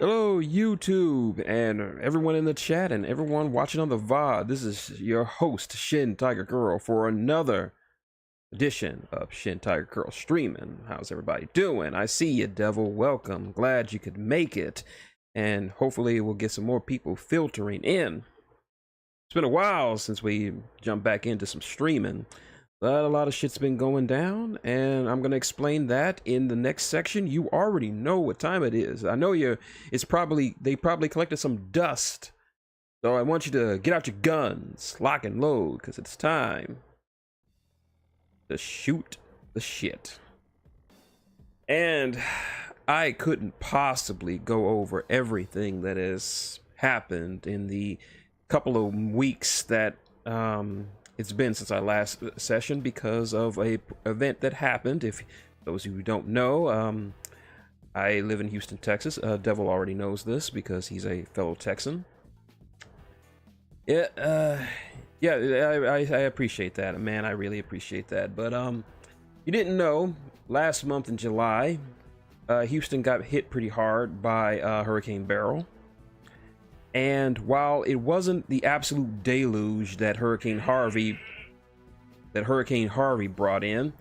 Hello, YouTube, and everyone in the chat, and everyone watching on the VOD. This is your host, Shintigercurl, for another edition of Shintigercurl Streaming. How's everybody doing? I see you, Devil. Welcome. Glad you could make it, and hopefully we'll get some more people filtering in. It's been a while since we jumped back into some streaming. But a lot of shit's been going down, and I'm gonna explain that in the next section. You already know what time it is. I know they probably collected some dust. So I want you to get out your guns, lock and load, because it's time to shoot the shit. And I couldn't possibly go over everything that has happened in the couple of weeks that it's been since our last session because of a event that happened. If those of you who don't know, I live in Houston, Texas. Devil already knows this because he's a fellow Texan. Yeah, I appreciate that, man. I really appreciate that. But you didn't know, last month in July, Houston got hit pretty hard by Hurricane Beryl. And while it wasn't the absolute deluge that Hurricane Harvey brought in,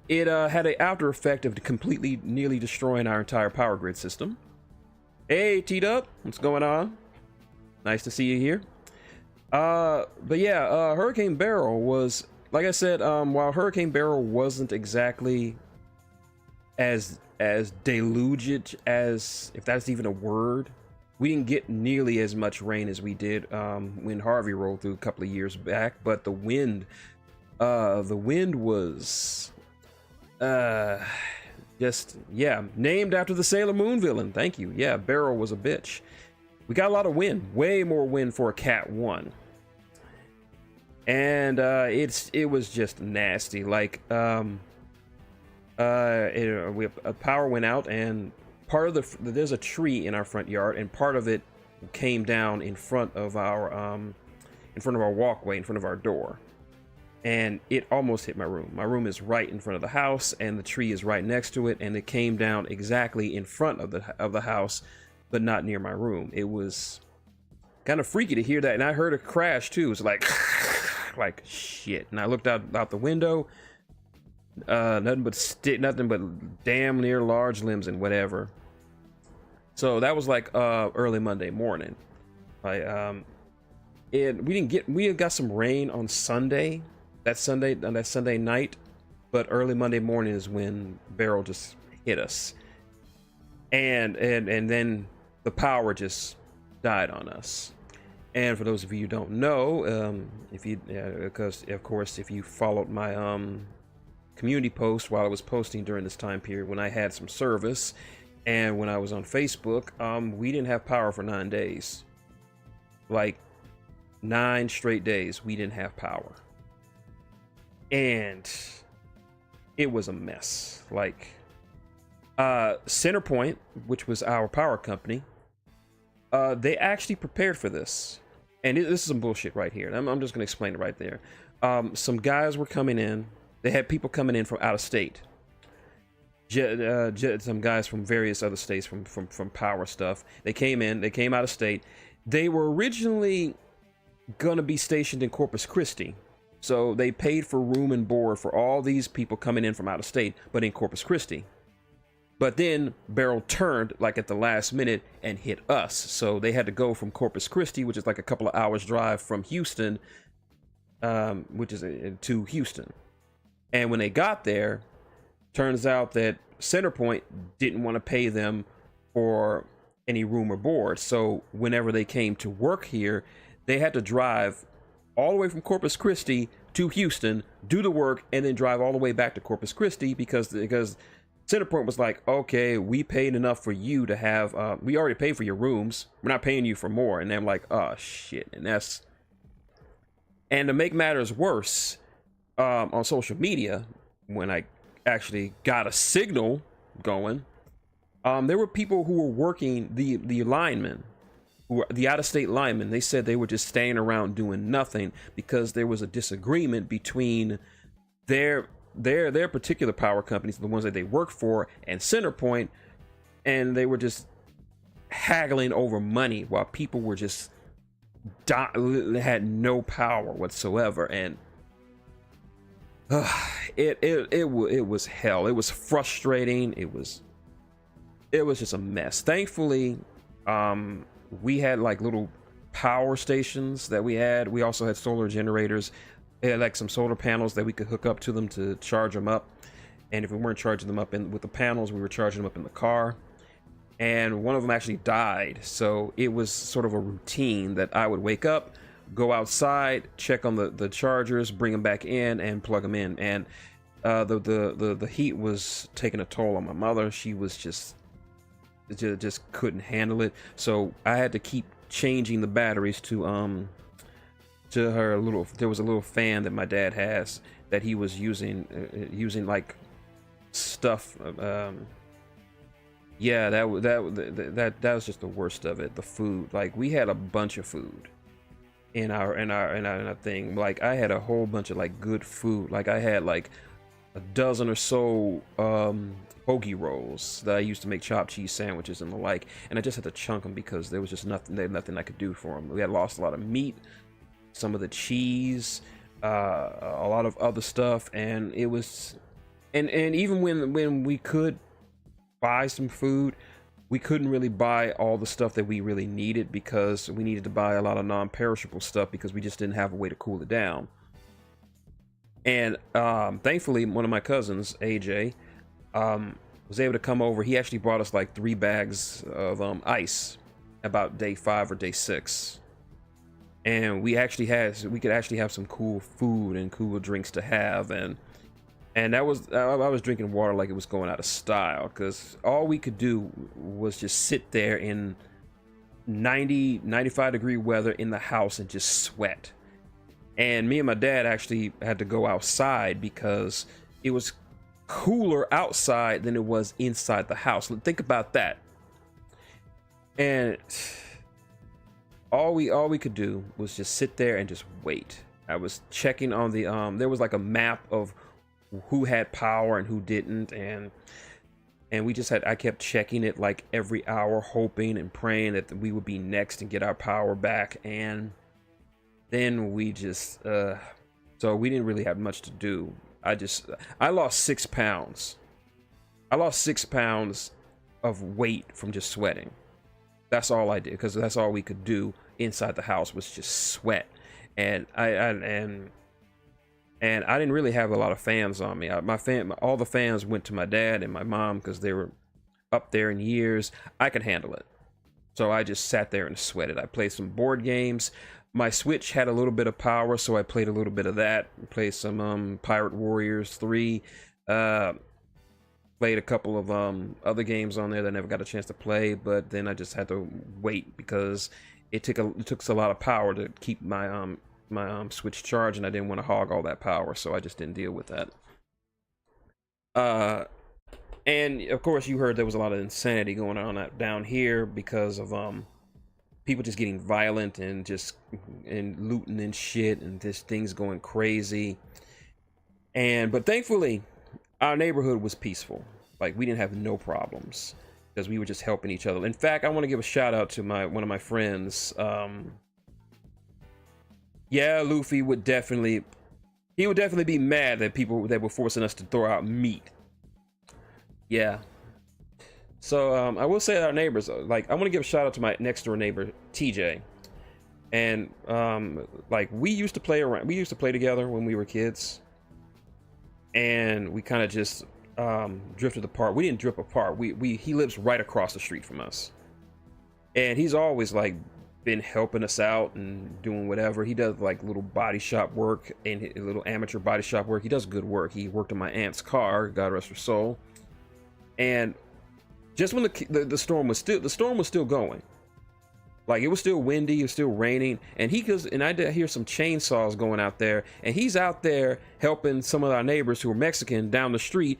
it had an after effect of completely nearly destroying our entire power grid system. Hey, T-Dub, what's going on? Nice to see you here. But yeah, Hurricane Beryl was, like I said, while Hurricane Beryl wasn't exactly as deluged as, if that's even a word, we didn't get nearly as much rain as we did when Harvey rolled through a couple of years back. But the wind was just, yeah, named after the Sailor Moon villain. Thank you. Yeah, Beryl was a bitch. We got a lot of wind, way more wind for a Cat 1. And it was just nasty. Like power went out, and part of there's a tree in our front yard, and part of it came down in front of our walkway, in front of our door, and it almost hit my room. My room is right in front of the house, and the tree is right next to it, and it came down exactly in front of the house, but not near my room. It was kind of freaky to hear that, and I heard a crash too. It was like like shit, and I looked out the window. Nothing but damn near large limbs and whatever. So that was like early Monday morning. And we got some rain on Sunday. That Sunday night, but early Monday morning is when Beryl just hit us, and then the power just died on us. And for those of you who don't know, because of course if you followed my community post while I was posting during this time period when I had some service, and when I was on Facebook, we didn't have power for 9 days. Like 9 straight days we didn't have power, and it was a mess. Like Centerpoint, which was our power company, they actually prepared for this, and this is some bullshit right here. I'm just gonna explain it right there. Some guys were coming in. They had people coming in from out of state. Some guys from various other states from power stuff. They came out of state. They were originally gonna be stationed in Corpus Christi, so they paid for room and board for all these people coming in from out of state, but in Corpus Christi. But then Beryl turned like at the last minute and hit us, so they had to go from Corpus Christi, which is like a couple of hours drive from Houston, which is to Houston. And when they got there, turns out that Centerpoint didn't want to pay them for any room or board. So whenever they came to work here, they had to drive all the way from Corpus Christi to Houston, do the work, and then drive all the way back to Corpus Christi because Centerpoint was like, okay, we paid enough for you to have, we already paid for your rooms. We're not paying you for more. And I'm like, oh shit. And to make matters worse, on social media, when I actually got a signal going, there were people who were working, the linemen, the out-of-state linemen. They said they were just staying around doing nothing because there was a disagreement between their particular power companies, the ones that they work for, and Centerpoint, and they were just haggling over money while people were just had no power whatsoever. And it was hell. It was frustrating. It was just a mess. Thankfully, we had like little power stations that we had. We also had solar generators They had like some solar panels that we could hook up to them to charge them up. And if we weren't charging them up with the panels, we were charging them up in the car. And one of them actually died. So it was sort of a routine that I would wake up, go outside, check on the chargers, bring them back in, and plug them in. And the heat was taking a toll on my mother. She was just couldn't handle it. So I had to keep changing the batteries to her little. There was a little fan that my dad has that he was using like stuff. Yeah, that was just the worst of it. The food, like we had a bunch of food in our thing. Like I had a whole bunch of like good food. Like I had like a dozen or so hoagie rolls that I used to make chopped cheese sandwiches and the like, and I just had to chunk them because there was just nothing I could do for them. We had lost a lot of meat, some of the cheese, a lot of other stuff, and it was, and even when we could buy some food, we couldn't really buy all the stuff that we really needed because we needed to buy a lot of non-perishable stuff because we just didn't have a way to cool it down. And thankfully, one of my cousins, AJ, was able to come over. He actually brought us like 3 bags of ice about day 5 or day 6. And we could actually have some cool food and cool drinks to have. And that was, I was drinking water like it was going out of style, because all we could do was just sit there in 95 degree weather in the house and just sweat. And me and my dad actually had to go outside because it was cooler outside than it was inside the house. Think about that. And all we could do was just sit there and just wait. I was checking on the there was like a map of who had power and who didn't, and I kept checking it like every hour, hoping and praying that we would be next and get our power back. And then we just so we didn't really have much to do. I lost 6 pounds. I lost 6 pounds of weight from just sweating. That's all I did, because that's all we could do inside the house was just sweat. And I didn't really have a lot of fans on me. All the fans went to my dad and my mom because they were up there in years. I could handle it, so I just sat there and sweated. I played some board games. My Switch had a little bit of power, so I played a little bit of that. Played some Pirate Warriors 3. Played a couple of other games on there that I never got a chance to play, but then I just had to wait because it took a lot of power to keep my Switch charged, and I didn't want to hog all that power, so I just didn't deal with that. And of course, you heard there was a lot of insanity going on down here because of people just getting violent and looting and shit, and just things going crazy. But thankfully, our neighborhood was peaceful. Like, we didn't have no problems because we were just helping each other. In fact, I want to give a shout out to one of my friends. Yeah, Luffy would definitely be mad that people that were forcing us to throw out meat. Yeah. So I will say our neighbors, like, I want to give a shout out to my next door neighbor, TJ. And like, we used to play together when we were kids, and we kind of just drifted apart. We didn't drift apart. He lives right across the street from us, and he's always like been helping us out and doing whatever. He does like little body shop work and little amateur body shop work. He does good work. He worked on my aunt's car, God rest her soul. And just when the storm was still going, like, it was still windy, it was still raining, and I did hear some chainsaws going out there, and he's out there helping some of our neighbors who are Mexican down the street,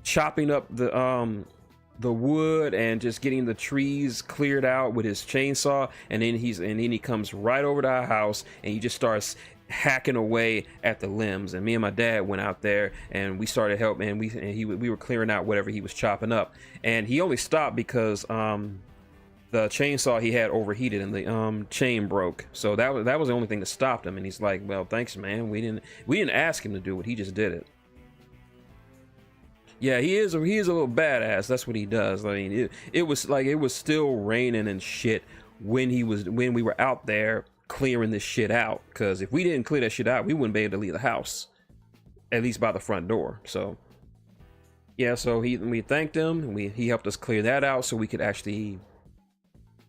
chopping up the wood and just getting the trees cleared out with his chainsaw. And then he comes right over to our house and he just starts hacking away at the limbs. And me and my dad went out there and we started helping, and we were clearing out whatever he was chopping up. And he only stopped because the chainsaw he had overheated and the chain broke. So that was the only thing that stopped him. And he's like, well, thanks, man. We didn't ask him to do it. He just did it. Yeah, he is a little badass. That's what he does. I mean, it was still raining and shit when we were out there clearing this shit out, because if we didn't clear that shit out, we wouldn't be able to leave the house, at least by the front door. So yeah, so we thanked him, and he helped us clear that out so we could actually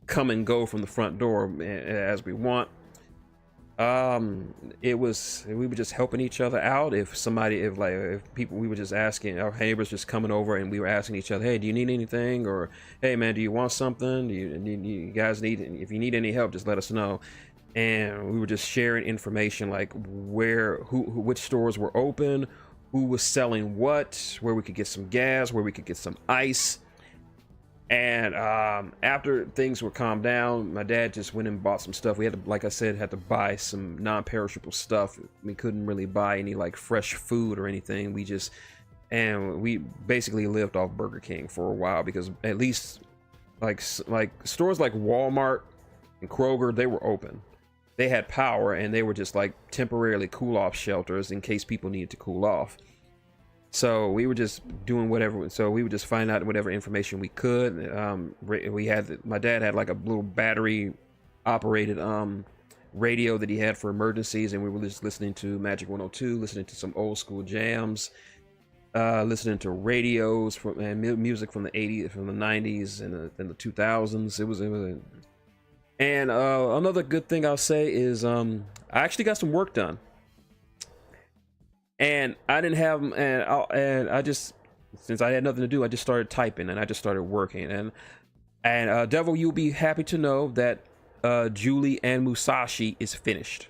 come and go from the front door as we want. We were just helping each other out. If people, we were just asking our neighbors, just coming over, and we were asking each other, hey, do you need anything? Or hey man, do you want something? Do you guys need, if you need any help, just let us know. And we were just sharing information, like which stores were open, who was selling what, where we could get some gas, where we could get some ice. And after things were calmed down, my dad just went and bought some stuff. We had to, like I said, had to buy some non-perishable stuff. We couldn't really buy any like fresh food or anything. We basically lived off Burger King for a while, because at least like stores like Walmart and Kroger, they were open. They had power, and they were just like temporarily cool off shelters in case people needed to cool off. So we were just doing whatever. So we would just find out whatever information we could. My dad had like a little battery operated radio that he had for emergencies, and we were just listening to Magic 102, listening to some old school jams, listening to radios and music from the 80s, from the 90s, and the 2000s. It was and another good thing I'll say is I actually got some work done. And I didn't have, and I just, since I had nothing to do, I just started typing, and I just started working. And Devil, you'll be happy to know that Julie and Musashi is finished.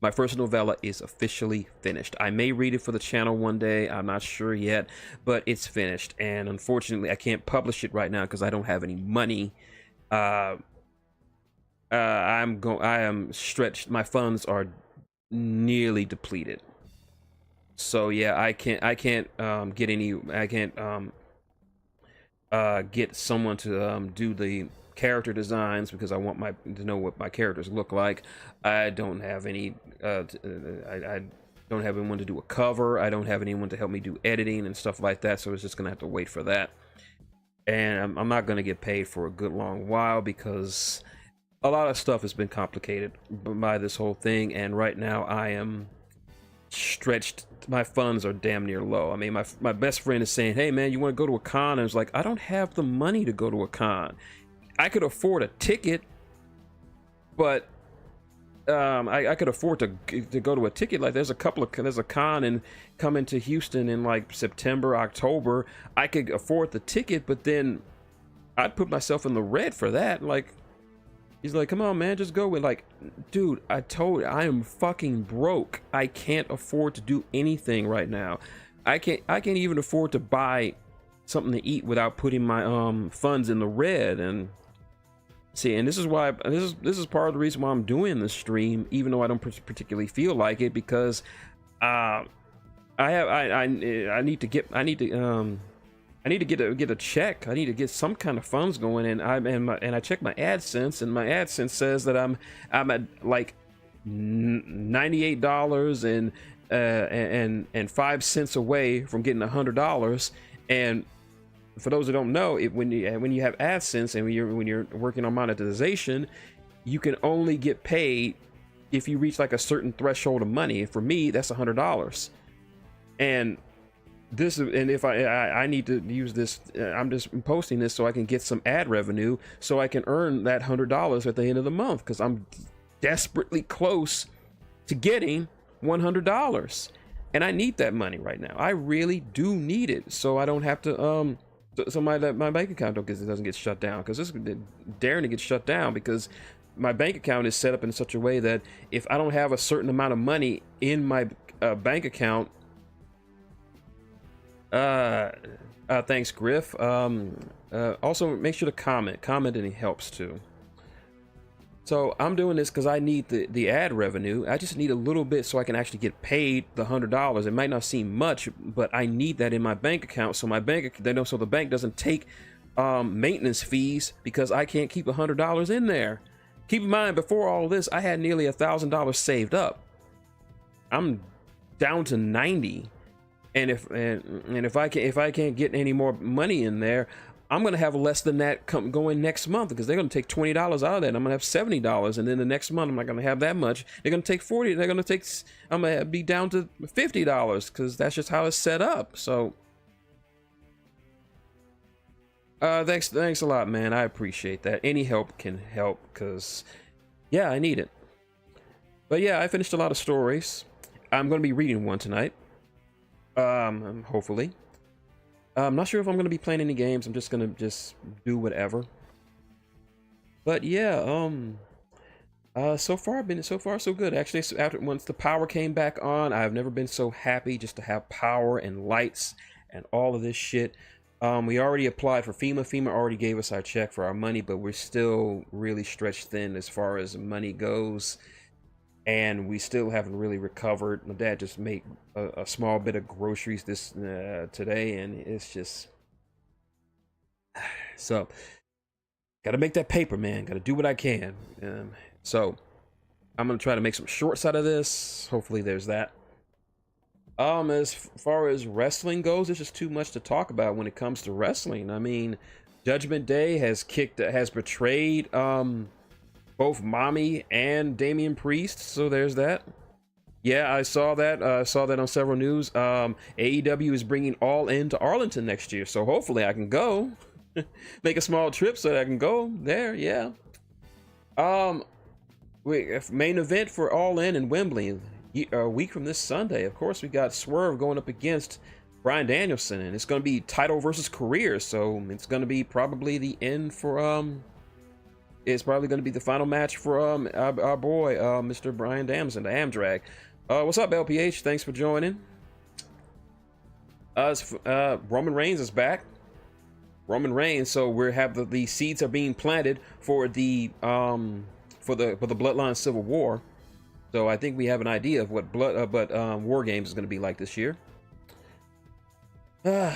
My first novella is officially finished. I may read it for the channel one day, I'm not sure yet, but it's finished. And unfortunately, I can't publish it right now because I don't have any money. I am stretched. My funds are nearly depleted. So yeah, I can't get someone to do the character designs, because I want to know what my characters look like. I don't have any I don't have anyone to do a cover. I don't have anyone to help me do editing and stuff like that, so it's just gonna have to wait for that. And I'm not gonna get paid for a good long while, because a lot of stuff has been complicated by this whole thing, and right now I am stretched. My funds are damn near low. I mean, my best friend is saying, hey man, you want to go to a con? And I was like, I don't have the money to go to a con. I could afford a ticket, but I could afford to go to a ticket. Like there's a con and coming to Houston in like September, October. I could afford the ticket, but then I'd put myself in the red for that. Like, he's like, come on, man, just go. And like, dude, I told you, I am fucking broke. I can't afford to do anything right now. I can't even afford to buy something to eat without putting my funds in the red. And see, and this is why this is part of the reason why I'm doing this stream, even though I don't particularly feel like it, because I need to get a check. I need to get some kind of funds going, and I check my AdSense, and my AdSense says that I'm at like $98 and 5 cents away from getting $100. And for those who don't know, when you have AdSense and when you're working on monetization, you can only get paid if you reach like a certain threshold of money. For me, that's $100. And if I need to use this, I'm just posting this so I can get some ad revenue, so I can earn that $100 at the end of the month, because I'm desperately close to getting $100, and I need that money right now. I really do need it, so I don't have to so my bank account doesn't get shut down, because this is daring to get shut down, because my bank account is set up in such a way that if I don't have a certain amount of money in my bank account. Thanks, Griff. Also make sure to commenting helps too. So I'm doing this because I need the ad revenue. I just need a little bit so I can actually get paid the $100. It might not seem much, but I need that in my bank account, so so the bank doesn't take maintenance fees, because I can't keep $100 in there. Keep in mind, before all this, I had nearly $1,000 saved up. I'm down to 90. And if I can't get any more money in there, I'm gonna have less than that going next month because they're gonna take $20 out of that. I'm gonna have $70, and then the next month I'm not gonna have that much. They're gonna take 40. They're gonna take. I'm gonna be down to $50 because that's just how it's set up. So, thanks a lot, man. I appreciate that. Any help can help because, yeah, I need it. But yeah, I finished a lot of stories. I'm gonna be reading one tonight. Hopefully. I'm not sure if I'm going to be playing any games. I'm just going to do whatever. But yeah, so far so good. Actually, once the power came back on, I've never been so happy just to have power and lights and all of this shit. We already applied for FEMA. FEMA already gave us our check for our money, but we're still really stretched thin as far as money goes. And we still haven't really recovered. My dad just made a small bit of groceries today, and it's just so gotta make that paper, man. Gotta do what I can. So I'm gonna try to make some shorts out of this. Hopefully, there's that. As far as wrestling goes, it's just too much to talk about when it comes to wrestling. I mean, Judgment Day has betrayed both Mommy and Damian Priest, so there's that. Yeah, I saw that. On several news. AEW is bringing All In to Arlington next year, so hopefully I can go. Make a small trip so that I can go there. Yeah. Main event for All In Wembley a week from this Sunday. Of course, we got Swerve going up against Bryan Danielson, and it's going to be title versus career. So it's going to be probably the end for It's probably going to be the final match for our boy, Mr. Bryan Danielson, the Amdrag. What's up, LPH? Thanks for joining. Roman Reigns is back. Roman Reigns. So we have the seeds are being planted for the Bloodline Civil War. So I think we have an idea of what War Games is going to be like this year.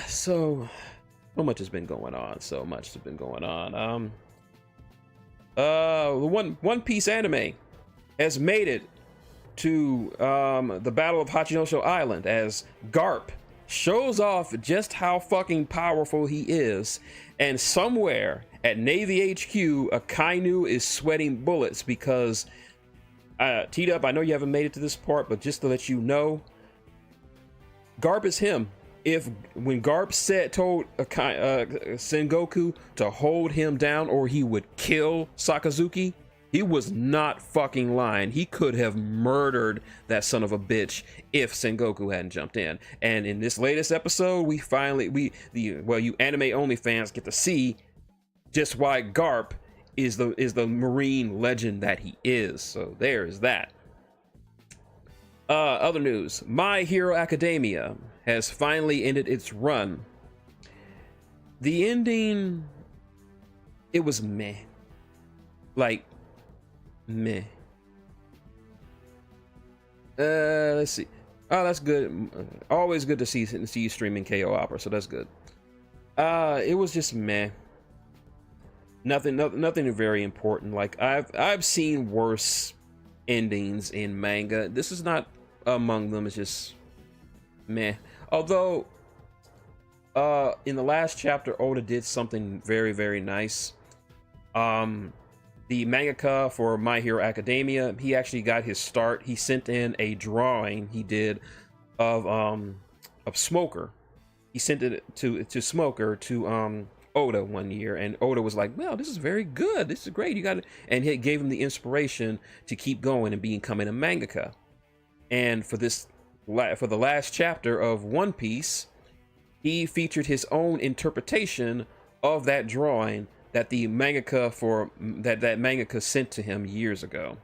So much has been going on. The One Piece anime has made it to the Battle of Hachinoso Island as Garp shows off just how fucking powerful he is, and somewhere at Navy HQ a Kainu is sweating bullets because T-Dub, I know you haven't made it to this part, but just to let you know, Garp is him. When Garp told Sengoku to hold him down or he would kill Sakazuki, he was not fucking lying. He could have murdered that son of a bitch if Sengoku hadn't jumped in. And in this latest episode, you anime only fans get to see just why Garp is the marine legend that he is. So there is that. Other news: My Hero Academia has finally ended its run. The ending, it was meh. Like, meh. Let's see. Oh, that's good. Always good to see you streaming KO Opera, so that's good. It was just meh. Nothing very important. Like I've seen worse endings in manga. This is not among them. It's just meh. Although in the last chapter, Oda did something very, very nice. The mangaka for My Hero Academia, he actually got his start. He sent in a drawing he did of Smoker. He sent it to Smoker to Oda one year, and Oda was like, "Well, this is very good. This is great. You got it." And he gave him the inspiration to keep going and becoming a mangaka. And for the last chapter of One Piece, he featured his own interpretation of that drawing that the mangaka that mangaka sent to him years ago.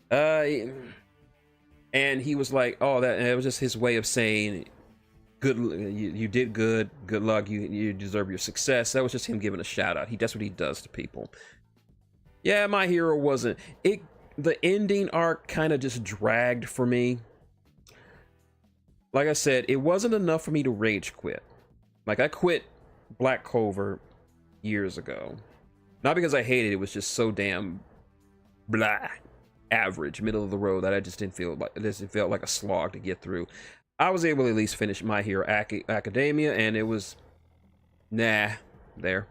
And he was like, "Oh, and it was just his way of saying, good, you did good. Good luck. You deserve your success." That was just him giving a shout out. That's what he does to people. Yeah, My Hero wasn't it. The ending arc kind of just dragged for me. Like I said, it wasn't enough for me to rage quit. Like, I quit Black Clover years ago. Not because I hated it, it was just so damn blah, average, middle of the road, that I just didn't feel like it felt like a slog to get through. I was able to at least finish My Hero Academia, and it was Nah, there.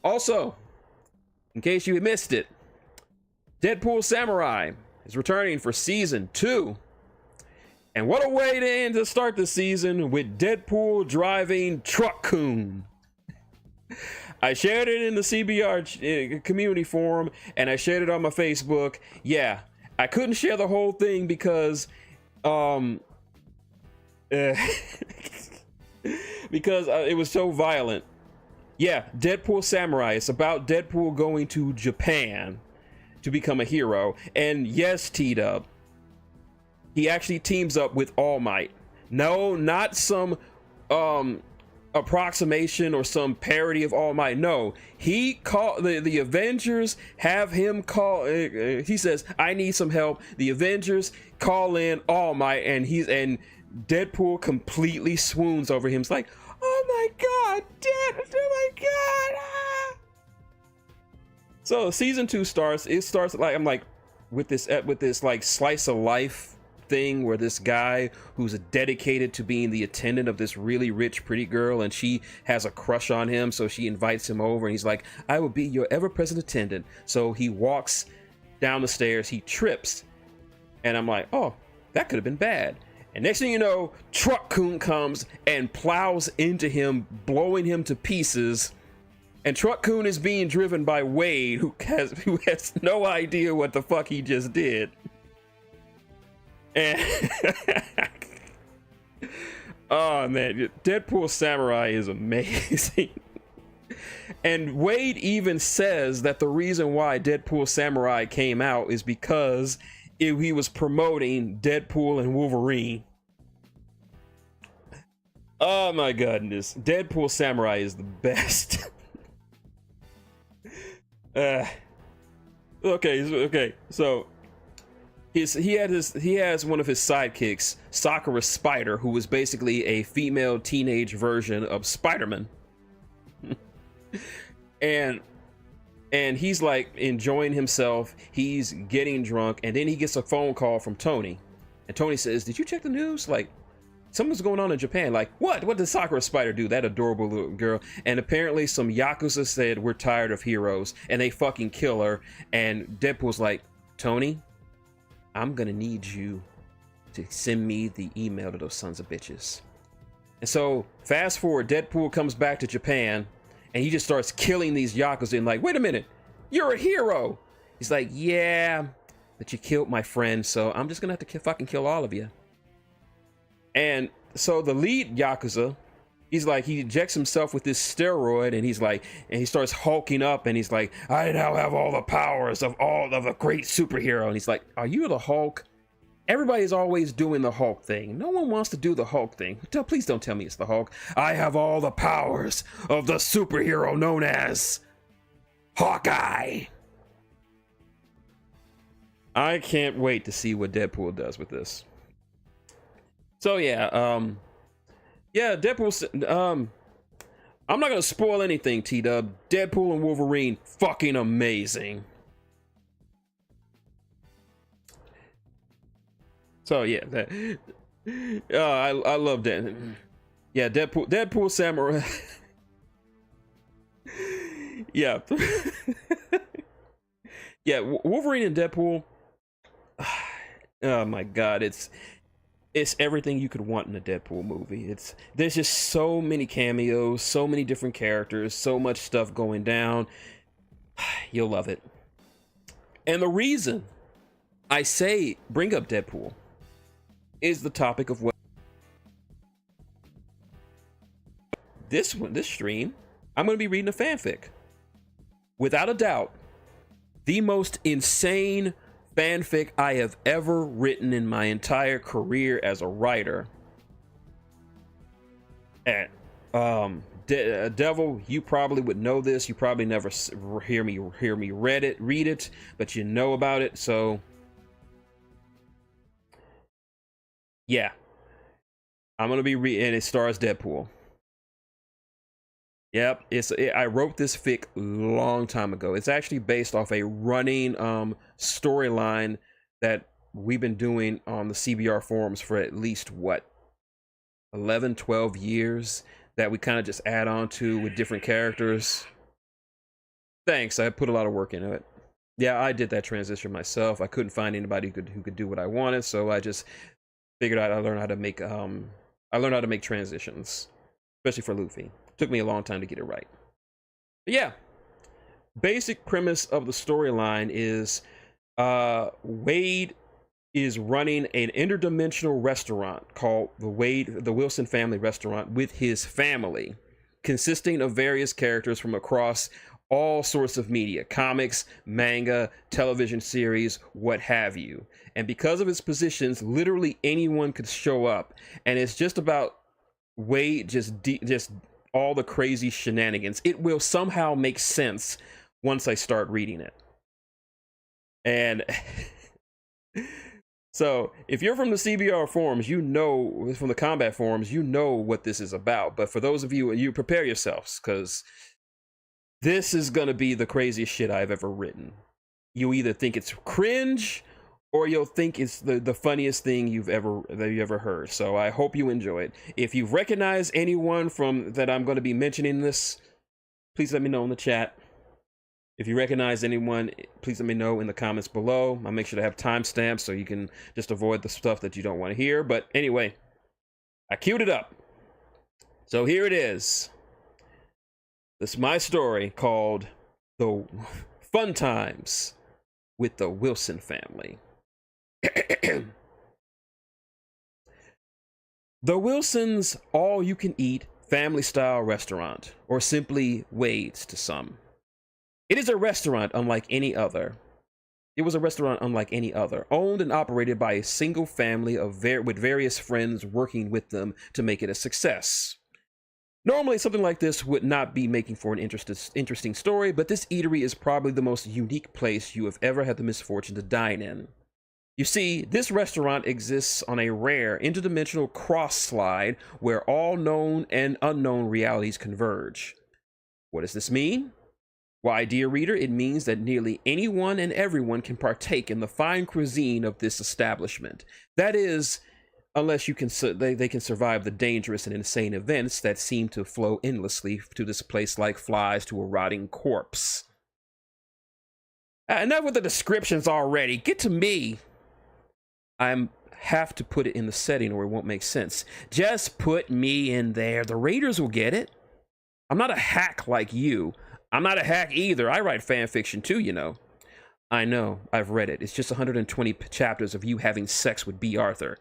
Also, in case you missed it, Deadpool Samurai is returning for season 2. And what a way to end to start the season with Deadpool driving Truck-kun. I shared it in the CBR community forum, and I shared it on my Facebook. Yeah, I couldn't share the whole thing because because it was so violent. Yeah, Deadpool Samurai. It's about Deadpool going to Japan to become a hero. And yes, T-Dub, he actually teams up with All Might. No, not some approximation or some parody of All Might. No, he called the Avengers, have him call. He says, "I need some help." The Avengers call in All Might, and Deadpool completely swoons over him. It's like, oh my god, oh my god. Ah. So season 2 starts. It starts like I'm like with this like slice of life thing where this guy who's dedicated to being the attendant of this really rich pretty girl, and she has a crush on him, so she invites him over, and he's like, "I will be your ever-present attendant." So he walks down the stairs, he trips, and I'm like, oh, that could have been bad. And next thing you know, Truck-kun comes and plows into him, blowing him to pieces. And Truck-kun is being driven by Wade, who has no idea what the fuck he just did. And oh man, Deadpool Samurai is amazing. And Wade even says that the reason why Deadpool Samurai came out is because he was promoting Deadpool and Wolverine. Oh my goodness, Deadpool Samurai is the best. Okay, so he has one of his sidekicks, Sakura Spider, who was basically a female teenage version of Spider-Man. and he's like enjoying himself, he's getting drunk, and then he gets a phone call from Tony, and Tony says, "Did you check the news? Like, something's going on in Japan." Like, what did Sakura Spider do? That adorable little girl. And apparently some Yakuza said, "We're tired of heroes," and they fucking kill her. And Deadpool's like, "Tony, I'm gonna need you to send me the email to those sons of bitches." And so fast forward, Deadpool comes back to Japan, and he just starts killing these Yakuza, and like, "Wait a minute, you're a hero." He's like, "Yeah, but you killed my friend, so I'm just gonna have to fucking kill all of you." And so the lead Yakuza, he's like, he injects himself with this steroid, and he's like, and he starts hulking up, and he's like, "I now have all the powers of a great superhero." And he's like, "Are you the Hulk?" Everybody's always doing the Hulk thing. No one wants to do the Hulk thing. Please don't tell me it's the Hulk. "I have all the powers of the superhero known as Hawkeye." I can't wait to see what Deadpool does with this. So yeah, Deadpool. I'm not gonna spoil anything, T-Dub. Deadpool and Wolverine, fucking amazing. So yeah, I love that. Yeah, Deadpool Samurai. Yeah, yeah, Wolverine and Deadpool. Oh my god, it's everything you could want in a Deadpool movie. There's just so many cameos, so many different characters, so much stuff going down. You'll love it. And the reason I say bring up Deadpool is the topic of what this stream, I'm going to be reading a fanfic. Without a doubt, the most insane fanfic I have ever written in my entire career as a writer. And Devil, you probably would know this. You probably never hear me read it, but you know about it. So yeah, I'm gonna be and it stars Deadpool. Yep, I wrote this fic long time ago. It's actually based off a running storyline that we've been doing on the CBR forums for at least what, 11, 12 years. that we kind of just add on to with different characters. Thanks, I put a lot of work into it. Yeah, I did that transition myself. I couldn't find anybody who could do what I wanted, so I just figured out I learned how to make transitions, especially for Luffy. Took me a long time to get it right. But yeah, basic premise of the storyline is Wade is running an interdimensional restaurant called the Wilson Family Restaurant with his family, consisting of various characters from across all sorts of media, comics, manga, television series, what have you. And because of his positions, literally anyone could show up, and it's just about Wade just all the crazy shenanigans. It will somehow make sense once I start reading it. And so if you're from the CBR forums, you know, from the combat forums, you know what this is about. But for those of you, you prepare yourselves, because this is going to be the craziest shit I've ever written. You either think it's cringe or you'll think it's the funniest thing you've ever heard. So I hope you enjoy it. If you recognize anyone from that I'm going to be mentioning this, please let me know in the chat. If you recognize anyone, please let me know in the comments below. I'll make sure to have timestamps so you can just avoid the stuff that you don't want to hear. But anyway, I queued it up. So here it is. This is my story called The Fun Times with the Wilson Family. The Wilsons' all-you-can-eat family-style restaurant, or simply Wade's to some. It is a restaurant unlike any other. It was a restaurant unlike any other, owned and operated by a single family with various friends working with them to make it a success. Normally, something like this would not be making for an interesting story, but this eatery is probably the most unique place you have ever had the misfortune to dine in. You see, this restaurant exists on a rare interdimensional cross-slide where all known and unknown realities converge. What does this mean? Why, dear reader, it means that nearly anyone and everyone can partake in the fine cuisine of this establishment. That is, unless they can survive the dangerous and insane events that seem to flow endlessly to this place like flies to a rotting corpse. Enough with the descriptions already. Get to me. I have to put it in the setting or it won't make sense. Just put me in there. The readers will get it. I'm not a hack like you. I'm not a hack either. I write fan fiction too, you know. I know. I've read it. It's just 120 chapters of you having sex with B. Arthur.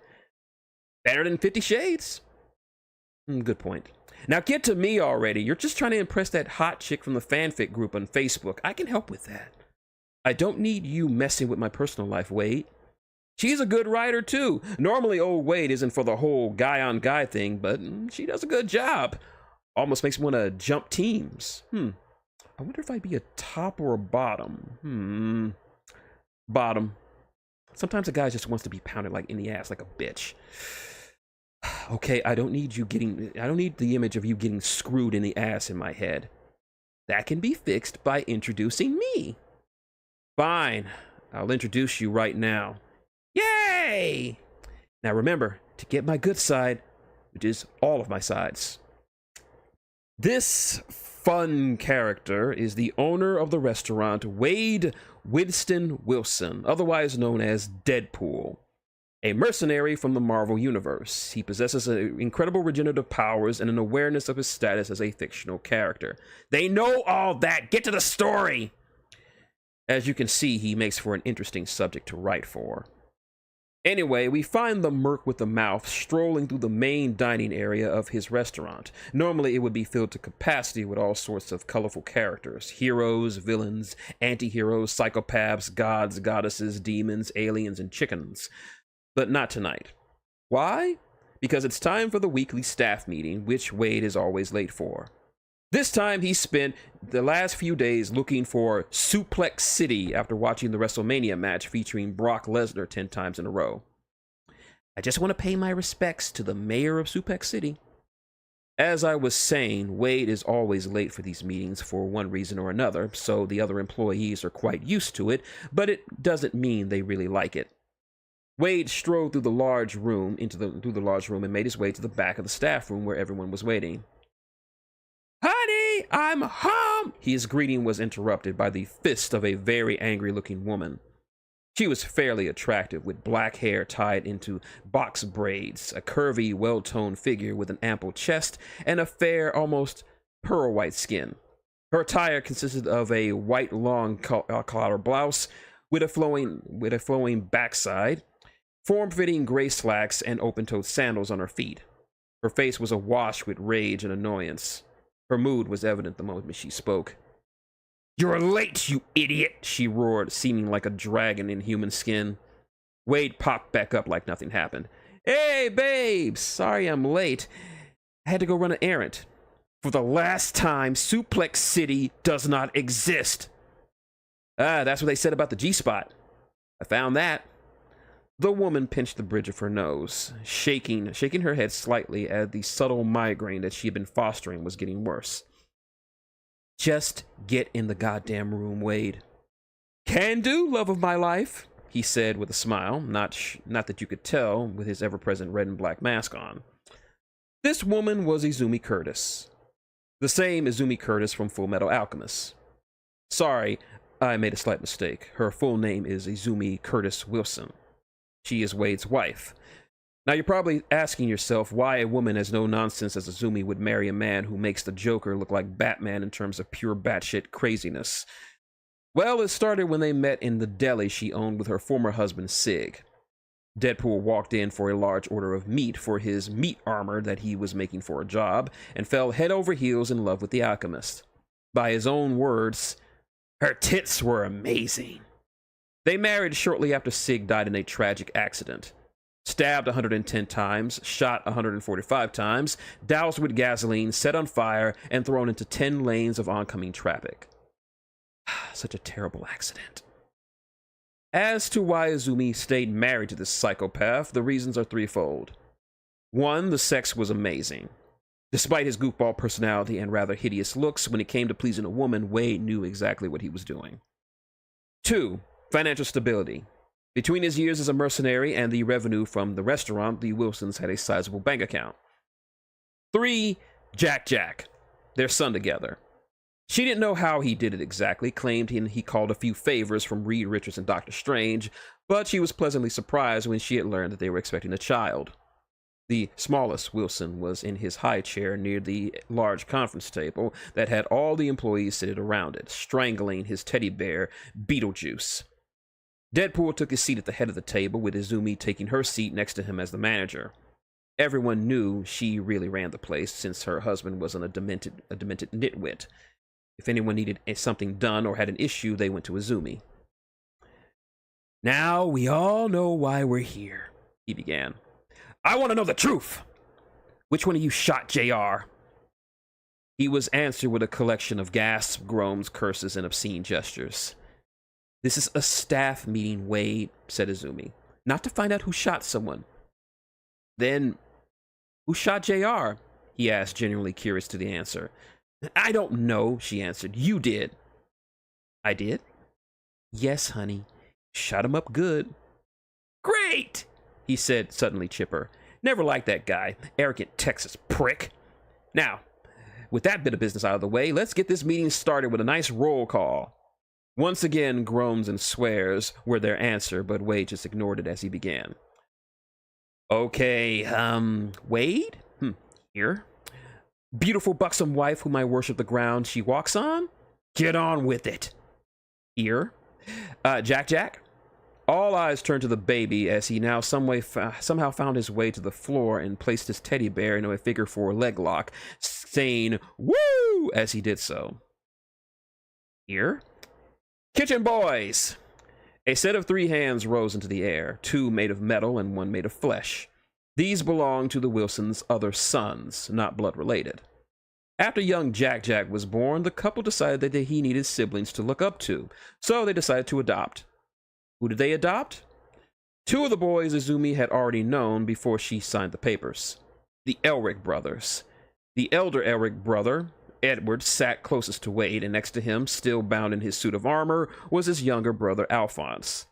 Better than 50 Shades? Good point. Now get to me already. You're just trying to impress that hot chick from the fanfic group on Facebook. I can help with that. I don't need you messing with my personal life, Wade. She's a good writer too. Normally old Wade isn't for the whole guy-on-guy thing, but she does a good job. Almost makes me want to jump teams. I wonder if I'd be a top or a bottom. Bottom. Sometimes a guy just wants to be pounded like in the ass like a bitch. Okay, I don't need the image of you getting screwed in the ass in my head. That can be fixed by introducing me. Fine, I'll introduce you right now. Yay! Now remember, to get my good side, which is all of my sides. This fun character is the owner of the restaurant, Wade Winston Wilson, otherwise known as DEADPOOL. A mercenary from the Marvel Universe, he possesses incredible regenerative powers and an awareness of his status as a fictional character. They know all that! Get to the story! As you can see, he makes for an interesting subject to write for. Anyway, we find the merc with the mouth strolling through the main dining area of his restaurant. Normally, it would be filled to capacity with all sorts of colorful characters. Heroes, villains, anti-heroes, psychopaths, gods, goddesses, demons, aliens, and chickens. But not tonight. Why? Because it's time for the weekly staff meeting, which Wade is always late for. This time, he spent the last few days looking for Suplex City after watching the WrestleMania match featuring Brock Lesnar 10 times in a row. I just want to pay my respects to the mayor of Suplex City. As I was saying, Wade is always late for these meetings for one reason or another, so the other employees are quite used to it, but it doesn't mean they really like it. Wade strolled through the large room and made his way to the back of the staff room where everyone was waiting. I'm home! His greeting was interrupted by the fist of a very angry-looking woman. She was fairly attractive, with black hair tied into box braids, a curvy, well-toned figure with an ample chest, and a fair, almost pearl-white skin. Her attire consisted of a white long collar blouse with a flowing backside, form-fitting gray slacks, and open-toed sandals on her feet. Her face was awash with rage and annoyance. Her mood was evident the moment she spoke. "You're late, you idiot!" she roared, seeming like a dragon in human skin. Wade popped back up like nothing happened. "Hey, babes! Sorry I'm late. I had to go run an errand. For the last time, Suplex City does not exist." "Ah, that's what they said about the G-spot. I found that." The woman pinched the bridge of her nose, shaking her head slightly as the subtle migraine that she had been fostering was getting worse. "Just get in the goddamn room, Wade." "Can do, love of my life," he said with a smile, not that you could tell with his ever-present red and black mask on. This woman was Izumi Curtis. The same Izumi Curtis from Full Metal Alchemist. Sorry, I made a slight mistake. Her full name is Izumi Curtis Wilson. She is Wade's wife. Now you're probably asking yourself why a woman as no nonsense as Izumi would marry a man who makes the Joker look like Batman in terms of pure batshit craziness. Well, it started when they met in the deli she owned with her former husband, Sig. Deadpool walked in for a large order of meat for his meat armor that he was making for a job, and fell head over heels in love with the alchemist. By his own words, her tits were amazing. They married shortly after Sig died in a tragic accident. Stabbed 110 times, shot 145 times, doused with gasoline, set on fire, and thrown into 10 lanes of oncoming traffic. Such a terrible accident. As to why Izumi stayed married to this psychopath, the reasons are threefold. 1, the sex was amazing. Despite his goofball personality and rather hideous looks, when it came to pleasing a woman, Wade knew exactly what he was doing. 2, financial stability. Between his years as a mercenary and the revenue from the restaurant, the Wilsons had a sizable bank account. 3, Jack, their son together. She didn't know how he did it exactly, claimed he called a few favors from Reed Richards and Dr. Strange, but she was pleasantly surprised when she had learned that they were expecting a child. The smallest Wilson was in his high chair near the large conference table that had all the employees seated around it, strangling his teddy bear, Beetlejuice. Deadpool took his seat at the head of the table, with Izumi taking her seat next to him as the manager. Everyone knew she really ran the place, since her husband was a demented nitwit. If anyone needed something done or had an issue, they went to Izumi. "Now we all know why we're here," he began. "I want to know the truth. Which one of you shot JR? He was answered with a collection of gasps, groans, curses, and obscene gestures. "This is a staff meeting, Wade," said Izumi. "Not to find out who shot someone." "Then, who shot JR? He asked, genuinely curious to the answer. "I don't know," she answered. "You did." "I did?" "Yes, honey. Shot him up good." "Great!" he said, suddenly chipper. "Never liked that guy. Arrogant Texas prick. Now, with that bit of business out of the way, let's get this meeting started with a nice roll call." Once again, groans and swears were their answer, but Wade just ignored it as he began. "Okay, Wade? Here. Beautiful, buxom wife whom I worship the ground she walks on? Get on with it. Here. Jack? All eyes turned to the baby as he now somehow found his way to the floor and placed his teddy bear into a figure 4 leg lock, saying, "Woo!" as he did so. Here. Kitchen boys! A set of 3 hands rose into the air, 2 made of metal and 1 made of flesh. These belonged to the Wilsons' other sons, not blood-related. After young Jack was born, the couple decided that he needed siblings to look up to, so they decided to adopt. Who did they adopt? 2 of the boys Izumi had already known before she signed the papers. The Elric brothers. The elder Elric brother, Edward, sat closest to Wade, and next to him, still bound in his suit of armor, was his younger brother Alphonse.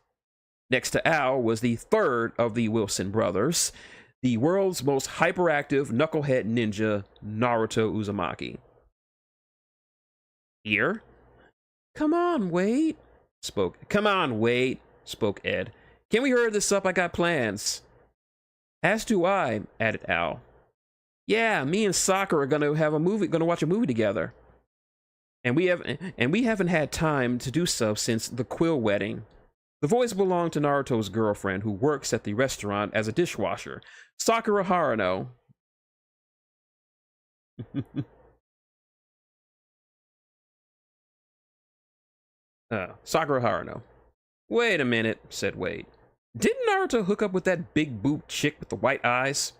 Next to Al was the 3rd of the Wilson brothers, the world's most hyperactive knucklehead ninja, Naruto Uzumaki. Here? Come on, wait, Come on, wait, spoke Ed. Can we hurry this up? I got plans. As do I, added Al. Yeah, me and Sakura are gonna watch a movie together. And we haven't had time to do so since the Quill wedding. The voice belonged to Naruto's girlfriend, who works at the restaurant as a dishwasher, Sakura Haruno. Sakura Haruno. Wait a minute, said Wade. Didn't Naruto hook up with that big boob chick with the white eyes?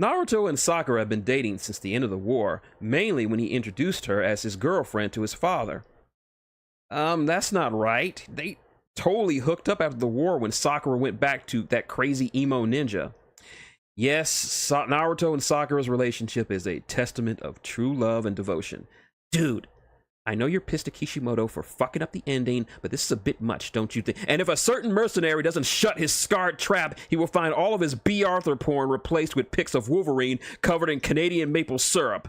Naruto and Sakura have been dating since the end of the war, mainly when he introduced her as his girlfriend to his father. That's not right. They totally hooked up after the war when Sakura went back to that crazy emo ninja. Yes, Naruto and Sakura's relationship is a testament of true love and devotion. Dude, I know you're pissed at Kishimoto for fucking up the ending, but this is a bit much, don't you think? And if a certain mercenary doesn't shut his scarred trap, he will find all of his B. Arthur porn replaced with pics of Wolverine covered in Canadian maple syrup.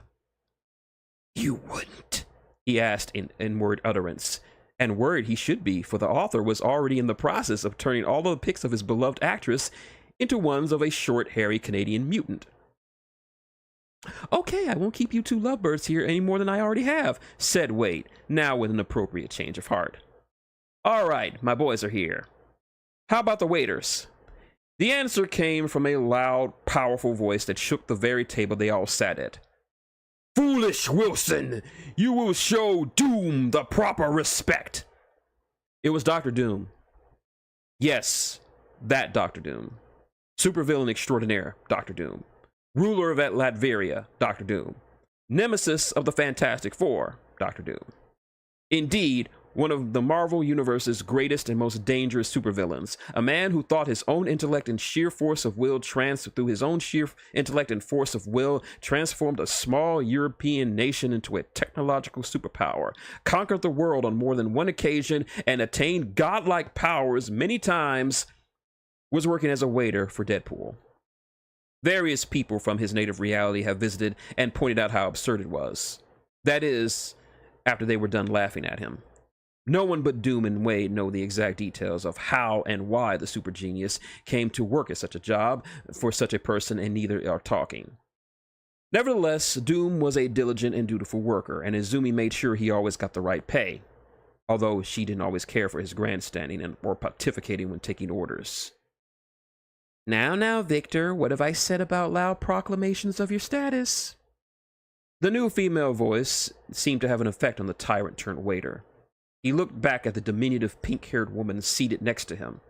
You wouldn't? He asked in word utterance. And worried he should be, for the author was already in the process of turning all of the pics of his beloved actress into ones of a short, hairy Canadian mutant. Okay, I won't keep you two lovebirds here any more than I already have, said Wade, now with an appropriate change of heart. All right, my boys are here. How about the waiters? The answer came from a loud, powerful voice that shook the very table they all sat at. Foolish Wilson, you will show Doom the proper respect. It was Dr. Doom. Yes, that Dr. Doom. Supervillain extraordinaire, Dr. Doom. Ruler of Latveria, Dr. Doom. Nemesis of the Fantastic Four, Dr. Doom. Indeed, one of the Marvel Universe's greatest and most dangerous supervillains, a man who thought his own intellect and sheer force of will transformed a small European nation into a technological superpower, conquered the world on more than one occasion, and attained godlike powers many times, was working as a waiter for DEADPOOL. Various people from his native reality have visited and pointed out how absurd it was. That is, after they were done laughing at him. No one but Doom and Wade know the exact details of how and why the super genius came to work at such a job for such a person, and neither are talking. Nevertheless, Doom was a diligent and dutiful worker, and Izumi made sure he always got the right pay, although she didn't always care for his grandstanding or pontificating when taking orders. Now, Victor, what have I said about loud proclamations of your status? The new female voice seemed to have an effect on the tyrant-turned-waiter. He looked back at the diminutive pink-haired woman seated next to him.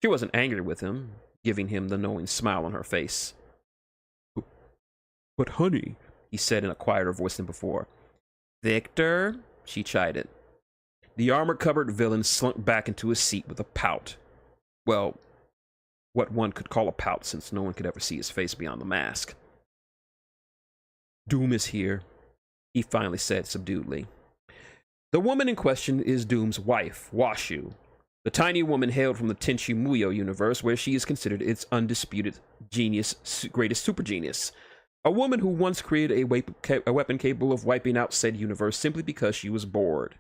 She wasn't angry with him, giving him the knowing smile on her face. But honey, he said in a quieter voice than before. Victor, she chided. The armor-covered villain slunk back into his seat with a pout. Well, what one could call a pout, since no one could ever see his face beyond the mask. Doom is here, he finally said subduedly. The woman in question is Doom's wife, Washu. The tiny woman hailed from the Tenchi Muyo universe, where she is considered its undisputed greatest super genius. A woman who once created a weapon capable of wiping out said universe simply because she was bored.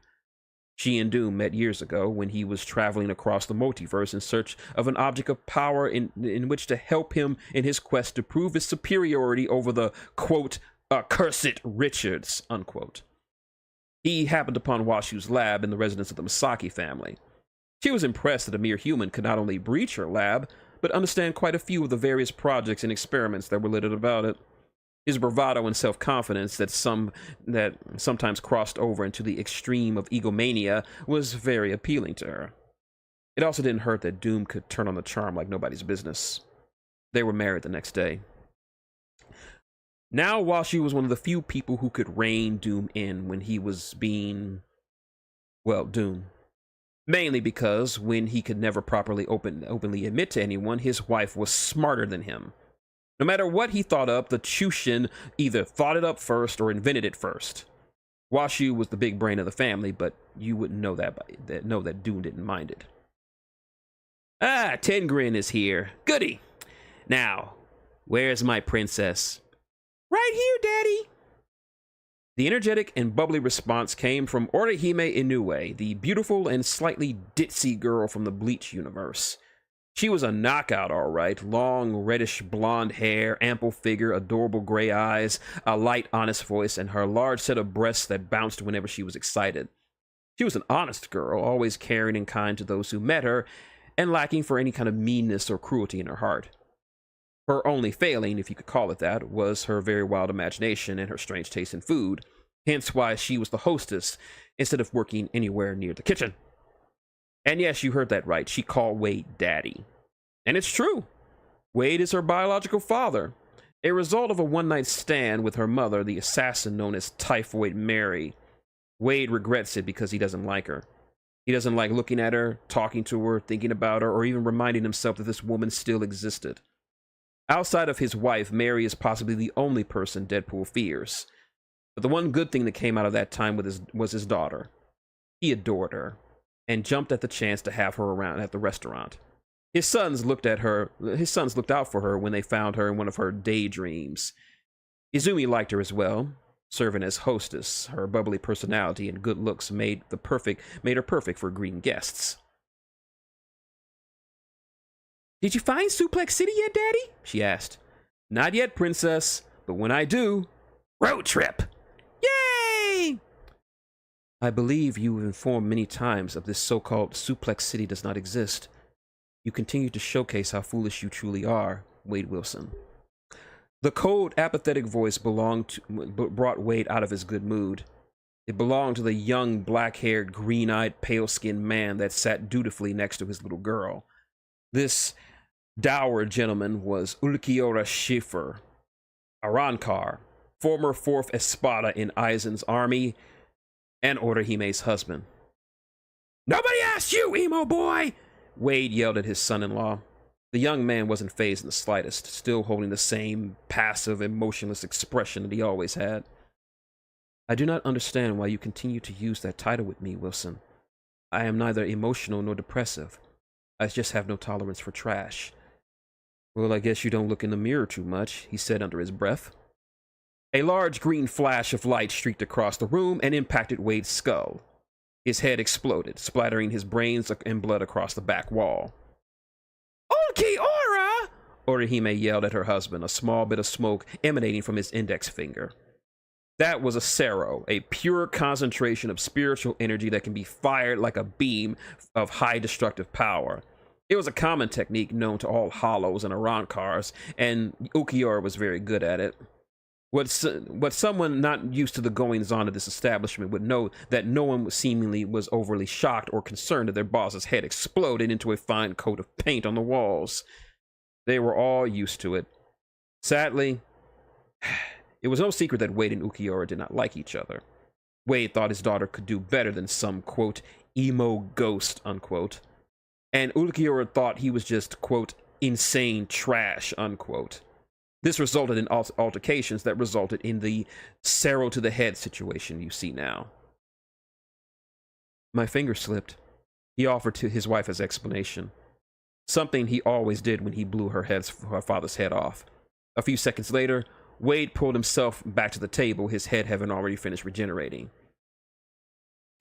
She and Doom met years ago when he was traveling across the multiverse in search of an object of power in which to help him in his quest to prove his superiority over the, quote, accursed Richards, unquote. He happened upon Washu's lab in the residence of the Masaki family. She was impressed that a mere human could not only breach her lab, but understand quite a few of the various projects and experiments that were littered about it. His bravado and self-confidence that sometimes crossed over into the extreme of egomania was very appealing to her. It also didn't hurt that Doom could turn on the charm like nobody's business. They were married the next day. Now, Washu was one of the few people who could rein Doom in when he was being, well, Doom. Mainly because, when he could never properly openly admit to anyone, his wife was smarter than him. No matter what he thought up, the Chushin either thought it up first or invented it first. Washu was the big brain of the family, but you wouldn't know that Doom didn't mind it. Ah, Tengrin is here. Goody! Now, where's my princess? Right here, Daddy! The energetic and bubbly response came from Orihime Inoue, the beautiful and slightly ditzy girl from the Bleach universe. She was a knockout, all right. Long, reddish blonde hair, ample figure, adorable gray eyes, a light, honest voice, and her large set of breasts that bounced whenever she was excited. She was an honest girl, always caring and kind to those who met her, and lacking for any kind of meanness or cruelty in her heart. Her only failing, if you could call it that, was her very wild imagination and her strange taste in food, hence why she was the hostess instead of working anywhere near the kitchen. And yes, you heard that right, she called Wade Daddy. And it's true. Wade is her biological father, a result of a one-night stand with her mother, the assassin known as Typhoid Mary. Wade regrets it because he doesn't like her. He doesn't like looking at her, talking to her, thinking about her, or even reminding himself that this woman still existed. Outside of his wife, Mary is possibly the only person Deadpool fears. But the one good thing that came out of that time was his daughter. He adored her, and jumped at the chance to have her around at the restaurant. His sons looked out for her when they found her in one of her daydreams. Izumi liked her as well, serving as hostess. Her bubbly personality and good looks made her perfect for greeting guests. "Did you find Suplex City yet, Daddy?" she asked. "Not yet, Princess, but when I do, road trip! Yay!" "I believe you have informed many times of this so-called Suplex City does not exist. You continue to showcase how foolish you truly are, Wade Wilson." The cold, apathetic voice brought Wade out of his good mood. It belonged to the young, black-haired, green-eyed, pale-skinned man that sat dutifully next to his little girl. This dour gentleman was Ulquiorra Schiffer, a Rancor, former 4th Espada in Aizen's army, and Orihime's husband. "Nobody asked you, emo boy!" Wade yelled at his son-in-law. The young man wasn't fazed in the slightest, still holding the same passive, emotionless expression that he always had. "I do not understand why you continue to use that title with me, Wilson. I am neither emotional nor depressive. I just have no tolerance for trash." "Well, I guess you don't look in the mirror too much," he said under his breath. A large green flash of light streaked across the room and impacted Wade's skull. His head exploded, splattering his brains and blood across the back wall. "Ulquiorra!" Orihime yelled at her husband, a small bit of smoke emanating from his index finger. That was a Sero, a pure concentration of spiritual energy that can be fired like a beam of high destructive power. It was a common technique known to all hollows and Arankars, and Ulquiorra was very good at it. What someone not used to the goings-on of this establishment would know that no one seemingly was overly shocked or concerned that their boss's head exploded into a fine coat of paint on the walls. They were all used to it. Sadly, it was no secret that Wade and Ulquiorra did not like each other. Wade thought his daughter could do better than some, quote, emo ghost, unquote. And Ulquiorra thought he was just, quote, insane trash, unquote. This resulted in altercations that resulted in the Sero to the head situation you see now. "My finger slipped," he offered to his wife as explanation. Something he always did when he blew her father's head off. A few seconds later, Wade pulled himself back to the table, his head having already finished regenerating.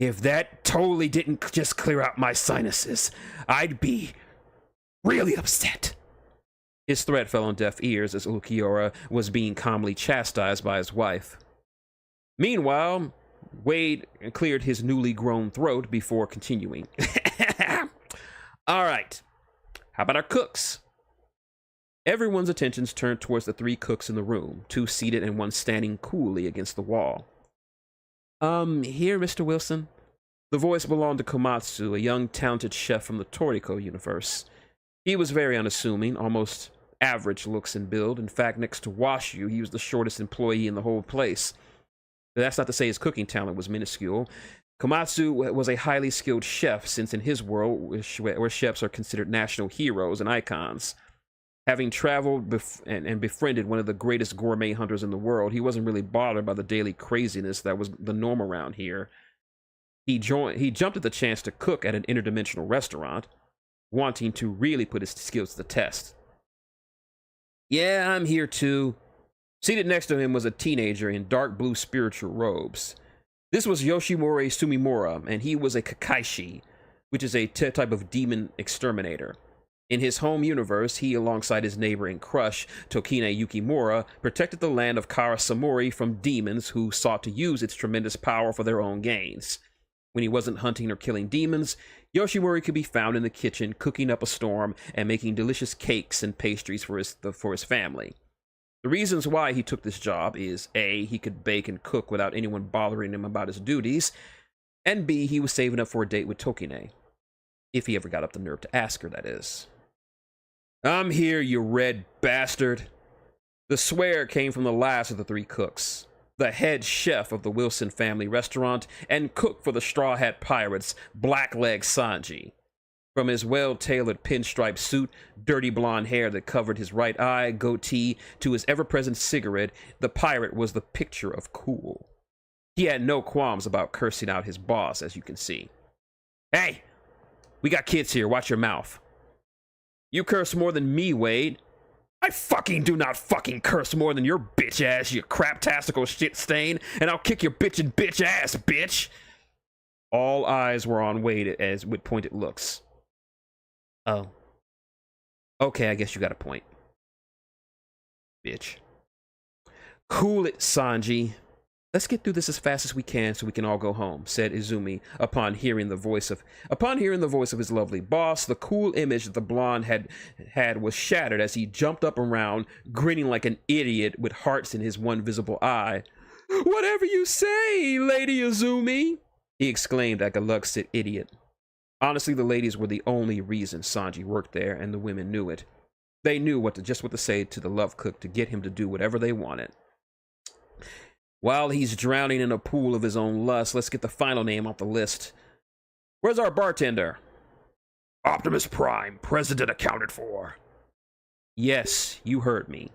"If that totally didn't just clear out my sinuses, I'd be really upset." His threat fell on deaf ears as Ulquiorra was being calmly chastised by his wife. Meanwhile, Wade cleared his newly grown throat before continuing. "All right, how about our cooks?" Everyone's attentions turned towards the 3 cooks in the room, 2 seated and 1 standing coolly against the wall. Here, Mr. Wilson." The voice belonged to Komatsu, a young, talented chef from the Toriko universe. He was very unassuming, almost average looks and build. In fact, next to Washu, he was the shortest employee in the whole place. But that's not to say his cooking talent was minuscule. Komatsu was a highly skilled chef, since in his world, where chefs are considered national heroes and icons. Having traveled and befriended one of the greatest gourmet hunters in the world, he wasn't really bothered by the daily craziness that was the norm around here. He jumped at the chance to cook at an interdimensional restaurant, wanting to really put his skills to the test. "Yeah, I'm here too. Seated next to him was a teenager in dark blue spiritual robes. This was Yoshimori Sumimura, and he was a Kakaishi, which is a type of demon exterminator. In his home universe, he, alongside his neighbor and crush, Tokine Yukimura, protected the land of Karasamori from demons who sought to use its tremendous power for their own gains. When he wasn't hunting or killing demons, Yoshimori could be found in the kitchen cooking up a storm and making delicious cakes and pastries for his family. The reasons why he took this job is A, he could bake and cook without anyone bothering him about his duties, and B, he was saving up for a date with Tokine. If he ever got up the nerve to ask her, that is. "I'm here, you red bastard." The swear came from the last of the three cooks, the head chef of the Wilson family restaurant and cook for the Straw Hat Pirates, Blackleg Sanji. From his well-tailored pinstripe suit, dirty blonde hair that covered his right eye, goatee, to his ever-present cigarette, the pirate was the picture of cool. He had no qualms about cursing out his boss, as you can see. "Hey, we got kids here, watch your mouth." "You curse more than me, Wade." "I fucking do not fucking curse more than your bitch ass, you crap-tastical shit stain, and I'll kick your bitch ass, bitch." All eyes were on Wade as with pointed looks. "Oh. Okay, I guess you got a point. Bitch." "Cool it, Sanji. Let's get through this as fast as we can so we can all go home," said Izumi upon hearing the voice of his lovely boss. The cool image that the blonde had was shattered as he jumped up around, grinning like an idiot with hearts in his one visible eye. "Whatever you say, Lady Izumi," he exclaimed like a Luxit idiot. Honestly, the ladies were the only reason Sanji worked there, and the women knew it. They knew just what to say to the love cook to get him to do whatever they wanted. While he's drowning in a pool of his own lust, let's get the final name off the list. "Where's our bartender?" "Optimus Prime, president accounted for." Yes, you heard me.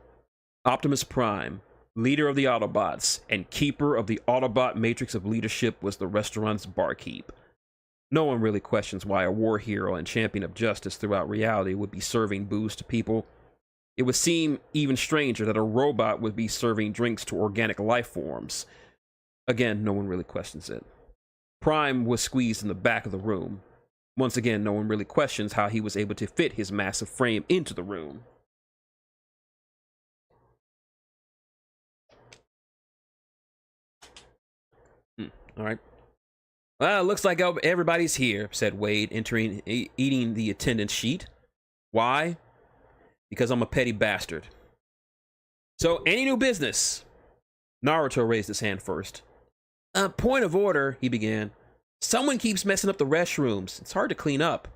Optimus Prime, leader of the Autobots and keeper of the Autobot matrix of leadership, was the restaurant's barkeep. No one really questions why a war hero and champion of justice throughout reality would be serving booze to people. It would seem even stranger that a robot would be serving drinks to organic life forms. Again, no one really questions it. Prime was squeezed in the back of the room. Once again, no one really questions how he was able to fit his massive frame into the room. All right. "Well, it looks like everybody's here," said Wade, eating the attendance sheet. "Why? Because I'm a petty bastard." "So, any new business?" Naruto raised his hand first. Point of order," he began. "Someone keeps messing up the restrooms. It's hard to clean up."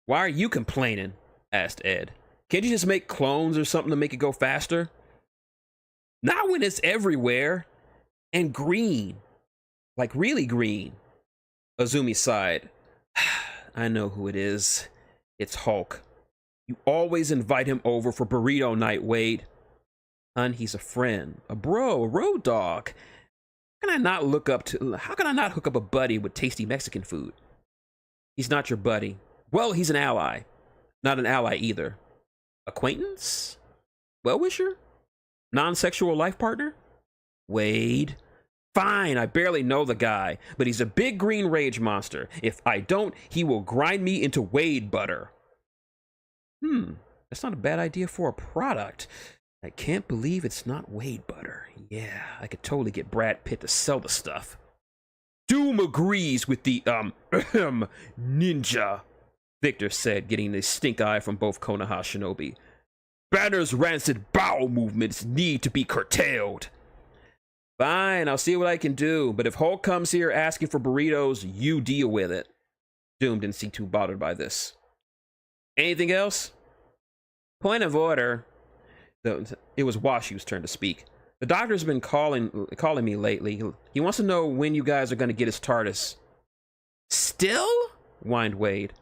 "Why are you complaining?" asked Ed. "Can't you just make clones or something to make it go faster?" "Not when it's everywhere. And green. Like really green." Azumi sighed. "I know who it is. It's Hulk. You always invite him over for burrito night, Wade." "Hun, he's a friend, a bro, a road dog. How can I not hook up a buddy with tasty Mexican food?" "He's not your buddy." "Well, he's an ally." "Not an ally either." "Acquaintance? Well-wisher? Non-sexual life partner?" "Wade." "Fine, I barely know the guy, but he's a big green rage monster. If I don't, he will grind me into Wade butter." That's not a bad idea for a product. I can't believe it's not Wade butter. Yeah, I could totally get Brad Pitt to sell the stuff. "Doom agrees with the, ninja," Victor said, getting the stink eye from both Konoha Shinobi. "Banner's rancid bowel movements need to be curtailed." "Fine, I'll see what I can do, but if Hulk comes here asking for burritos, you deal with it." Doom didn't seem too bothered by this. "Anything else?" "Point of order." It was Washu's turn to speak. "The doctor's been calling me lately. He wants to know when you guys are going to get his TARDIS." "Still?" whined Wade.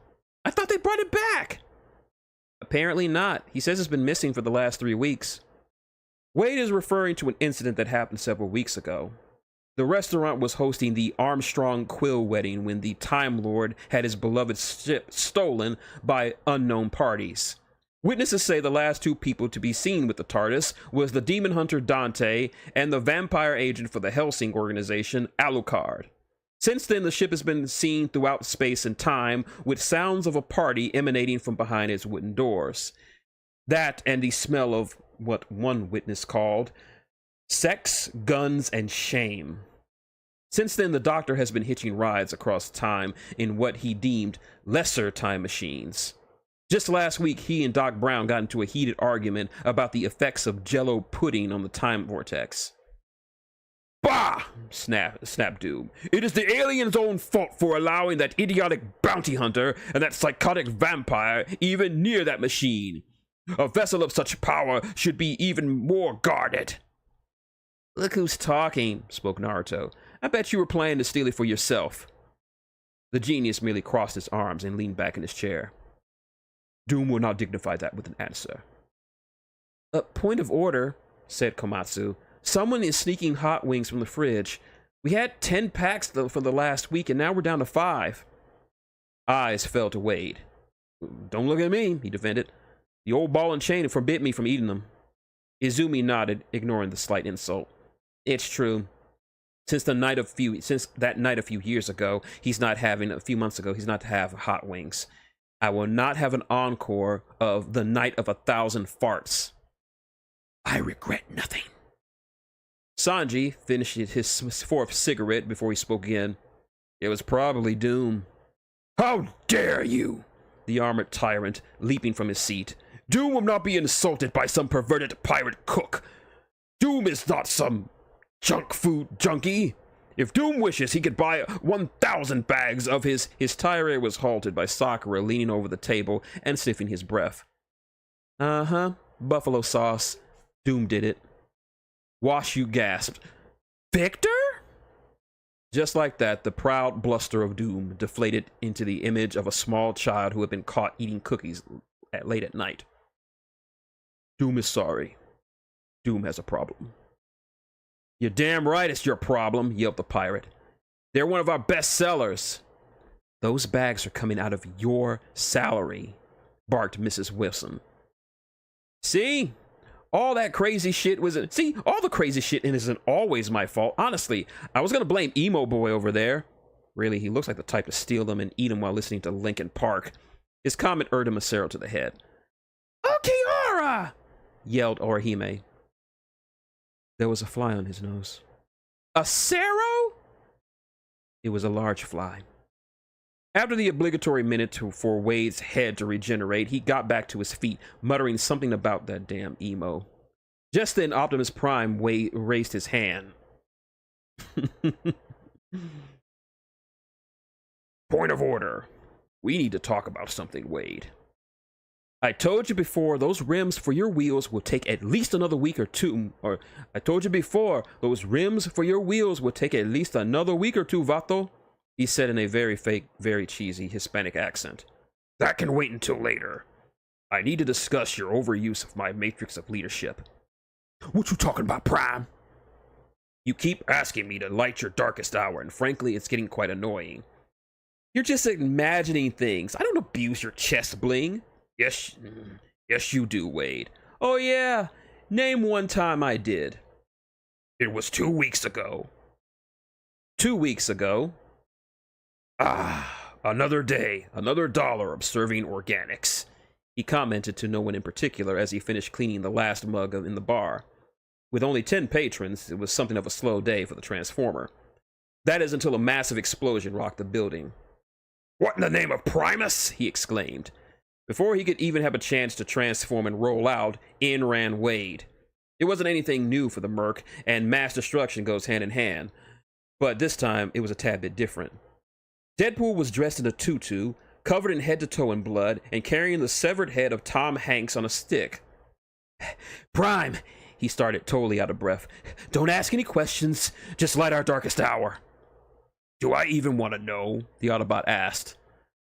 "I thought they brought it back." "Apparently not. He says it's been missing for the last 3 weeks. Wade is referring to an incident that happened several weeks ago. The restaurant was hosting the Armstrong Quill wedding when the Time Lord had his beloved ship stolen by unknown parties. Witnesses say the last two people to be seen with the TARDIS was the demon hunter Dante and the vampire agent for the Helsing organization, Alucard. Since then, the ship has been seen throughout space and time, with sounds of a party emanating from behind its wooden doors. That and the smell of what one witness called sex, guns, and shame. Since then, the Doctor has been hitching rides across time in what he deemed lesser time machines. Just last week, he and Doc Brown got into a heated argument about the effects of Jell-O pudding on the time vortex. Bah! Snapped Doom. It is the aliens' own fault for allowing that idiotic bounty hunter and that psychotic vampire even near that machine. A vessel of such power should be even more guarded. Look who's talking, spoke Naruto. I bet you were planning to steal it for yourself. The genius merely crossed his arms and leaned back in his chair. Doom will not dignify that with an answer. A point of order, said Komatsu. Someone is sneaking hot wings from the fridge. We had 10 packs for the last week, and now we're down to 5. Eyes fell to Wade. Don't look at me, he defended. The old ball and chain forbid me from eating them. Izumi nodded, ignoring the slight insult. It's true. Since that night a few years ago, a few months ago, he's not to have hot wings. I will not have an encore of the night of 1,000 farts. I regret nothing. Sanji finished his 4th cigarette before he spoke again. It was probably Doom. How dare you! The armored tyrant, leaping from his seat. Doom will not be insulted by some perverted pirate cook. Doom is not some junk food junkie. If Doom wishes, he could buy 1,000 bags of his tirade was halted by Sakura leaning over the table and sniffing his breath. Uh-huh, buffalo sauce. Doom did it. Washu gasped. Victor? Just like that, the proud bluster of Doom deflated into the image of a small child who had been caught eating cookies late at night. Doom is sorry. Doom has a problem. You're damn right it's your problem, yelped the pirate. They're one of our best sellers. Those bags are coming out of your salary, barked Mrs. Wilson. See? All that crazy shit all the crazy shit isn't always my fault. Honestly, I was gonna blame Emo Boy over there. Really, he looks like the type to steal them and eat them while listening to Linkin Park. His comment earned him a arrow to the head. Okiara! Yelled Orihime. There was a fly on his nose. A Cerro? It was a large fly. After the obligatory minute for Wade's head to regenerate, he got back to his feet, muttering something about that damn emo. Just then, Optimus Prime raised his hand. Point of order. We need to talk about something, Wade. I told you before, those rims for your wheels will take at least another week or two. I told you before, those rims for your wheels will take at least another week or two, Vato. He said in a very fake, very cheesy Hispanic accent. That can wait until later. I need to discuss your overuse of my matrix of leadership. What you talking about, Prime? You keep asking me to light your darkest hour, and frankly, it's getting quite annoying. You're just imagining things. I don't abuse your chest bling. Yes, you do, Wade. Oh yeah, name one time I did. It was 2 weeks ago. 2 weeks ago? Ah, another day, another dollar of serving organics. He commented to no one in particular as he finished cleaning the last mug in the bar. With only 10 patrons, it was something of a slow day for the Transformer. That is until a massive explosion rocked the building. What in the name of Primus? He exclaimed. Before he could even have a chance to transform and roll out, in ran Wade. It wasn't anything new for the Merc, and mass destruction goes hand in hand. But this time, it was a tad bit different. Deadpool was dressed in a tutu, covered in head to toe in blood, and carrying the severed head of Tom Hanks on a stick. Prime, he started, totally out of breath. Don't ask any questions, just light our darkest hour. Do I even want to know? The Autobot asked.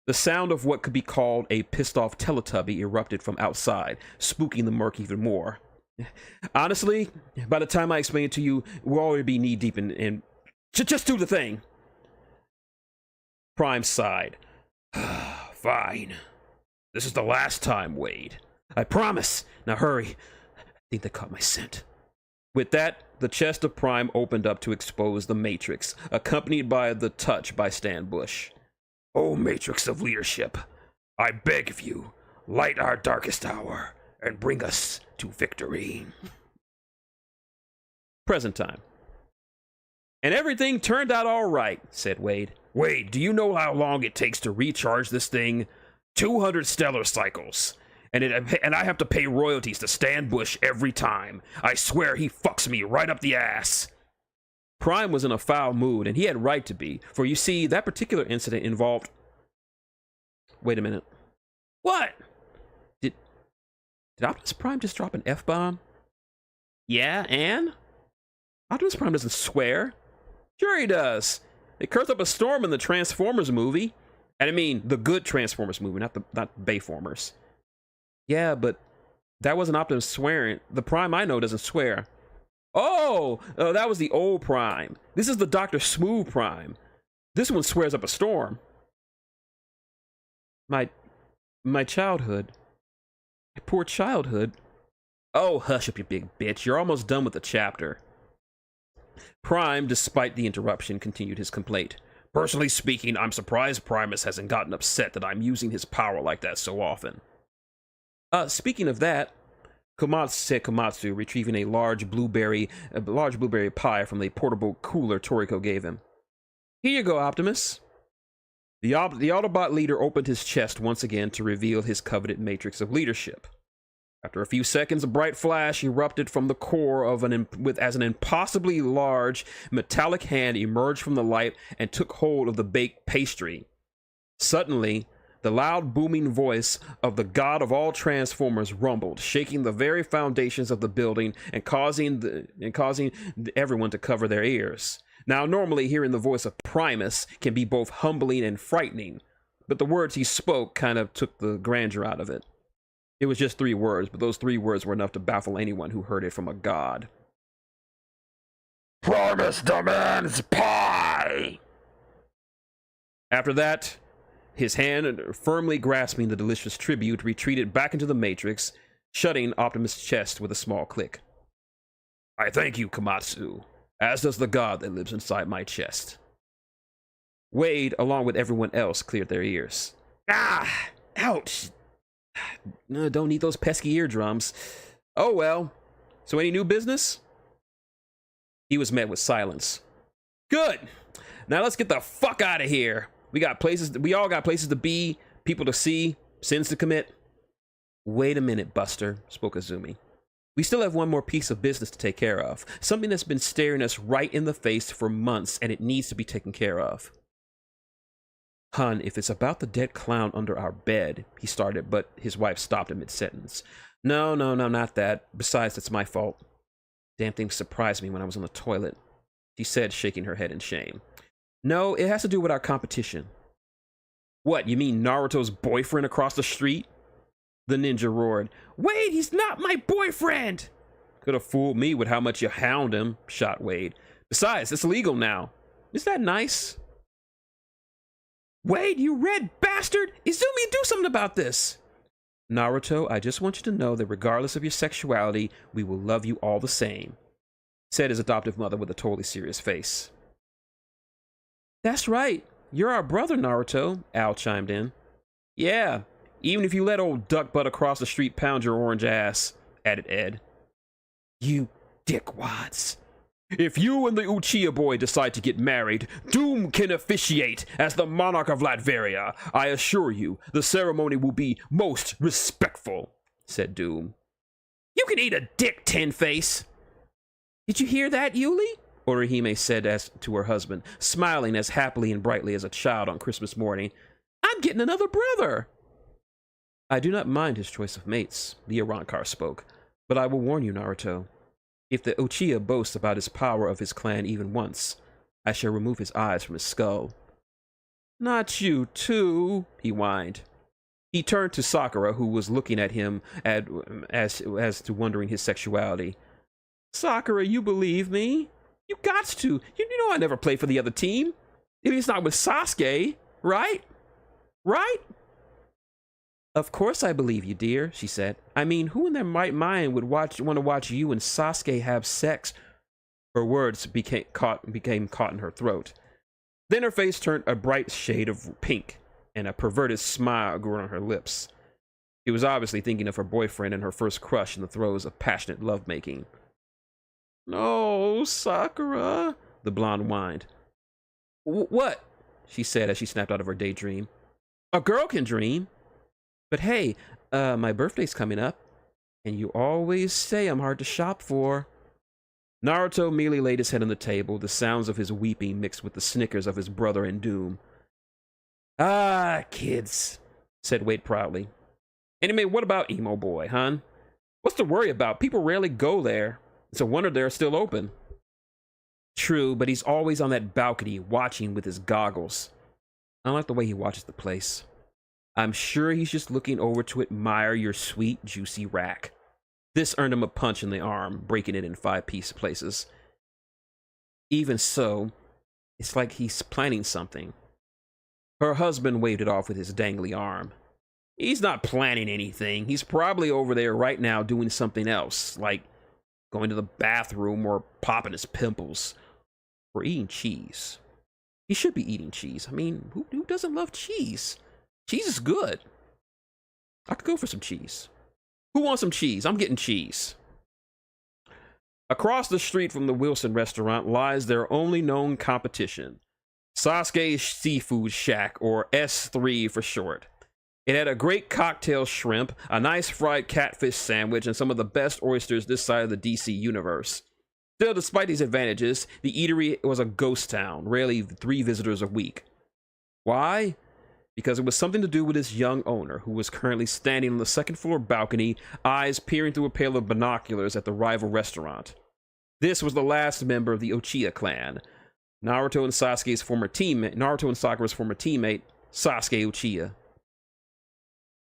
The sound of what could be called a pissed-off Teletubby erupted from outside, spooking the Merc even more. Honestly, by the time I explain it to you, we'll already be knee-deep in... Just do the thing! Prime sighed. Fine. This is the last time, Wade. I promise. Now hurry. I think they caught my scent. With that, the chest of Prime opened up to expose the Matrix, accompanied by the touch by Stan Bush. O Matrix of leadership, I beg of you, light our darkest hour and bring us to victory. Present time. And everything turned out all right, said Wade. Wade, do you know how long it takes to recharge this thing? 200 stellar cycles. And I have to pay royalties to Stan Bush every time. I swear he fucks me right up the ass. Prime was in a foul mood, and he had right to be, for you see, that particular incident involved... Wait a minute. What? Did Optimus Prime just drop an F-bomb? Yeah, and? Optimus Prime doesn't swear. Sure he does. It cursed up a storm in the Transformers movie. And I mean, the good Transformers movie, not Bayformers. Yeah, but that wasn't Optimus swearing. The Prime I know doesn't swear. Oh, that was the old Prime. This is the Dr. Smooth Prime. This one swears up a storm. My childhood. My poor childhood. Oh, hush up, you big bitch. You're almost done with the chapter. Prime, despite the interruption, continued his complaint. Personally speaking, I'm surprised Primus hasn't gotten upset that I'm using his power like that so often. Speaking of that, Komatsu, retrieving a large blueberry pie from the portable cooler Toriko gave him. Here you go, Optimus. The Autobot leader opened his chest once again to reveal his coveted matrix of leadership. After a few seconds, a bright flash erupted from the core of as an impossibly large metallic hand emerged from the light and took hold of the baked pastry. Suddenly, the loud booming voice of the god of all Transformers rumbled, shaking the very foundations of the building and causing everyone to cover their ears. Now, normally hearing the voice of Primus can be both humbling and frightening, but the words he spoke kind of took the grandeur out of it. It was just 3 words, but those 3 words were enough to baffle anyone who heard it from a god. Primus demands pie! After that, his hand, firmly grasping the delicious tribute, retreated back into the Matrix, shutting Optimus' chest with a small click. I thank you, Komatsu, as does the god that lives inside my chest. Wade, along with everyone else, cleared their ears. Ah! Ouch! No, don't need those pesky eardrums. Oh well. So any new business? He was met with silence. Good! Now let's get the fuck out of here! We all got places to be, people to see, sins to commit. Wait a minute, Buster, spoke Azumi. We still have one more piece of business to take care of. Something that's been staring us right in the face for months, and it needs to be taken care of. Hun, if it's about the dead clown under our bed, he started, but his wife stopped him mid-sentence. No, not that. Besides, it's my fault. Damn thing surprised me when I was on the toilet, she said, shaking her head in shame. No, it has to do with our competition. What, you mean Naruto's boyfriend across the street? The ninja roared. Wade, he's not my boyfriend! Could have fooled me with how much you hound him, shot Wade. Besides, it's legal now. Is that nice? Wade, you red bastard! Izumi, do something about this! Naruto, I just want you to know that regardless of your sexuality, we will love you all the same, said his adoptive mother with a totally serious face. That's right. You're our brother, Naruto, Al chimed in. Yeah, even if you let old duck butt across the street pound your orange ass, added Ed. You dickwads. If you and the Uchiha boy decide to get married, Doom can officiate as the monarch of Latveria. I assure you, the ceremony will be most respectful, said Doom. You can eat a dick, Tin-Face. Did you hear that, Yuli? Orihime said as to her husband, smiling as happily and brightly as a child on Christmas morning. I'm getting another brother. I do not mind his choice of mates, the Arankar spoke, but I will warn you, Naruto. If the Uchiha boasts about his power of his clan even once, I shall remove his eyes from his skull. Not you, too, he whined. He turned to Sakura, who was looking at him as to wondering his sexuality. Sakura, you believe me? You got to. You know I never play for the other team. At least not with Sasuke, right? Right? Of course I believe you, dear, she said. I mean, who in their right mind would want to watch you and Sasuke have sex? Her words became caught in her throat. Then her face turned a bright shade of pink, and a perverted smile grew on her lips. She was obviously thinking of her boyfriend and her first crush in the throes of passionate lovemaking. No, Sakura, the blonde whined. What? She said as she snapped out of her daydream. A girl can dream. But hey, my birthday's coming up, and you always say I'm hard to shop for. Naruto merely laid his head on the table, the sounds of his weeping mixed with the snickers of his brother in doom. Ah, kids, said Wade proudly. Anyway, what about Emo Boy, hon? What's to worry about? People rarely go there. It's a wonder they're still open. True, but he's always on that balcony watching with his goggles. I don't like the way he watches the place. I'm sure he's just looking over to admire your sweet, juicy rack. This earned him a punch in the arm, breaking it in 5-piece places. Even so, it's like he's planning something. Her husband waved it off with his dangly arm. He's not planning anything. He's probably over there right now doing something else, like going to the bathroom or popping his pimples, or eating cheese. He should be eating cheese. I mean, who doesn't love cheese? Cheese is good. I could go for some cheese. Who wants some cheese? I'm getting cheese. Across the street from the Wilson restaurant lies their only known competition, Sasuke's Seafood Shack, or S3 for short. It had a great cocktail shrimp, a nice fried catfish sandwich, and some of the best oysters this side of the DC universe. Still, despite these advantages, the eatery was a ghost town, rarely 3 visitors a week. Why? Because it was something to do with its young owner, who was currently standing on the second-floor balcony, eyes peering through a pair of binoculars at the rival restaurant. This was the last member of the Uchiha clan, Naruto and Sakura's former teammate, Sasuke Uchiha.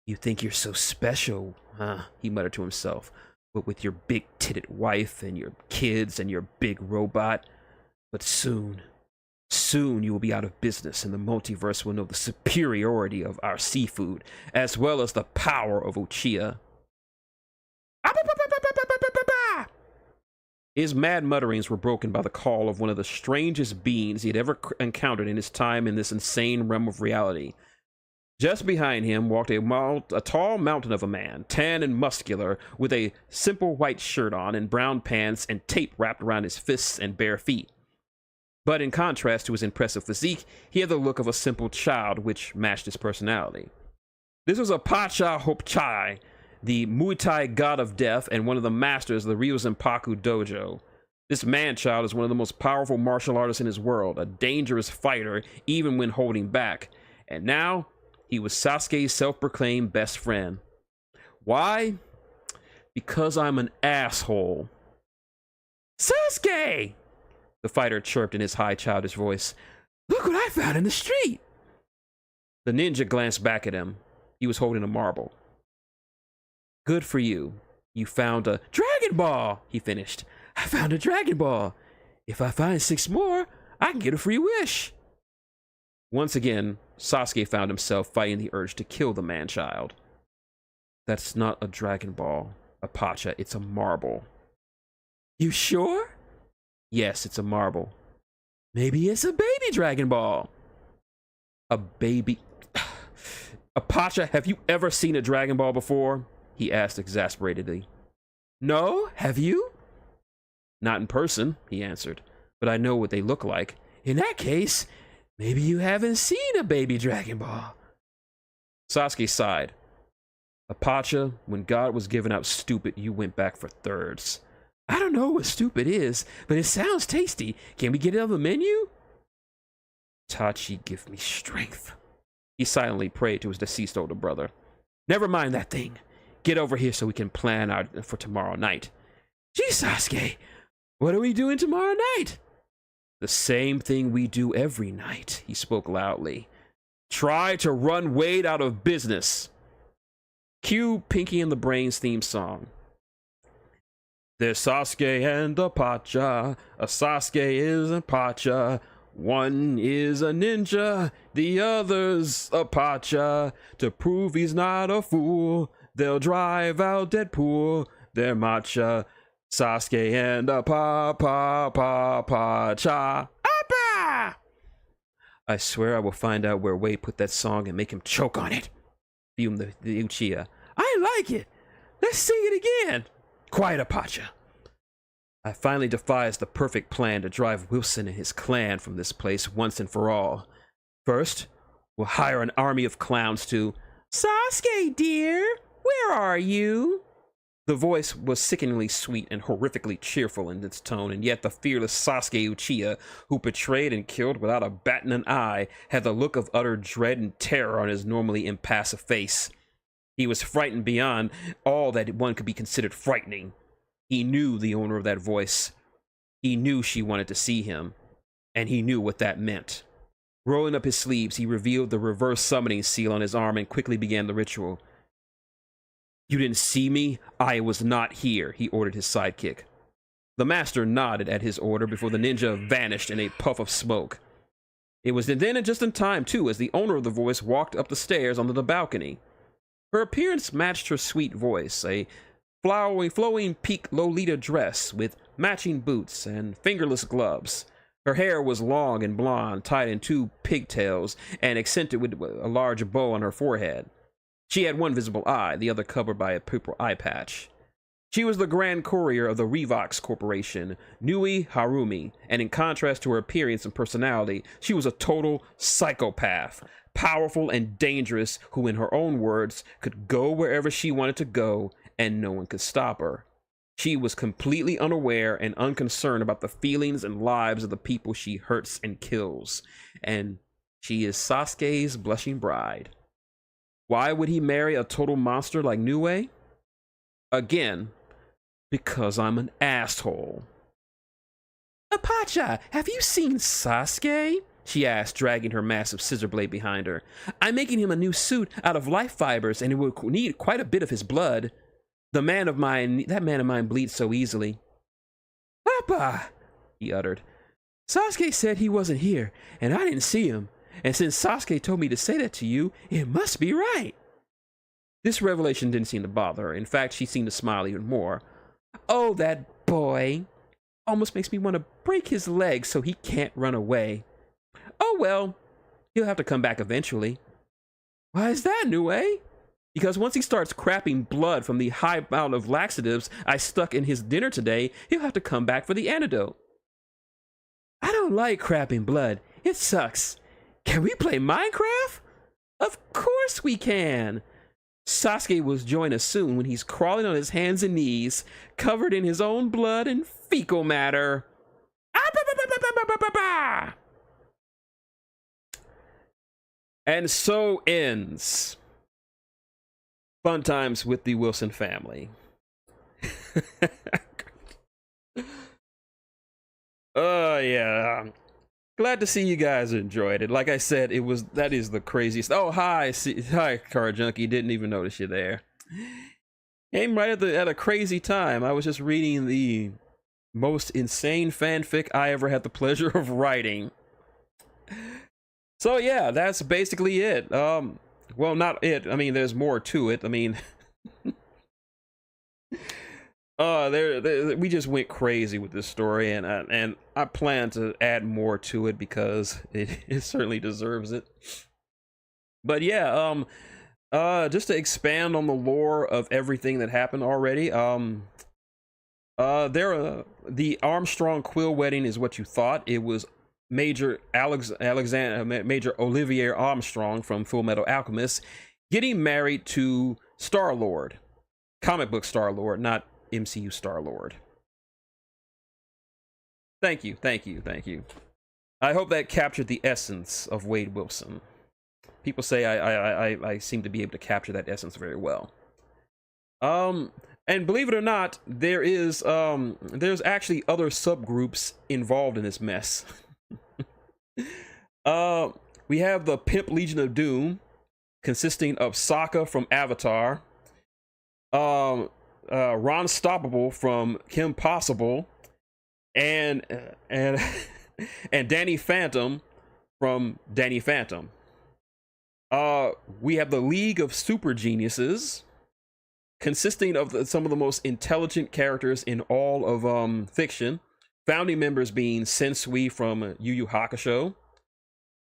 You think you're so special, huh? He muttered to himself. But with your big-titted wife and your kids and your big robot. But soon you will be out of business, and the multiverse will know the superiority of our seafood, as well as the power of Uchiha. His mad mutterings were broken by the call of one of the strangest beings he had ever encountered in his time in this insane realm of reality. Just behind him walked a tall mountain of a man, tan and muscular, with a simple white shirt on and brown pants and tape wrapped around his fists and bare feet. But in contrast to his impressive physique, he had the look of a simple child, which matched his personality. This was Pacha Hopchai, the Muay Thai god of death and one of the masters of the Ryuzenpaku dojo. This man-child is one of the most powerful martial artists in his world, a dangerous fighter even when holding back. And now, he was Sasuke's self-proclaimed best friend. Why? Because I'm an asshole. Sasuke! The fighter chirped in his high, childish voice. Look what I found in the street! The ninja glanced back at him. He was holding a marble. Good for you. You found a Dragon Ball, he finished. I found a Dragon Ball. If I find 6 more, I can get a free wish. Once again, Sasuke found himself fighting the urge to kill the man-child. That's not a Dragon Ball, Apache. It's a marble. You sure? Yes, it's a marble. Maybe it's a baby Dragon Ball. A baby... Apache, have you ever seen a Dragon Ball before? He asked exasperatedly. No, have you? Not in person, he answered, but I know what they look like. In that case, maybe you haven't seen a baby Dragon Ball. Sasuke sighed. Apache, when God was giving out stupid, you went back for thirds. I don't know what stupid is, but it sounds tasty. Can we get it on the menu? Tachi, give me strength. He silently prayed to his deceased older brother. Never mind that thing. Get over here so we can plan out for tomorrow night. Gee, Sasuke, what are we doing tomorrow night? The same thing we do every night, he spoke loudly. Try to run Wade out of business. Cue Pinky and the Brain's theme song. There's Sasuke and Apache. A Sasuke is Apache. One is a ninja, the other's a pacha. To prove he's not a fool, they'll drive out Deadpool. They're matcha, Sasuke and a pacha. Appa! I swear I will find out where Wade put that song and make him choke on it. Fumed the Uchiha. I like it. Let's sing it again. Quiet, Apache. I finally devised the perfect plan to drive Wilson and his clan from this place once and for all. First, we'll hire an army of clowns to... Sasuke, dear, where are you? The voice was sickeningly sweet and horrifically cheerful in its tone, and yet the fearless Sasuke Uchiha, who betrayed and killed without a bat in an eye, had the look of utter dread and terror on his normally impassive face. He was frightened beyond all that one could be considered frightening. He knew the owner of that voice. He knew she wanted to see him, and he knew what that meant. Rolling up his sleeves, he revealed the reverse summoning seal on his arm and quickly began the ritual. You didn't see me? I was not here, he ordered his sidekick. The master nodded at his order before the ninja vanished in a puff of smoke. It was then and just in time, too, as the owner of the voice walked up the stairs onto the balcony. Her appearance matched her sweet voice, a flowing peak Lolita dress with matching boots and fingerless gloves. Her hair was long and blonde, tied in 2 pigtails, and accented with a large bow on her forehead. She had one visible eye, the other covered by a purple eye patch. She was the Grand Courier of the Revox Corporation, Nui Harumi, and in contrast to her appearance and personality, she was a total psychopath, powerful and dangerous, who in her own words, could go wherever she wanted to go, and no one could stop her. She was completely unaware and unconcerned about the feelings and lives of the people she hurts and kills. And she is Sasuke's blushing bride. Why would he marry a total monster like Nue? Again, because I'm an asshole. Apacha, have you seen Sasuke? She asked, dragging her massive scissor blade behind her. I'm making him a new suit out of life fibers, and it will need quite a bit of his blood. That man of mine bleeds so easily. Papa, he uttered. Sasuke said he wasn't here, and I didn't see him. And since Sasuke told me to say that to you, it must be right. This revelation didn't seem to bother her. In fact, she seemed to smile even more. Oh, that boy. Almost makes me want to break his legs so he can't run away. Oh, well, he'll have to come back eventually. Why is that, Nue? Because once he starts crapping blood from the high amount of laxatives I stuck in his dinner today, he'll have to come back for the antidote. I don't like crapping blood. It sucks. Can we play Minecraft? Of course we can. Sasuke will join us soon when he's crawling on his hands and knees, covered in his own blood and fecal matter. And so ends Fun Times with the Wilson family. Yeah. Glad to see you guys enjoyed it. Like I said, that is the craziest. Oh, hi, Car Junkie. Didn't even notice you there. Came right at a crazy time. I was just reading the most insane fanfic I ever had the pleasure of writing. So yeah, that's basically it. Well, not it. I mean, there's more to it. I mean, we just went crazy with this story, and I plan to add more to it because it certainly deserves it. But yeah, just to expand on the lore of everything that happened already, the Armstrong Quill wedding is what you thought. It was Major Olivier Armstrong from Full Metal Alchemist getting married to Star-Lord, comic book Star-Lord, not MCU Star-Lord. Thank you. I hope that captured the essence of Wade Wilson. People say I seem to be able to capture that essence very well. And believe it or not, there's actually other subgroups involved in this mess. We have the Pimp Legion of Doom, consisting of Sokka from Avatar, Ron Stoppable from Kim Possible, and and Danny Phantom from Danny Phantom. We have the League of Super Geniuses, consisting of some of the most intelligent characters in all of fiction. Founding members being Sensui from Yu Yu Hakusho,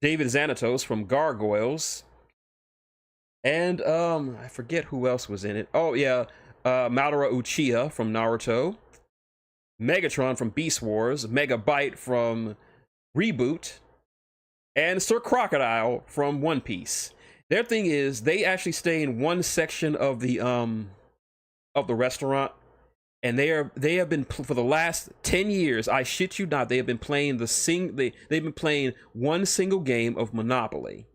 David Xanatos from Gargoyles, and I forget who else was in it. Oh yeah, Madara Uchiha from Naruto, Megatron from Beast Wars, Megabyte from Reboot, and Sir Crocodile from One Piece. Their thing is they actually stay in one section of the restaurant, and they have been for the last 10 years, I shit you not, they have been playing they've been playing one single game of Monopoly.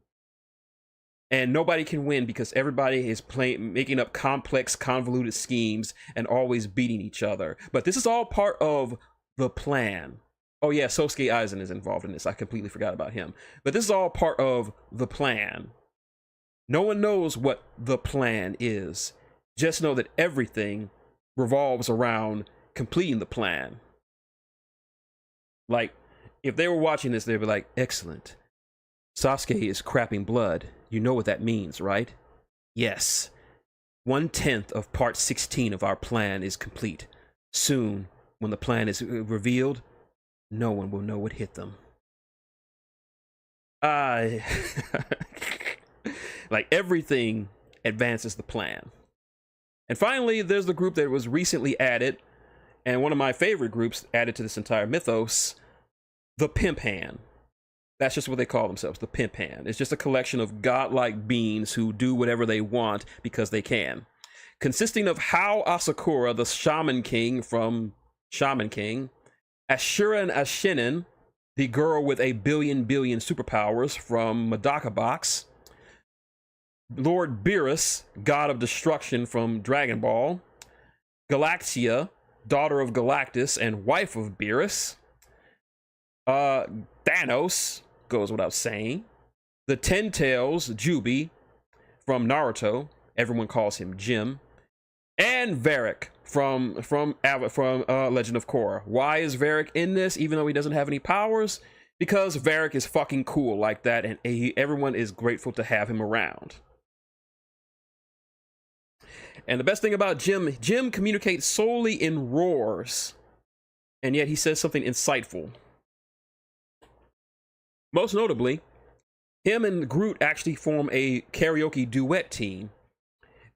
And nobody can win because everybody is making up complex, convoluted schemes and always beating each other. But this is all part of the plan. Oh yeah, Sosuke Aizen is involved in this. I completely forgot about him. But this is all part of the plan. No one knows what the plan is. Just know that everything revolves around completing the plan. Like, if they were watching this, they'd be like, excellent. Sasuke is crapping blood. You know what that means, right? Yes. 1/10 of part 16 of our plan is complete. Soon, when the plan is revealed, no one will know what hit them. Like, everything advances the plan. And finally, there's the group that was recently added, and one of my favorite groups added to this entire mythos, the Pimp Hand. That's just what they call themselves, the Pimp Hand. It's just a collection of godlike beings who do whatever they want because they can. Consisting of Hao Asakura, the Shaman King from Shaman King, Ashuran Ashinin, the girl with a billion superpowers from Medaka Box, Lord Beerus, God of Destruction from Dragon Ball, Galaxia, daughter of Galactus and wife of Beerus, Thanos, goes without saying, the Ten Tails, Jubi from Naruto, everyone calls him Jim, and Varric from Legend of Korra. Why is Varric in this, even though he doesn't have any powers? Because Varric is fucking cool like that, and everyone is grateful to have him around. And the best thing about Jim communicates solely in roars, and yet he says something insightful. Most notably, him and Groot actually form a karaoke duet team,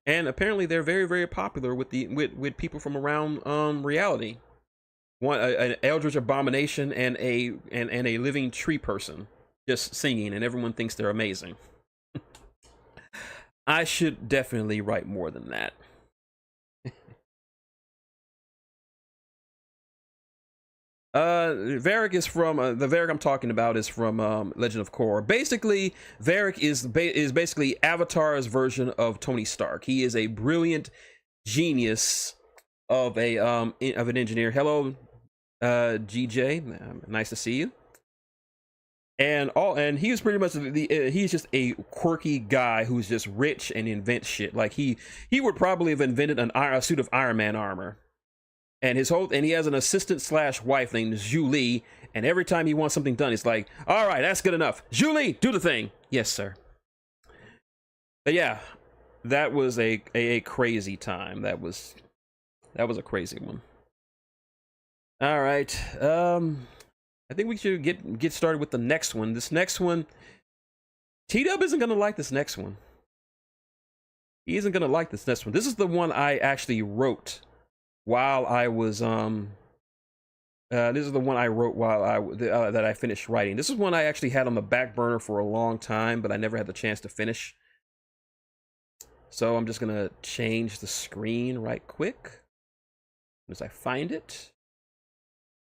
and apparently they're very popular with people from around reality. An eldritch abomination and a living tree person just singing, and everyone thinks they're amazing. I should definitely write more than that. Varric is from the Varric I'm talking about is from Legend of Korra. Basically, Varric is basically Avatar's version of Tony Stark. He is a brilliant genius of an engineer. Hello, GJ, nice to see you. And he was pretty much he's just a quirky guy who's just rich and invents shit. Like he would probably have invented a suit of Iron Man armor. And he has an assistant / wife named Zhu Li, and every time he wants something done, he's like, all right, that's good enough. Zhu Li, do the thing. Yes, sir. But yeah, that was a crazy time. That was a crazy one. All right. I think we should get started with the next one. This next one, T-Dub isn't gonna like this next one. He isn't gonna like this next one. This is the one I actually wrote while I was this is the one I wrote while that I finished writing. This is one I actually had on the back burner for a long time, but I never had the chance to finish. So I'm just gonna change the screen right quick as I find it.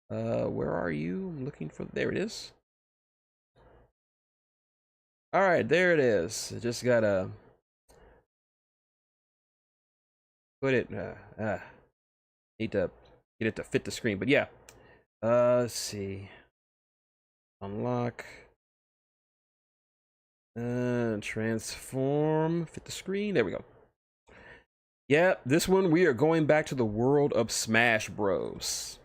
Where are you? I'm looking for, there it is. All right, there it is. I just gotta put it, need to get it to fit the screen, but yeah. Let's see. Unlock. Transform, fit the screen, there we go. Yeah, this one we are going back to the world of Smash Bros.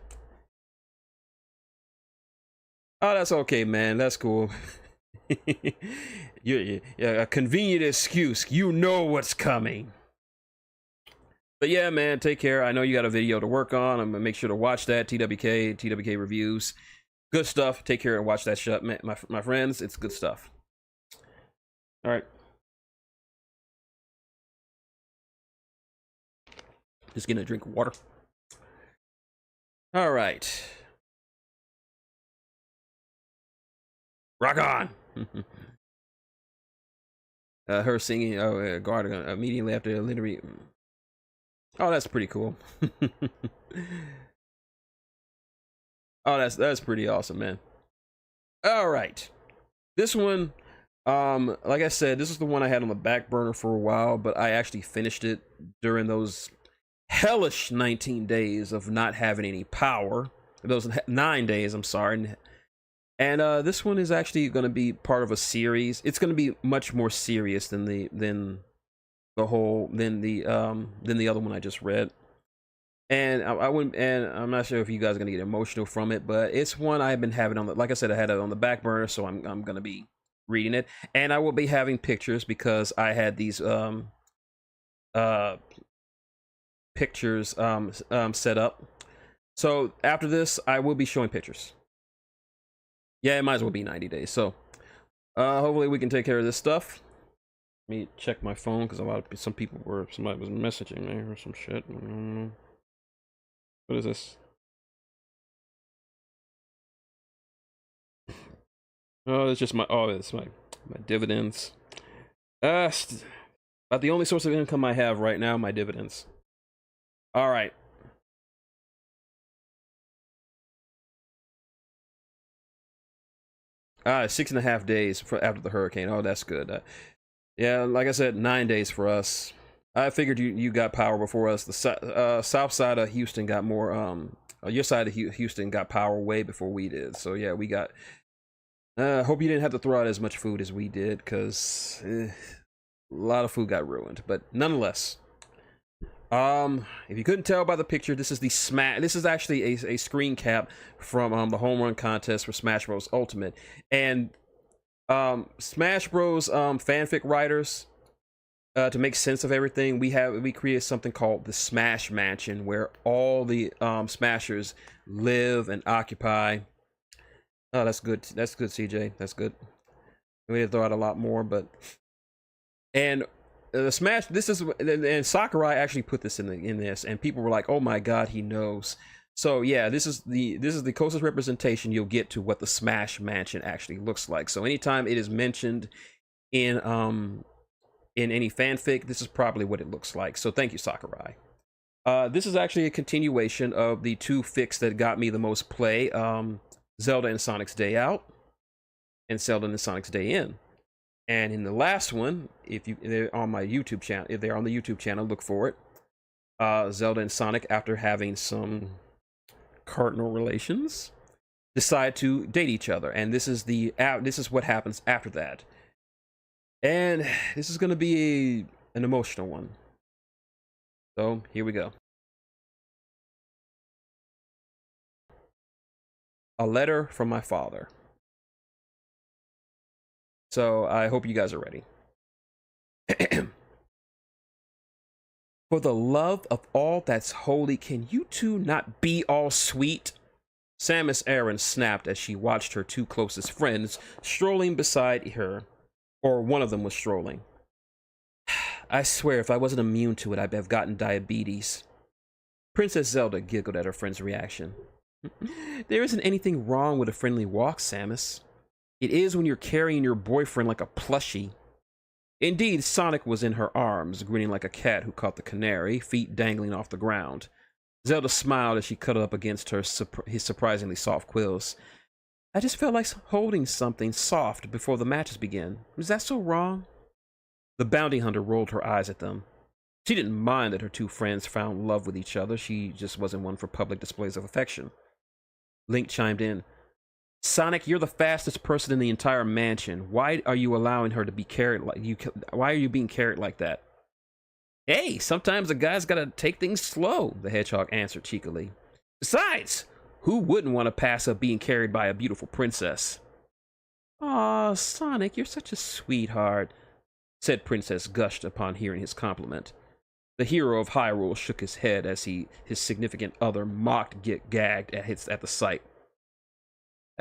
Oh, that's okay, man. That's cool. A convenient excuse. You know what's coming. But yeah, man, take care. I know you got a video to work on. I'm gonna make sure to watch that. TWK reviews. Good stuff. Take care and watch that shit, my friends. It's good stuff. All right. Just getting a drink of water. All right. Rock on. Her singing, guard immediately after literally. Oh, that's pretty cool. Oh, that's pretty awesome, man. All right, this one, like I said, this is the one I had on the back burner for a while, but I actually finished it during those hellish 19 days of not having any power. Those 9 days, I'm sorry. And this one is actually going to be part of a series. It's going to be much more serious than the other one I just read. And I wouldn't, and I'm not sure if you guys are going to get emotional from it, but it's one I've been having on the, like I said, I had it on the back burner, so I'm going to be reading it, and I will be having pictures because I had these pictures set up. So after this, I will be showing pictures. Yeah, it might as well be 90 days. So hopefully we can take care of this stuff. Let me check my phone because somebody was messaging me or some shit. What is this? Oh, it's just it's my dividends. About the only source of income I have right now, my dividends. All right. 6.5 days after the hurricane. Oh, that's good. Yeah, like I said, 9 days for us. I figured you got power before us. The south side of Houston got more. Your side of Houston got power way before we did. So yeah, we got. Hope you didn't have to throw out as much food as we did, because a lot of food got ruined. But nonetheless, if you couldn't tell by the picture, this is the This is actually a screen cap from the home run contest for Smash Bros. Ultimate, and Smash Bros. Fanfic writers, to make sense of everything, we created something called the Smash Mansion, where all the Smashers live and occupy. Oh, that's good. That's good, CJ. That's good. We had to throw out a lot more, but the Smash. This is, and Sakurai actually put this in this, and people were like, "Oh my God, he knows." So yeah, this is the closest representation you'll get to what the Smash Mansion actually looks like. So anytime it is mentioned in any fanfic, this is probably what it looks like. So thank you, Sakurai. This is actually a continuation of the two fics that got me the most play. Zelda and Sonic's Day Out, and Zelda and Sonic's Day In. And in the last one, they're on my YouTube channel, if they're on the YouTube channel, look for it. Zelda and Sonic, after having some carnal relations, decide to date each other, and this is what happens after that. And this is going to be an emotional one. So here we go. A letter from my father. So I hope you guys are ready. For the love of all that's holy, can you two not be all sweet? Samus Aran snapped as she watched her two closest friends strolling beside her, or one of them was strolling. I swear, if I wasn't immune to it, I'd have gotten diabetes. Princess Zelda giggled at her friend's reaction. There isn't anything wrong with a friendly walk, Samus. It is when you're carrying your boyfriend like a plushie. Indeed, Sonic was in her arms, grinning like a cat who caught the canary, feet dangling off the ground. Zelda smiled as she cuddled up against his surprisingly soft quills. I just felt like holding something soft before the matches began. Was that so wrong? The bounty hunter rolled her eyes at them. She didn't mind that her two friends found love with each other. She just wasn't one for public displays of affection. Link chimed in. Sonic, you're the fastest person in the entire mansion. Why are you allowing her to be carried like you? Why are you being carried like that? Hey, sometimes a guy's gotta take things slow, the hedgehog answered cheekily. Besides, Who wouldn't want to pass up being carried by a beautiful princess? Aw, Sonic, you're such a sweetheart, said Princess Gushed upon hearing his compliment. The hero of Hyrule shook his head as his significant other mocked gagged at the sight.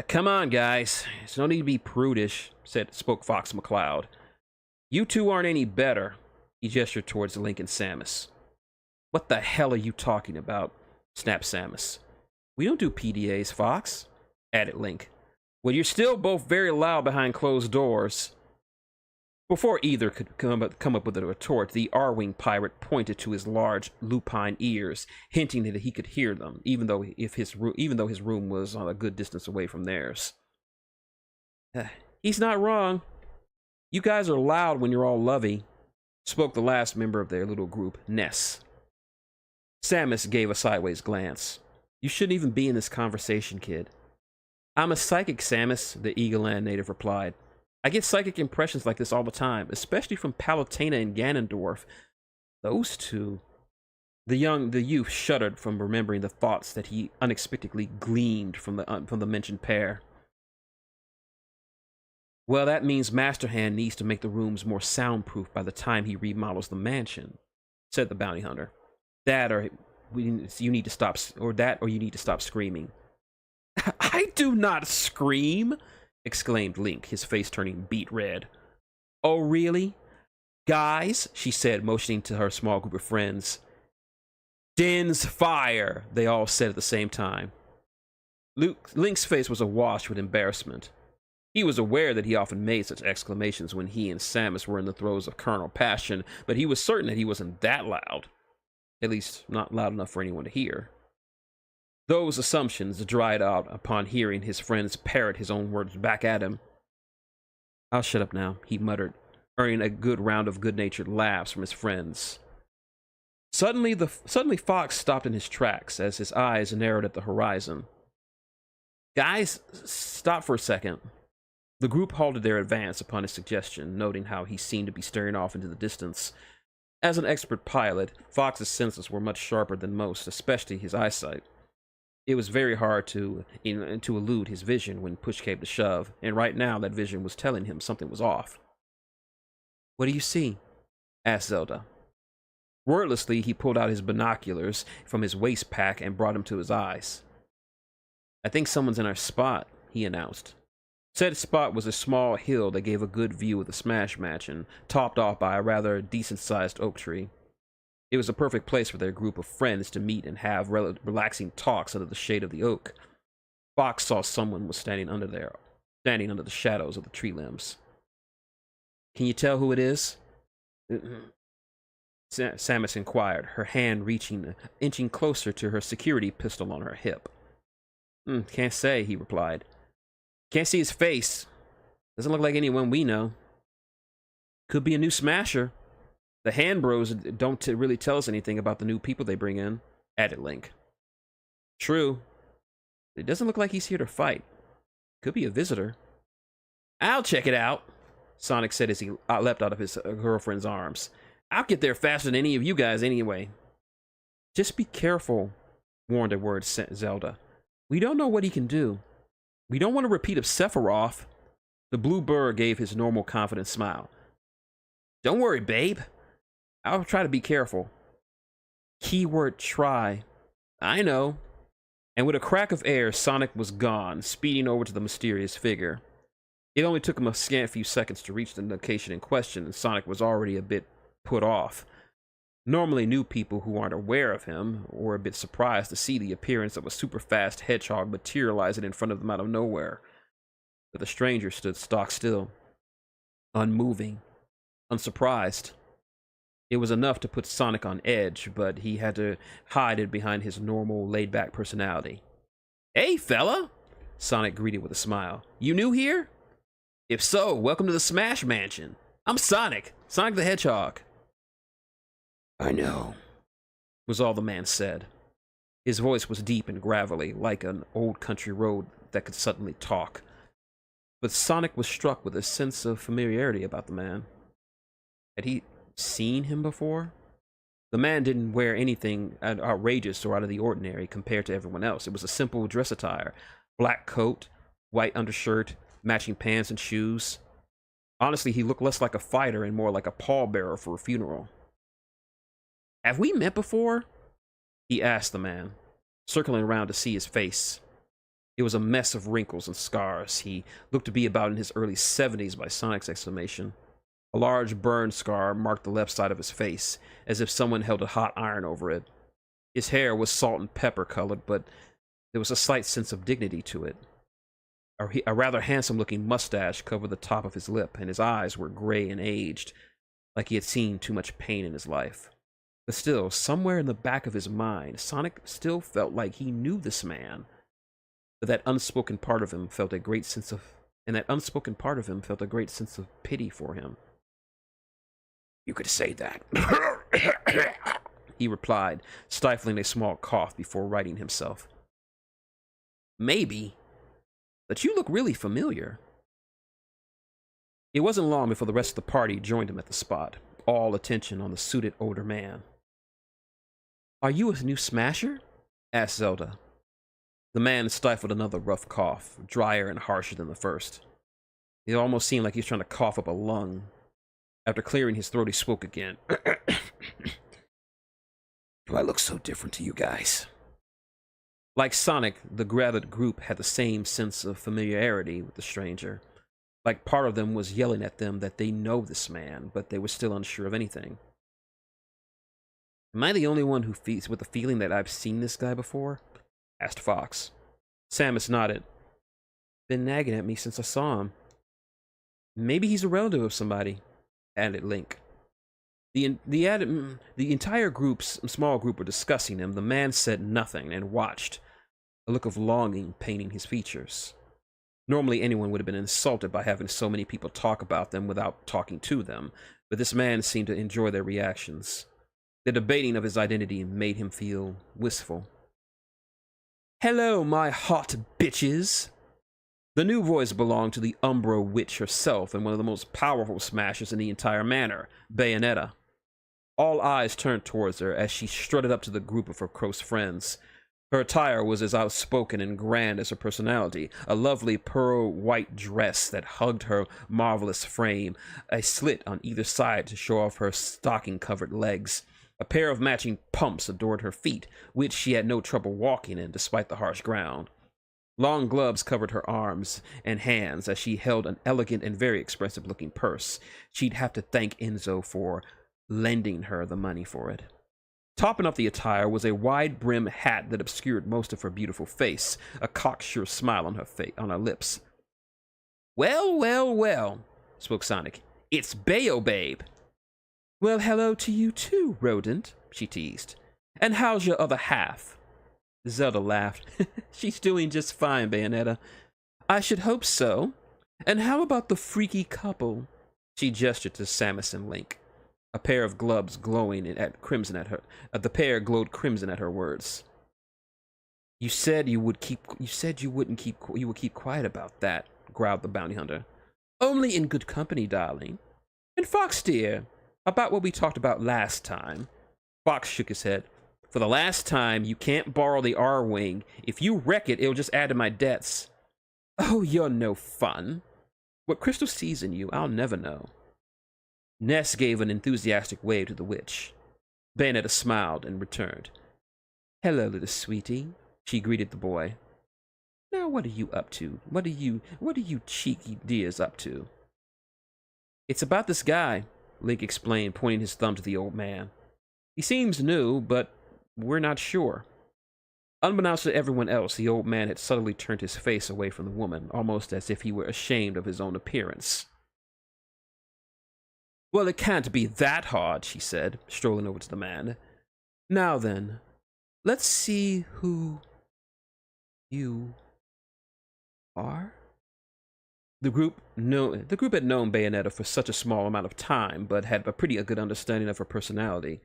Come on, guys. There's no need to be prudish, spoke Fox McCloud. You two aren't any better. He gestured towards Link and Samus. What the hell are you talking about? Snapped Samus. We don't do PDAs, Fox, added Link. Well, you're still both very loud behind closed doors. Before either could come up with a retort, the R-Wing pirate pointed to his large lupine ears, hinting that he could hear them, even though his room was a good distance away from theirs. He's not wrong. You guys are loud when you're all lovey, spoke the last member of their little group, Ness. Samus gave a sideways glance. You shouldn't even be in this conversation, kid. I'm a psychic, Samus, the Eagleland native replied. I get psychic impressions like this all the time, especially from Palutena and Ganondorf. Those two. The youth shuddered from remembering the thoughts that he unexpectedly gleaned from the mentioned pair. Well, that means Master Hand needs to make the rooms more soundproof by the time he remodels the mansion, said the bounty hunter. Or you need to stop screaming. I do not scream, exclaimed Link, his face turning beet red. Oh, really? Guys, she said, motioning to her small group of friends. Din's fire, they all said at the same time. Link's face was awash with embarrassment. He was aware that he often made such exclamations when he and Samus were in the throes of carnal passion, but he was certain that he wasn't that loud. At least, not loud enough for anyone to hear. Those assumptions dried out upon hearing his friends parrot his own words back at him. I'll shut up now, he muttered, earning a good round of good-natured laughs from his friends. Suddenly Fox stopped in his tracks as his eyes narrowed at the horizon. Guys, stop for a second. The group halted their advance upon his suggestion, noting how he seemed to be staring off into the distance. As an expert pilot, Fox's senses were much sharper than most, especially his eyesight. It was very hard to elude his vision when push came to shove, and right now that vision was telling him something was off. What do you see? Asked Zelda. Wordlessly, he pulled out his binoculars from his waist pack and brought them to his eyes. I think someone's in our spot, he announced. Said spot was a small hill that gave a good view of the Smash Mansion, topped off by a rather decent-sized oak tree. It was a perfect place for their group of friends to meet and have relaxing talks under the shade of the oak. Fox saw someone was standing under the shadows of the tree limbs. Can you tell who it is? Samus inquired, her hand inching closer to her security pistol on her hip. Can't say, he replied. Can't see his face. Doesn't look like anyone we know. Could be a new smasher. The Hand Bros don't really tell us anything about the new people they bring in, added Link. True. It doesn't look like he's here to fight. Could be a visitor. I'll check it out, Sonic said as he leapt out of his girlfriend's arms. I'll get there faster than any of you guys anyway. Just be careful, warned a word Zelda. We don't know what he can do. We don't want a repeat of Sephiroth. The blue bird gave his normal confident smile. Don't worry, babe. I'll try to be careful. Keyword try. I know. And with a crack of air, Sonic was gone, speeding over to the mysterious figure. It only took him a scant few seconds to reach the location in question, and Sonic was already a bit put off. Normally, new people who aren't aware of him were a bit surprised to see the appearance of a super-fast hedgehog materializing in front of them out of nowhere. But the stranger stood stock still, unmoving, unsurprised. It was enough to put Sonic on edge, but he had to hide it behind his normal, laid-back personality. Hey, fella! Sonic greeted with a smile. You new here? If so, welcome to the Smash Mansion. I'm Sonic the Hedgehog. I know, was all the man said. His voice was deep and gravelly, like an old country road that could suddenly talk. But Sonic was struck with a sense of familiarity about the man. Had he seen him before? The man didn't wear anything outrageous or out of the ordinary compared to everyone else. It was a simple dress attire. Black coat, white undershirt, matching pants and shoes. Honestly, he looked less like a fighter and more like a pallbearer for a funeral. "Have we met before?" he asked the man, circling around to see his face. It was a mess of wrinkles and scars. He looked to be about in his early 70s by Sonic's estimation. A large burn scar marked the left side of his face, as if someone held a hot iron over it. His hair was salt and pepper colored, but there was a slight sense of dignity to it. A rather handsome-looking mustache covered the top of his lip, and his eyes were gray and aged, like he had seen too much pain in his life. But still, somewhere in the back of his mind, Sonic still felt like he knew this man. But that unspoken part of him felt a great sense of pity for him. "You could say that," he replied, stifling a small cough before righting himself. "Maybe, but you look really familiar." It wasn't long before the rest of the party joined him at the spot, all attention on the suited older man. "Are you a new smasher?" asked Zelda. The man stifled another rough cough, drier and harsher than the first. It almost seemed like he was trying to cough up a lung. After clearing his throat, he spoke again. "Do I look so different to you guys?" Like Sonic, the gathered group had the same sense of familiarity with the stranger. Like part of them was yelling at them that they know this man, but they were still unsure of anything. "Am I the only one who feels with the feeling that I've seen this guy before?" asked Fox. Samus nodded. "Been nagging at me since I saw him." "Maybe he's a relative of somebody," added Link. The entire small group were discussing him. The man said nothing and watched, a look of longing painting his features. Normally anyone would have been insulted by having so many people talk about them without talking to them, but this man seemed to enjoy their reactions. The debating of his identity made him feel wistful. "Hello, my hot bitches!" The new voice belonged to the Umbro Witch herself and one of the most powerful smashers in the entire manor, Bayonetta. All eyes turned towards her as she strutted up to the group of her close friends. Her attire was as outspoken and grand as her personality, a lovely pearl white dress that hugged her marvelous frame, a slit on either side to show off her stocking-covered legs. A pair of matching pumps adored her feet, which she had no trouble walking in despite the harsh ground. Long gloves covered her arms and hands as she held an elegant and very expensive-looking purse. She'd have to thank Enzo for lending her the money for it. Topping up the attire was a wide-brim hat that obscured most of her beautiful face, a cocksure smile on her lips. "Well, well, well," spoke Sonic. "It's Bayo Babe." "Well, hello to you too, Rodent," she teased. "And how's your other half?" Zelda laughed. "She's doing just fine, Bayonetta." "I should hope so. And how about the freaky couple?" She gestured to Samus and Link. A pair of gloves glowing crimson at her. The pair glowed crimson at her words. You would keep quiet about that," growled the bounty hunter. "Only in good company, darling. And Fox dear, about what we talked about last time." Fox shook his head. "For the last time, you can't borrow the R-Wing. If you wreck it, it'll just add to my debts." "Oh, you're no fun. What Crystal sees in you, I'll never know." Ness gave an enthusiastic wave to the witch. Bayonetta smiled and returned. "Hello, little sweetie," she greeted the boy. "Now what are you up to? What are you cheeky dears up to?" "It's about this guy," Link explained, pointing his thumb to the old man. "He seems new, but we're not sure." Unbeknownst to everyone else, the old man had subtly turned his face away from the woman, almost as if he were ashamed of his own appearance. "Well, it can't be that hard," she said, strolling over to the man. "Now then, let's see who you are." The group had known Bayonetta for such a small amount of time, but had a pretty good understanding of her personality.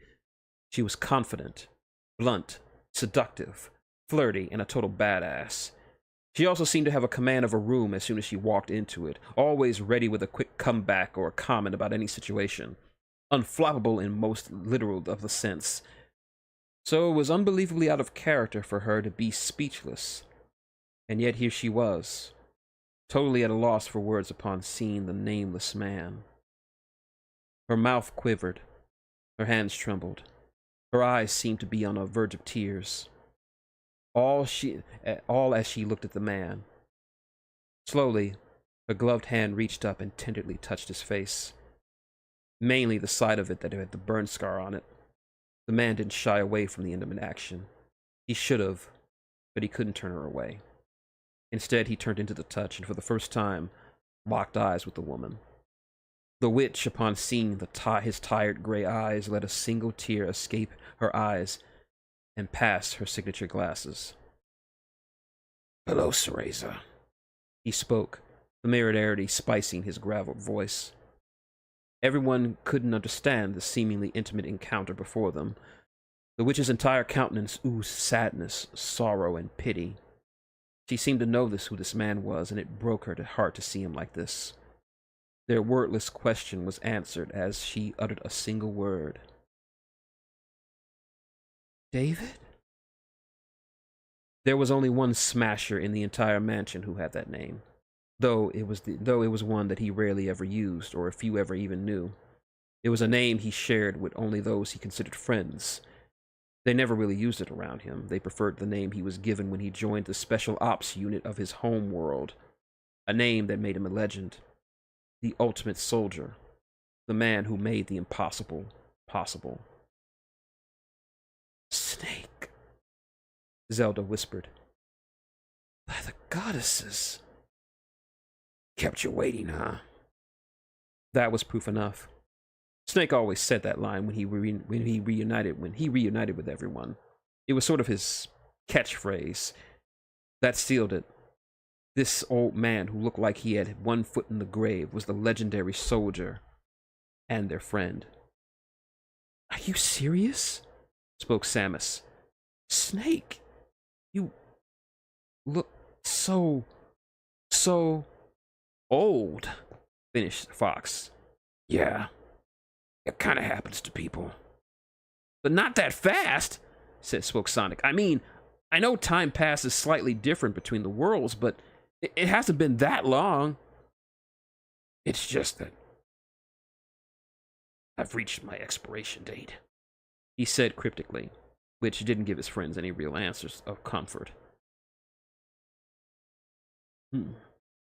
She was confident, blunt, seductive, flirty, and a total badass. She also seemed to have a command of a room as soon as she walked into it, always ready with a quick comeback or a comment about any situation. unflappable in most literal of the sense. So it was unbelievably out of character for her to be speechless. And yet here she was, totally at a loss for words upon seeing the nameless man. Her mouth quivered, her hands trembled, her eyes seemed to be on the verge of tears. All as she looked at the man. Slowly, her gloved hand reached up and tenderly touched his face. Mainly the side of it that had the burn scar on it. The man didn't shy away from the intimate action. He should have, but he couldn't turn her away. Instead, he turned into the touch, and for the first time, locked eyes with the woman. The witch, upon seeing his tired gray eyes, let a single tear escape her eyes and pass her signature glasses. "Hello, Cereza," he spoke, familiarity spicing his graveled voice. Everyone couldn't understand the seemingly intimate encounter before them. The witch's entire countenance oozed sadness, sorrow, and pity. She seemed to know who this man was, and it broke her heart to see him like this. Their wordless question was answered as she uttered a single word. "David?" There was only one smasher in the entire mansion who had that name, though it was one that he rarely ever used, or a few ever even knew. It was a name he shared with only those he considered friends. They never really used it around him. They preferred the name he was given when he joined the special ops unit of his home world, a name that made him a legend. The ultimate soldier, the man who made the impossible possible. "Snake," Zelda whispered. "By the goddesses." "Kept you waiting, huh?" That was proof enough. Snake always said that line when he reunited with everyone. It was sort of his catchphrase. That sealed it. This old man who looked like he had one foot in the grave was the legendary soldier and their friend. "Are you serious?" spoke Samus. "Snake, you look so old," finished Fox. "Yeah, it kind of happens to people." "But not that fast," spoke Sonic. "I mean, I know time passes slightly different between the worlds, but it hasn't been that long." "It's just that I've reached my expiration date," he said cryptically, which didn't give his friends any real answers of comfort.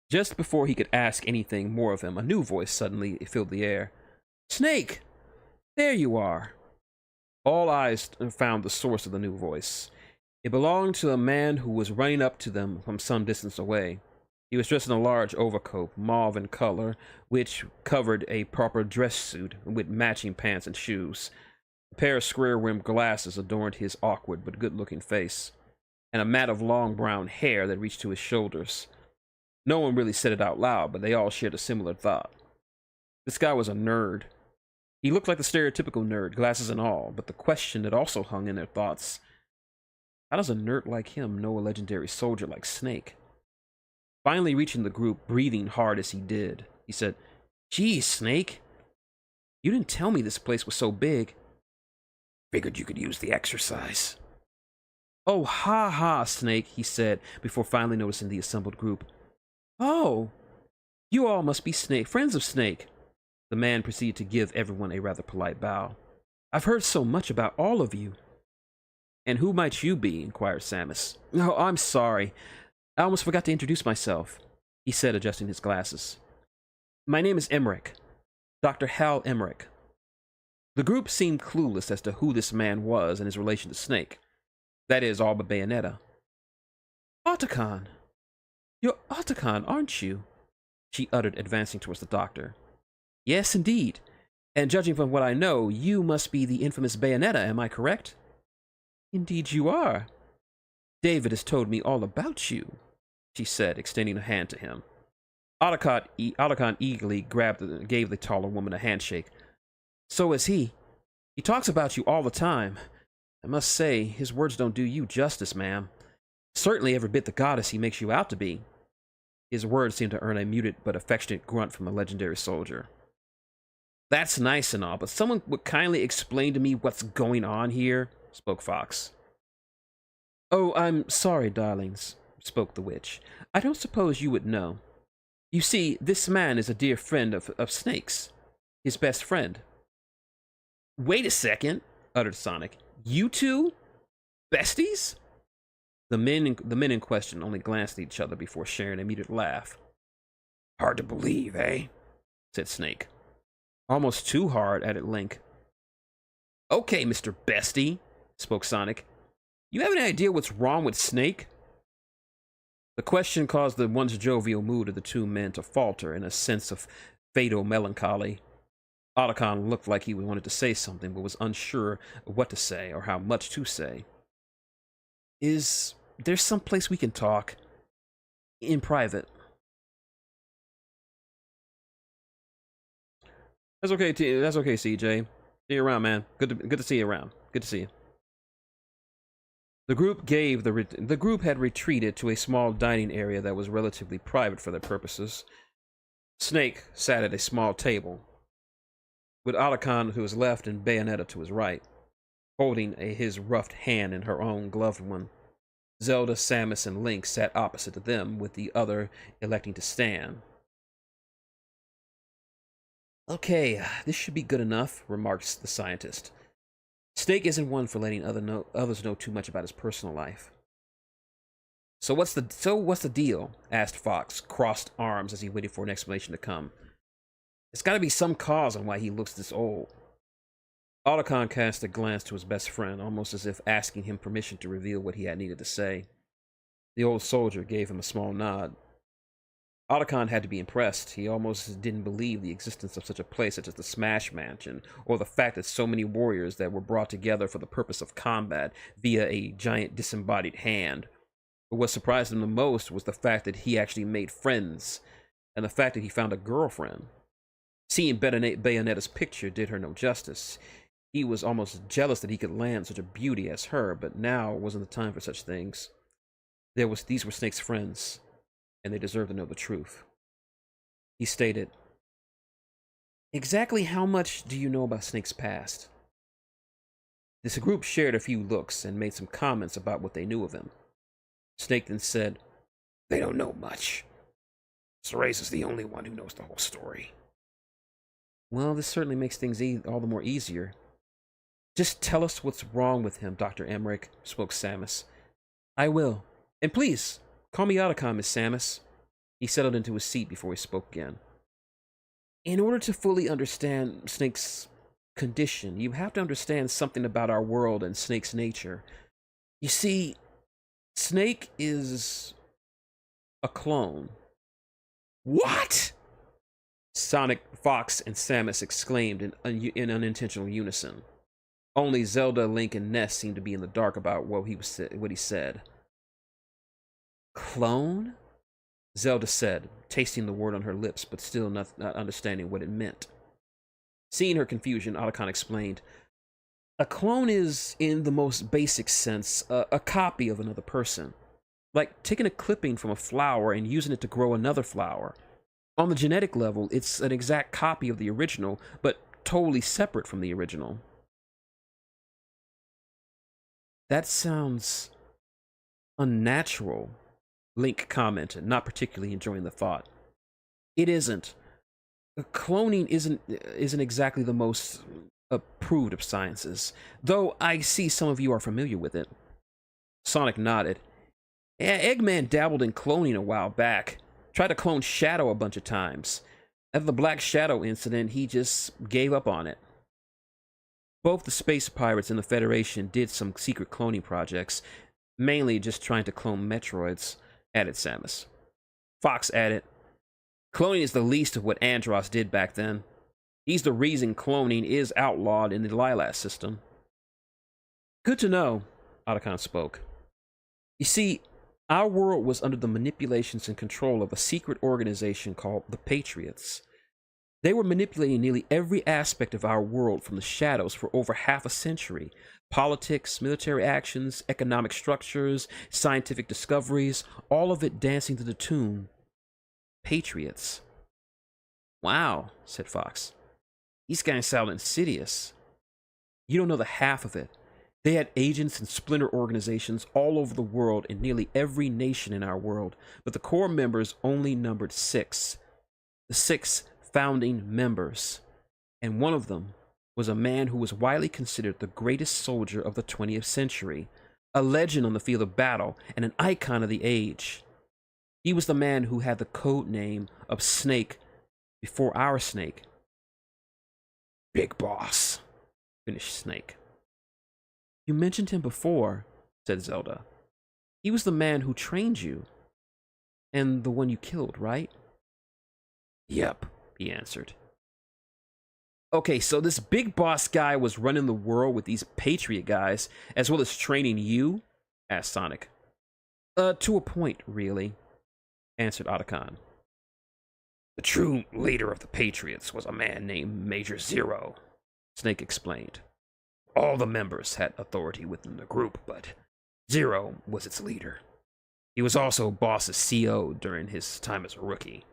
Just before he could ask anything more of him, a new voice suddenly filled the air. "Snake! There you are!" All eyes found the source of the new voice. It belonged to a man who was running up to them from some distance away. He was dressed in a large overcoat, mauve in color, which covered a proper dress suit with matching pants and shoes. A pair of square-rimmed glasses adorned his awkward but good-looking face, and a mat of long brown hair that reached to his shoulders. No one really said it out loud, but they all shared a similar thought. This guy was a nerd. He looked like the stereotypical nerd, glasses and all, but the question that also hung in their thoughts: how does a nerd like him know a legendary soldier like Snake? Finally reaching the group, breathing hard as he did, he said, "Geez, Snake, you didn't tell me this place was so big." "Figured you could use the exercise." "Oh, ha ha, Snake," he said, before finally noticing the assembled group. "Oh, you all must be friends of Snake." The man proceeded to give everyone a rather polite bow. "I've heard so much about all of you." "And who might you be?" inquired Samus. "Oh, I'm sorry. I almost forgot to introduce myself," he said, adjusting his glasses. "My name is Emmerich. Dr. Hal Emmerich." The group seemed clueless as to who this man was and his relation to Snake. That is, all but Bayonetta. "Otacon! You're Otacon, aren't you?" she uttered, advancing towards the doctor. "Yes, indeed. And judging from what I know, you must be the infamous Bayonetta, am I correct?" "Indeed you are. David has told me all about you," she said, extending a hand to him. Otacon eagerly gave the taller woman a handshake. "So is he. He talks about you all the time. I must say, his words don't do you justice, ma'am. Certainly every bit the goddess he makes you out to be." His words seemed to earn a muted but affectionate grunt from the legendary soldier. That's nice and all, but someone would kindly explain to me what's going on here, spoke Fox. Oh, I'm sorry, darlings, spoke the witch. I don't suppose you would know. You see, this man is a dear friend of Snake's. His best friend. Wait a second, uttered Sonic. You two? Besties? The men in question only glanced at each other before sharing a muted laugh. Hard to believe, eh? Said Snake. Almost too hard, added Link. Okay, Mr. Bestie, spoke Sonic. You have any idea what's wrong with Snake? The question caused the once jovial mood of the two men to falter in a sense of fatal melancholy. Otacon looked like he wanted to say something, but was unsure of what to say or how much to say. Is there some place we can talk? In private. That's okay, that's okay, CJ. See you around, man. Good to see you around. Good to see you. The group had retreated to a small dining area that was relatively private for their purposes. Snake sat at a small table, with Otacon to his left and Bayonetta to his right, holding his roughed hand in her own gloved one. Zelda, Samus, and Link sat opposite to them, with the other electing to stand. Okay, this should be good enough, remarked the scientist. Snake isn't one for letting others know too much about his personal life. So what's the deal? Asked Fox, crossed arms as he waited for an explanation to come. There's got to be some cause on why he looks this old. Otacon cast a glance to his best friend, almost as if asking him permission to reveal what he had needed to say. The old soldier gave him a small nod. Otacon had to be impressed. He almost didn't believe the existence of such a place such as the Smash Mansion, or the fact that so many warriors that were brought together for the purpose of combat via a giant disembodied hand. But what surprised him the most was the fact that he actually made friends, and the fact that he found a girlfriend. Seeing Bayonetta's picture did her no justice. He was almost jealous that he could land such a beauty as her, but now wasn't the time for such things. These were Snake's friends, and they deserved to know the truth. He stated, "Exactly how much do you know about Snake's past?" This group shared a few looks and made some comments about what they knew of him. Snake then said, "They don't know much. Ceres is the only one who knows the whole story." Well, this certainly makes things all the more easier. Just tell us what's wrong with him, Dr. Emmerich, spoke Samus. I will. And please, call me Otacon, Miss Samus. He settled into his seat before he spoke again. In order to fully understand Snake's condition, you have to understand something about our world and Snake's nature. You see, Snake is a clone. What? Sonic, Fox, and Samus exclaimed in unintentional unison. Only Zelda, Link, and Ness seemed to be in the dark about what he said. Clone? Zelda said, tasting the word on her lips, but still not understanding what it meant. Seeing her confusion, Otacon explained, a clone is, in the most basic sense, a copy of another person. Like taking a clipping from a flower and using it to grow another flower. On the genetic level, it's an exact copy of the original, but totally separate from the original. That sounds unnatural, Link commented, not particularly enjoying the thought. It isn't. Cloning isn't exactly the most approved of sciences, though I see some of you are familiar with it. Sonic nodded. Eggman dabbled in cloning a while back. Tried to clone Shadow a bunch of times. After the Black Shadow incident, he just gave up on it. Both the Space Pirates and the Federation did some secret cloning projects, mainly just trying to clone Metroids, added Samus. Fox added, cloning is the least of what Andros did back then. He's the reason cloning is outlawed in the Lilas system. Good to know, Otacon spoke. You see, our world was under the manipulations and control of a secret organization called the Patriots. They were manipulating nearly every aspect of our world from the shadows for over half a century. Politics, military actions, economic structures, scientific discoveries, all of it dancing to the tune, Patriots. Wow, said Fox. These guys sound insidious. You don't know the half of it. They had agents and splinter organizations all over the world in nearly every nation in our world, but the core members only numbered 6. The 6 founding members. And one of them was a man who was widely considered the greatest soldier of the 20th century, a legend on the field of battle, and an icon of the age. He was the man who had the code name of Snake before our Snake. Big Boss, finished Snake. You mentioned him before, said Zelda. He was the man who trained you, and the one you killed, right? Yep, he answered. Okay, so this big boss guy was running the world with these Patriot guys, as well as training you? Asked Sonic. To a point, really, answered Otacon. The true leader of the Patriots was a man named Major Zero, Snake explained. All the members had authority within the group, but Zero was its leader. He was also Boss's CO during his time as a rookie.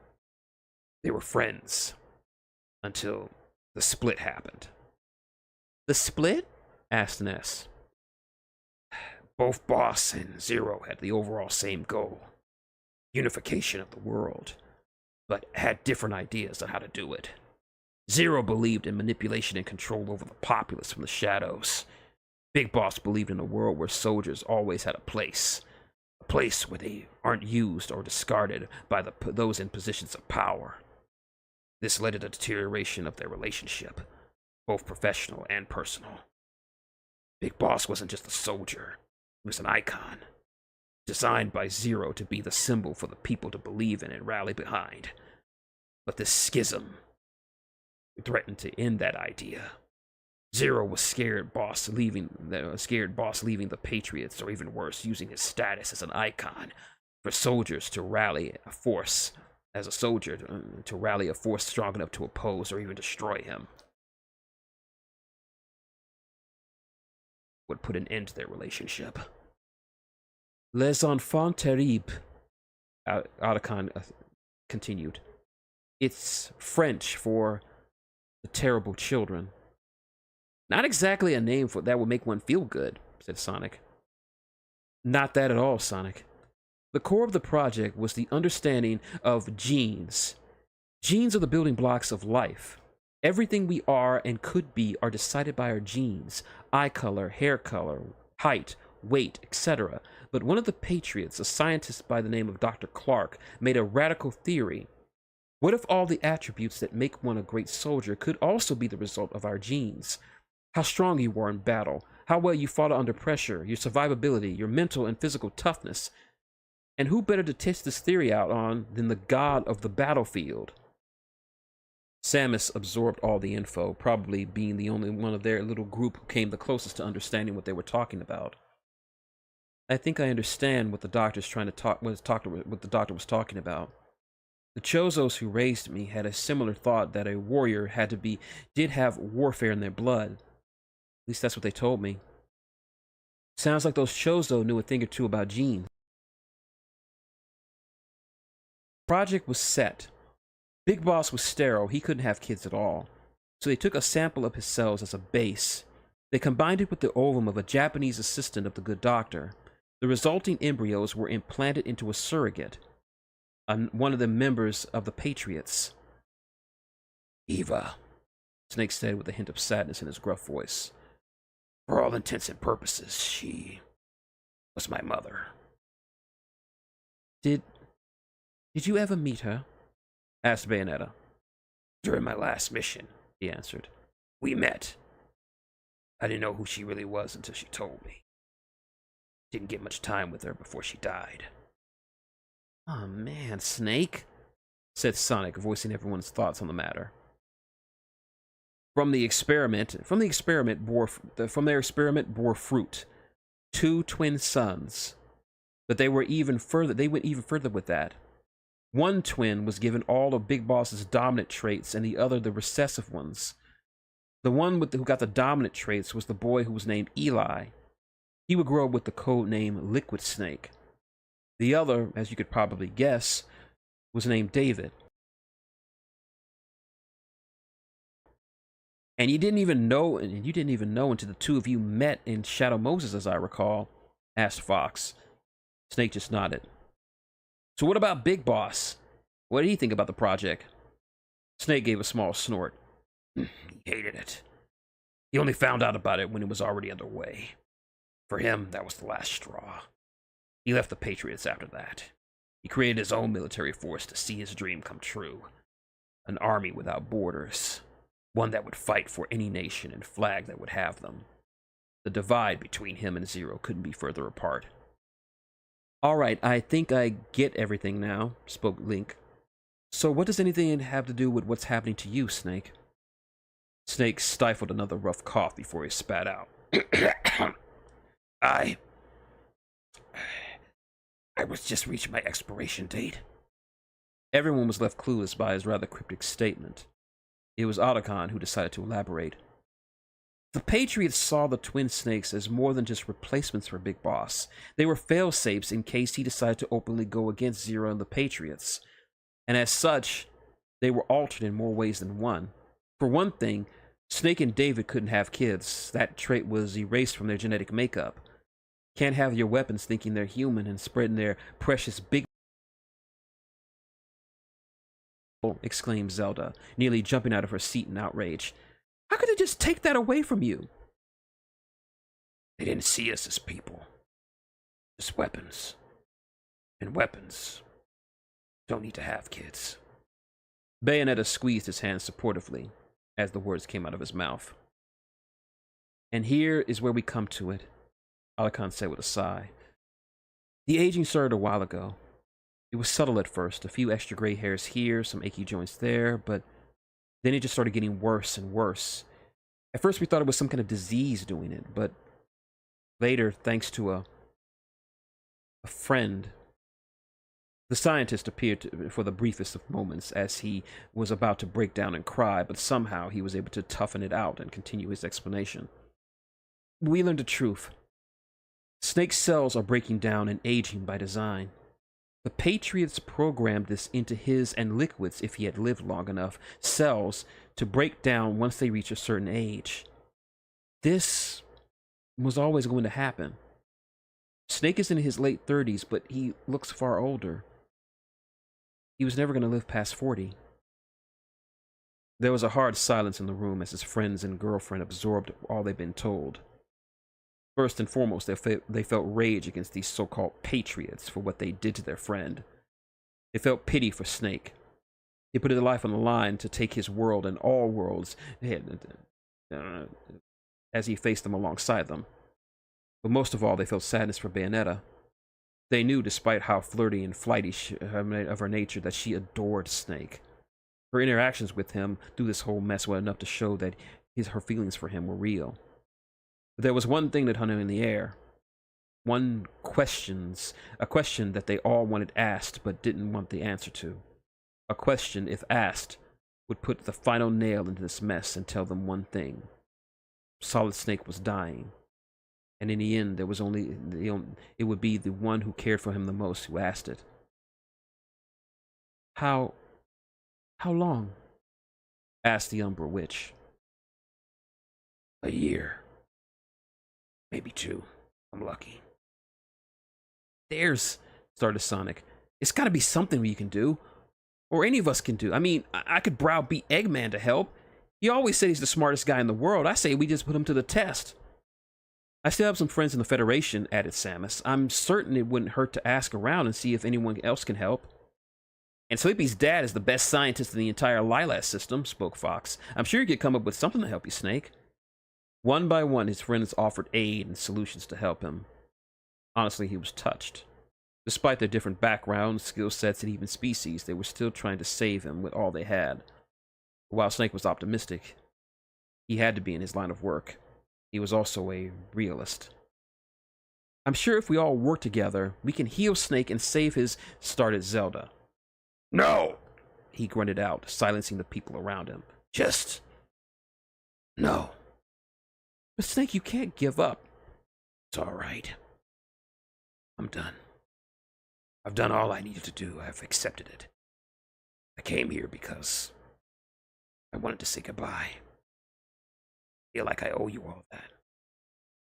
They were friends until the split happened. The split? Asked Ness. Both Boss and Zero had the overall same goal, unification of the world, but had different ideas on how to do it. Zero believed in manipulation and control over the populace from the shadows. Big Boss believed in a world where soldiers always had a place where they aren't used or discarded by those in positions of power. This led to the deterioration of their relationship, both professional and personal. Big Boss wasn't just a soldier, he was an icon, designed by Zero to be the symbol for the people to believe in and rally behind. But this schism threatened to end that idea. Zero was scared Boss leaving the Patriots, or even worse, using his status as an icon for soldiers to rally a force. As a soldier, to rally a force strong enough to oppose or even destroy him. Would put an end to their relationship. Les enfants terribles, Otacon continued. It's French for the terrible children. Not exactly a name for that would make one feel good, said Sonic. Not that at all, Sonic. The core of the project was the understanding of genes. Genes are the building blocks of life. Everything we are and could be are decided by our genes. Eye color, hair color, height, weight, etc. But one of the Patriots, a scientist by the name of Dr. Clark, made a radical theory. What if all the attributes that make one a great soldier could also be the result of our genes? How strong you were in battle, how well you fought under pressure, your survivability, your mental and physical toughness. And who better to test this theory out on than the god of the battlefield? Samus absorbed all the info, probably being the only one of their little group who came the closest to understanding what they were talking about. I think I understand what the doctor's trying to talk. What the doctor was talking about. The Chozos who raised me had a similar thought that a warrior did have warfare in their blood. At least that's what they told me. Sounds like those Chozo knew a thing or two about genes. Project was set. Big Boss was sterile, he couldn't have kids at all. So they took a sample of his cells as a base. They combined it with the ovum of a Japanese assistant of the good doctor. The resulting embryos were implanted into a surrogate, one of the members of the Patriots. Eva, Snake said with a hint of sadness in his gruff voice. For all intents and purposes, she was my mother. Did you ever meet her? Asked Bayonetta. During my last mission, he answered. We met. I didn't know who she really was until she told me. Didn't get much time with her before she died. Oh man, Snake, said Sonic, voicing everyone's thoughts on the matter. From their experiment bore fruit. 2 twin sons. But they went even further with that. One twin was given all of Big Boss's dominant traits and the other the recessive ones. The one who got the dominant traits was the boy who was named Eli. He would grow up with the code name Liquid Snake. The other, as you could probably guess, was named David. And you didn't even know until the two of you met in Shadow Moses, as I recall, asked Fox. Snake just nodded. So what about Big Boss? What did he think about the project? Snake gave a small snort. He hated it. He only found out about it when it was already underway. For him, that was the last straw. He left the Patriots after that. He created his own military force to see his dream come true. An army without borders. One that would fight for any nation and flag that would have them. The divide between him and Zero couldn't be further apart. All right, I think I get everything now, spoke Link. So what does anything have to do with what's happening to you, Snake? Snake stifled another rough cough before he spat out. I was just reaching my expiration date. Everyone was left clueless by his rather cryptic statement. It was Otacon who decided to elaborate. The Patriots saw the twin snakes as more than just replacements for Big Boss. They were fail-safes in case he decided to openly go against Zero and the Patriots. And as such, they were altered in more ways than one. For one thing, Snake and David couldn't have kids. That trait was erased from their genetic makeup. Can't have your weapons thinking they're human and spreading their precious big... exclaimed Zelda, nearly jumping out of her seat in outrage. How could they just take that away from you? They didn't see us as people. Just weapons. And weapons don't need to have kids. Bayonetta squeezed his hand supportively as the words came out of his mouth. And here is where we come to it, Otacon said with a sigh. The aging started a while ago. It was subtle at first, a few extra gray hairs here, some achy joints there, but then it just started getting worse and worse. At first we thought it was some kind of disease doing it, but later, thanks to a friend, the scientist appeared for the briefest of moments as he was about to break down and cry, but somehow he was able to toughen it out and continue his explanation. We learned the truth. Snake cells are breaking down and aging by design. The Patriots programmed this into his and Liquid's, if he had lived long enough, cells to break down once they reach a certain age. This was always going to happen. Snake is in his late 30s, but he looks far older. He was never going to live past 40. There was a hard silence in the room as his friends and girlfriend absorbed all they'd been told. First and foremost, they felt rage against these so-called Patriots for what they did to their friend. They felt pity for Snake. He put his life on the line to take his world and all worlds as he faced them alongside them. But most of all, they felt sadness for Bayonetta. They knew, despite how flirty and flighty of her nature, that she adored Snake. Her interactions with him through this whole mess were enough to show that her feelings for him were real. But there was one thing that hung in the air. A question that they all wanted asked but didn't want the answer to. A question, if asked, would put the final nail into this mess and tell them one thing. Solid Snake was dying. And in the end, it would be the one who cared for him the most who asked it. How long? Asked the Umbra Witch. A year. Maybe 2. I'm lucky. Started Sonic. It's gotta be something we can do. Or any of us can do. I mean, I could browbeat Eggman to help. He always said he's the smartest guy in the world. I say we just put him to the test. I still have some friends in the Federation, added Samus. I'm certain it wouldn't hurt to ask around and see if anyone else can help. And Sleepy's dad is the best scientist in the entire Lilas system, spoke Fox. I'm sure he could come up with something to help you, Snake. One by one, his friends offered aid and solutions to help him. Honestly, he was touched. Despite their different backgrounds, skill sets, and even species, they were still trying to save him with all they had. While Snake was optimistic, he had to be in his line of work. He was also a realist. I'm sure if we all work together, we can heal Snake and save his... started Zelda. No! He grunted out, silencing the people around him. Just... no. But Snake, you can't give up. It's all right. I'm done. I've done all I needed to do. I've accepted it. I came here because I wanted to say goodbye. feel like I owe you all that.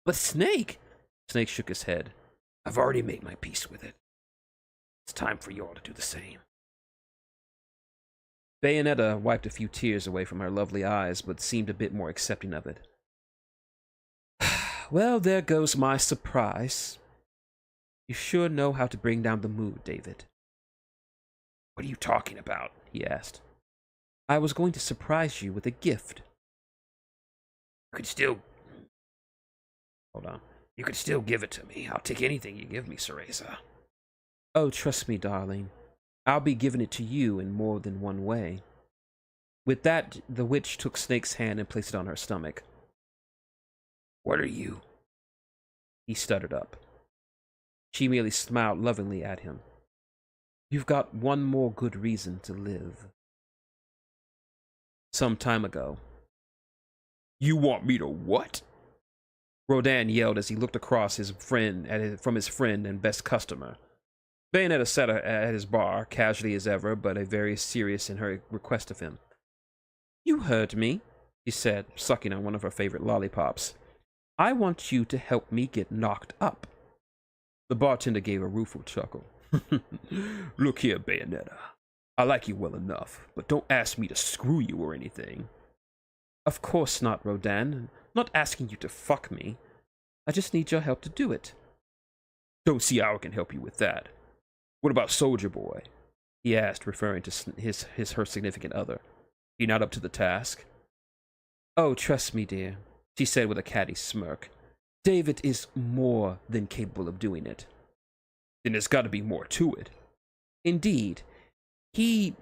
But Snake! Snake shook his head. I've already made my peace with it. It's time for you all to do the same. Bayonetta wiped a few tears away from her lovely eyes, but seemed a bit more accepting of it. Well, there goes my surprise. You sure know how to bring down the mood, David. What are you talking about? He asked. I was going to surprise you with a gift. You could still... Hold on. You could still give it to me. I'll take anything you give me, Cereza. Oh, trust me, darling. I'll be giving it to you in more than one way. With that, the witch took Snake's hand and placed it on her stomach. What are you? He stuttered up. She merely smiled lovingly at him. You've got one more good reason to live. Some time ago. You want me to what? Rodan yelled as he looked across his friend from his friend and best customer. Bayonetta sat at his bar, casually as ever, but very serious in her request of him. You heard me, she said, sucking on one of her favorite lollipops. I want you to help me get knocked up. The bartender gave a rueful chuckle. Look here, Bayonetta. I like you well enough, but don't ask me to screw you or anything. Of course not, Rodan. I'm not asking you to fuck me. I just need your help to do it. Don't see how I can help you with that. What about Soldier Boy? He asked, referring to her significant other. He not up to the task? Oh, trust me, dear, she said with a catty smirk. David is more than capable of doing it. Then there's got to be more to it. Indeed. He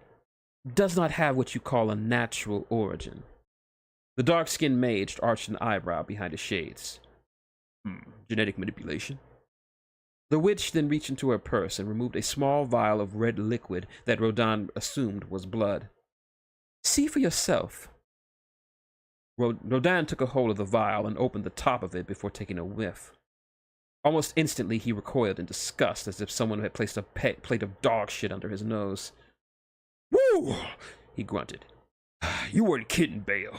does not have what you call a natural origin. The dark-skinned mage arched an eyebrow behind his shades. Genetic manipulation? The witch then reached into her purse and removed a small vial of red liquid that Rodan assumed was blood. See for yourself. Rodan took a hold of the vial and opened the top of it before taking a whiff. Almost instantly, he recoiled in disgust, as if someone had placed a plate of dog shit under his nose. Woo! He grunted. You weren't kidding, Bayo.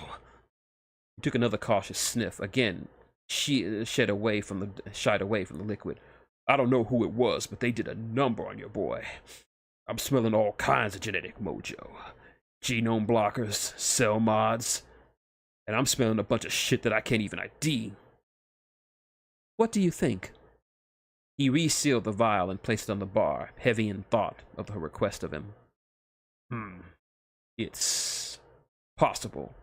He took another cautious sniff. Again, she shied away from the liquid. I don't know who it was, but they did a number on your boy. I'm smelling all kinds of genetic mojo. Genome blockers, cell mods, and I'm smelling a bunch of shit that I can't even ID. What do you think? He resealed the vial and placed it on the bar, heavy in thought of her request of him. It's possible.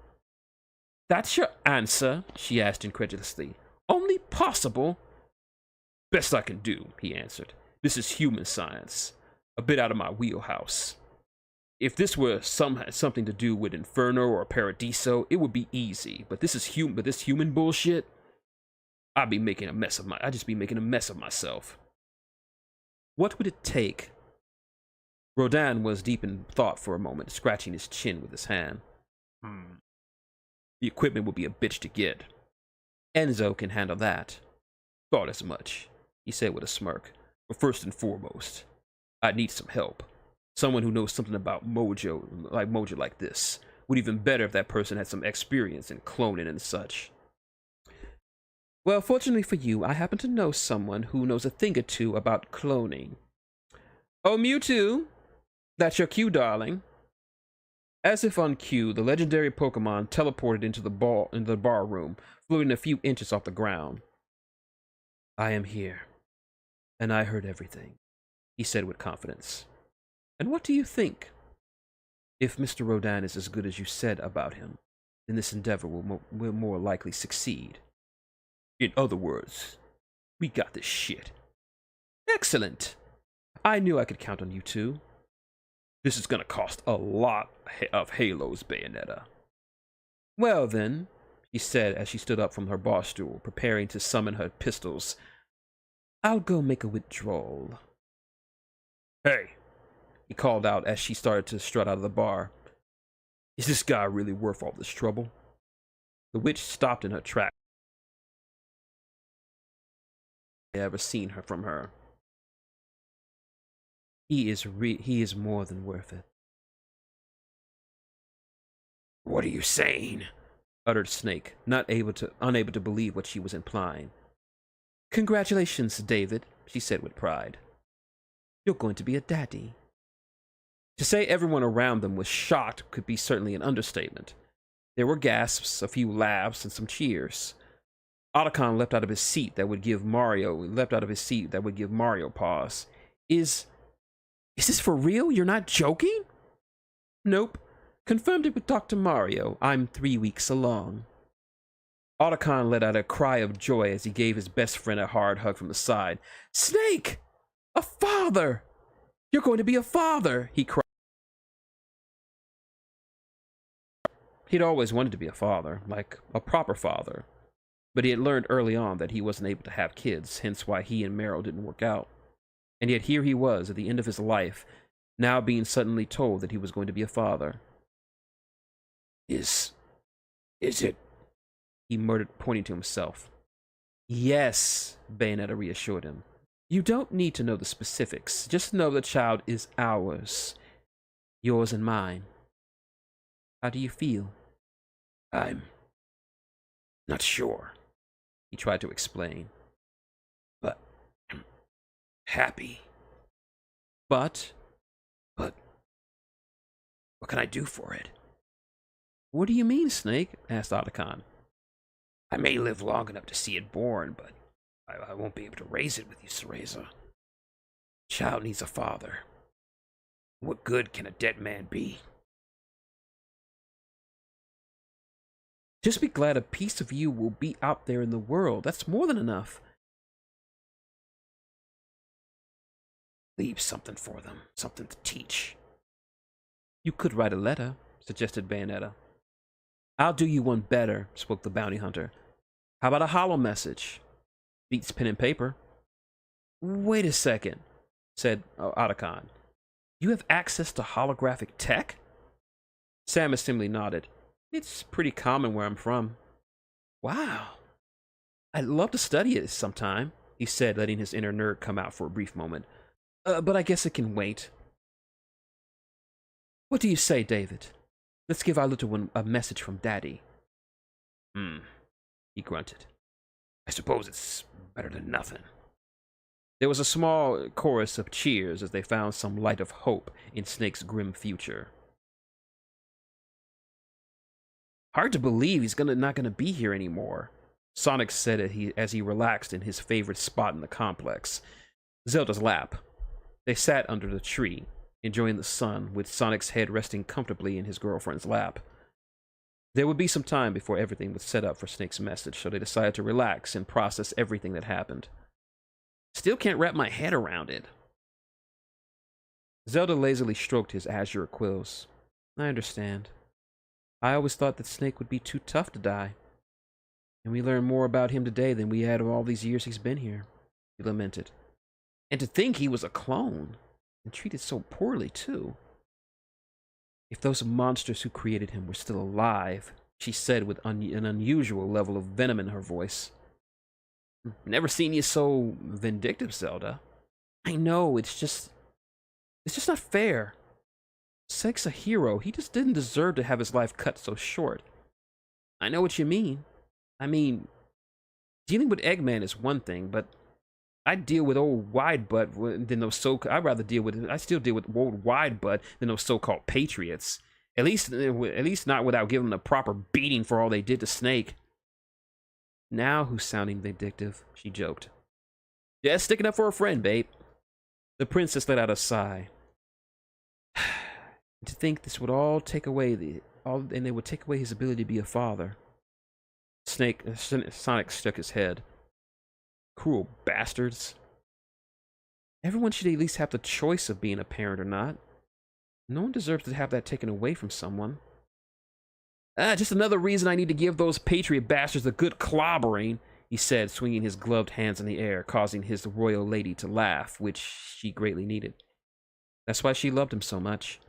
That's your answer? She asked incredulously. Only possible? Best I can do, he answered. This is human science, a bit out of my wheelhouse. If this were something to do with Inferno or Paradiso, it would be easy. But this is this human bullshit, I'd just be making a mess of myself. What would it take? Rodan was deep in thought for a moment, scratching his chin with his hand. The equipment would be a bitch to get. Enzo can handle that. Thought as much, he said with a smirk. But first and foremost, I need some help. Someone who knows something about mojo like this. Would even better if that person had some experience in cloning and such. Well, fortunately for you, I happen to know someone who knows a thing or two about cloning. Oh, Mewtwo! That's your cue, darling. As if on cue, the legendary Pokemon teleported into the bar room, floating a few inches off the ground. I am here, and I heard everything, he said with confidence. And what do you think? If Mr. Rodan is as good as you said about him, then this endeavor will more likely succeed. In other words, we got this shit. Excellent. I knew I could count on you two. This is gonna cost a lot of halos, Bayonetta. Well then, she said as she stood up from her bar stool, preparing to summon her pistols. I'll go make a withdrawal. Hey, he called out as she started to strut out of the bar. Is this guy really worth all this trouble? The witch stopped in her tracks. I ever seen her from her. He is more than worth it. What are you saying? uttered Snake, unable to believe what she was implying. Congratulations, David, she said with pride. You're going to be a daddy. To say everyone around them was shocked could be certainly an understatement. There were gasps, a few laughs, and some cheers. Otacon leapt out of his seat that would give Mario pause. Is this for real? You're not joking? Nope. Confirmed it with Dr. Mario. I'm 3 weeks along. Otacon let out a cry of joy as he gave his best friend a hard hug from the side. Snake! A father! You're going to be a father! He cried. He'd always wanted to be a father, like a proper father. But he had learned early on that he wasn't able to have kids, hence why he and Meryl didn't work out. And yet here he was, at the end of his life, now being suddenly told that he was going to be a father. Is it? He murmured, pointing to himself. Yes, Bayonetta reassured him. You don't need to know the specifics. Just know the child is ours. Yours and mine. How do you feel? I'm not sure, he tried to explain. But I'm happy. But what can I do for it? What do you mean, Snake? Asked Otacon. I may live long enough to see it born, but I won't be able to raise it with you, Cereza. Child needs a father. What good can a dead man be? Just be glad a piece of you will be out there in the world. That's more than enough. Leave something for them, something to teach. You could write a letter, suggested Bayonetta. I'll do you one better, spoke the bounty hunter. How about a hollow message? Beats pen and paper. Wait a second, said Otacon. You have access to holographic tech? Samus simply nodded. It's pretty common where I'm from. Wow. I'd love to study it sometime, he said, letting his inner nerd come out for a brief moment. But I guess it can wait. What do you say, David? Let's give our little one a message from Daddy. He grunted. I suppose it's better than nothing. There was a small chorus of cheers as they found some light of hope in Snake's grim future. Hard to believe he's not gonna be here anymore, Sonic said as he relaxed in his favorite spot in the complex, Zelda's lap. They sat under the tree, enjoying the sun, with Sonic's head resting comfortably in his girlfriend's lap. There would be some time before everything was set up for Snake's message, so they decided to relax and process everything that happened. Still can't wrap my head around it. Zelda lazily stroked his azure quills. I understand. I always thought that Snake would be too tough to die. And we learned more about him today than we had of all these years he's been here, he lamented. And to think he was a clone, and treated so poorly, too. If those monsters who created him were still alive, she said with an unusual level of venom in her voice. Never seen you so vindictive, Zelda. I know, it's just not fair. Snake's a hero. He just didn't deserve to have his life cut so short. I know what you mean. I mean, dealing with Eggman is one thing, but I'd deal with old wide butt than those I still deal with old wide butt than those so-called patriots. At least not without giving them a proper beating for all they did to Snake. Now who's sounding vindictive? She joked. Yeah, sticking up for a friend, babe. The princess let out a sigh. To think this would all take away and they would take away his ability to be a father. Sonic shook his head. Cruel bastards. Everyone should at least have the choice of being a parent or not. No one deserves to have that taken away from someone. Just another reason I need to give those patriot bastards a good clobbering, he said, swinging his gloved hands in the air, causing his royal lady to laugh, which she greatly needed. That's why she loved him so much.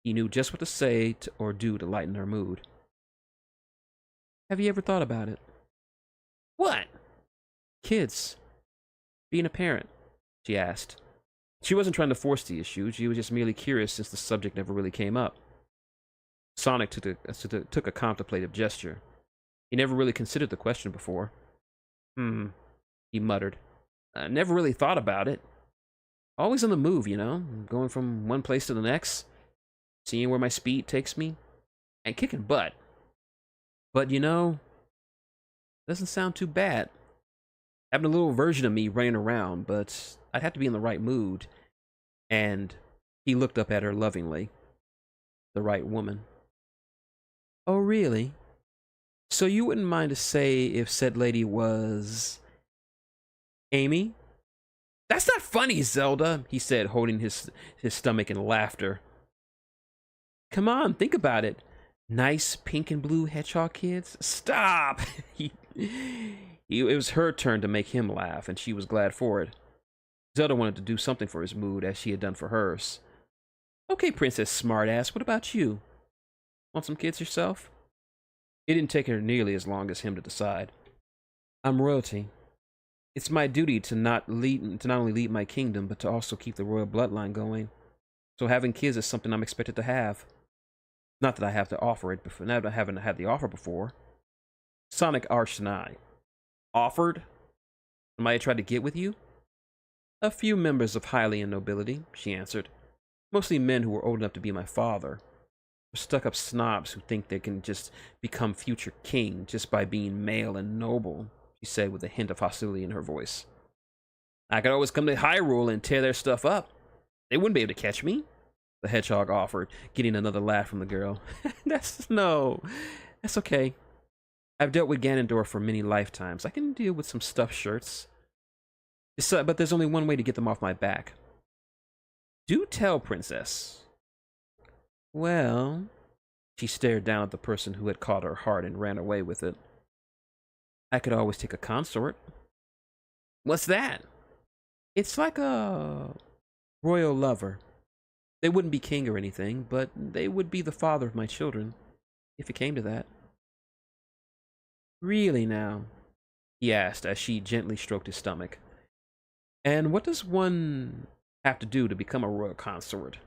He knew just what to say or do to lighten her mood. Have you ever thought about it? What? Kids. Being a parent, she asked. She wasn't trying to force the issue. She was just merely curious since the subject never really came up. Sonic took a contemplative gesture. He never really considered the question before. Hmm, he muttered. I never really thought about it. Always on the move, you know, going from one place to the next, seeing where my speed takes me, and kicking butt. But you know, doesn't sound too bad. Having a little version of me running around, but I'd have to be in the right mood. And he looked up at her lovingly. The right woman. Oh, really? So you wouldn't mind to say if said lady was Amy? That's not funny, Zelda, he said, holding his stomach in laughter. Come on, think about it. Nice pink and blue hedgehog kids? Stop! It was her turn to make him laugh, and she was glad for it. Zelda wanted to do something for his mood, as she had done for hers. Okay, Princess Smartass, what about you? Want some kids yourself? It didn't take her nearly as long as him to decide. I'm royalty. It's my duty to not only lead my kingdom, but to also keep the royal bloodline going. So having kids is something I'm expected to have. Not that I have to offer it before, not that I haven't had the offer before. Sonic arched an eye. Offered? Somebody tried to get with you? A few members of Hylian nobility, she answered. Mostly men who were old enough to be my father. Stuck-up snobs who think they can just become future king just by being male and noble, she said with a hint of hostility in her voice. I could always come to Hyrule and tear their stuff up. They wouldn't be able to catch me, the hedgehog offered, getting another laugh from the girl. That's okay. I've dealt with Ganondorf for many lifetimes. I can deal with some stuffed shirts. But there's only one way to get them off my back. Do tell, princess. Well, she stared down at the person who had caught her heart and ran away with it. I could always take a consort. What's that? It's like a royal lover. They wouldn't be king or anything, but they would be the father of my children, if it came to that. Really now? He asked as she gently stroked his stomach. And what does one have to do to become a royal consort?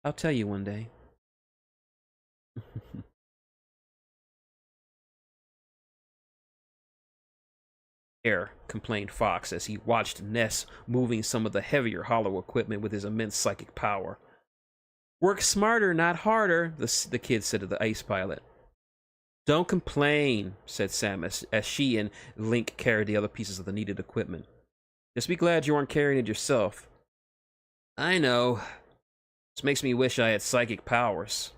I'll tell you one day. Air, complained Fox as he watched Ness moving some of the heavier hollow equipment with his immense psychic power. Work smarter, not harder, the kid said to the ice pilot. Don't complain, said Samus, as she and Link carried the other pieces of the needed equipment. Just be glad you aren't carrying it yourself. I know. This makes me wish I had psychic powers.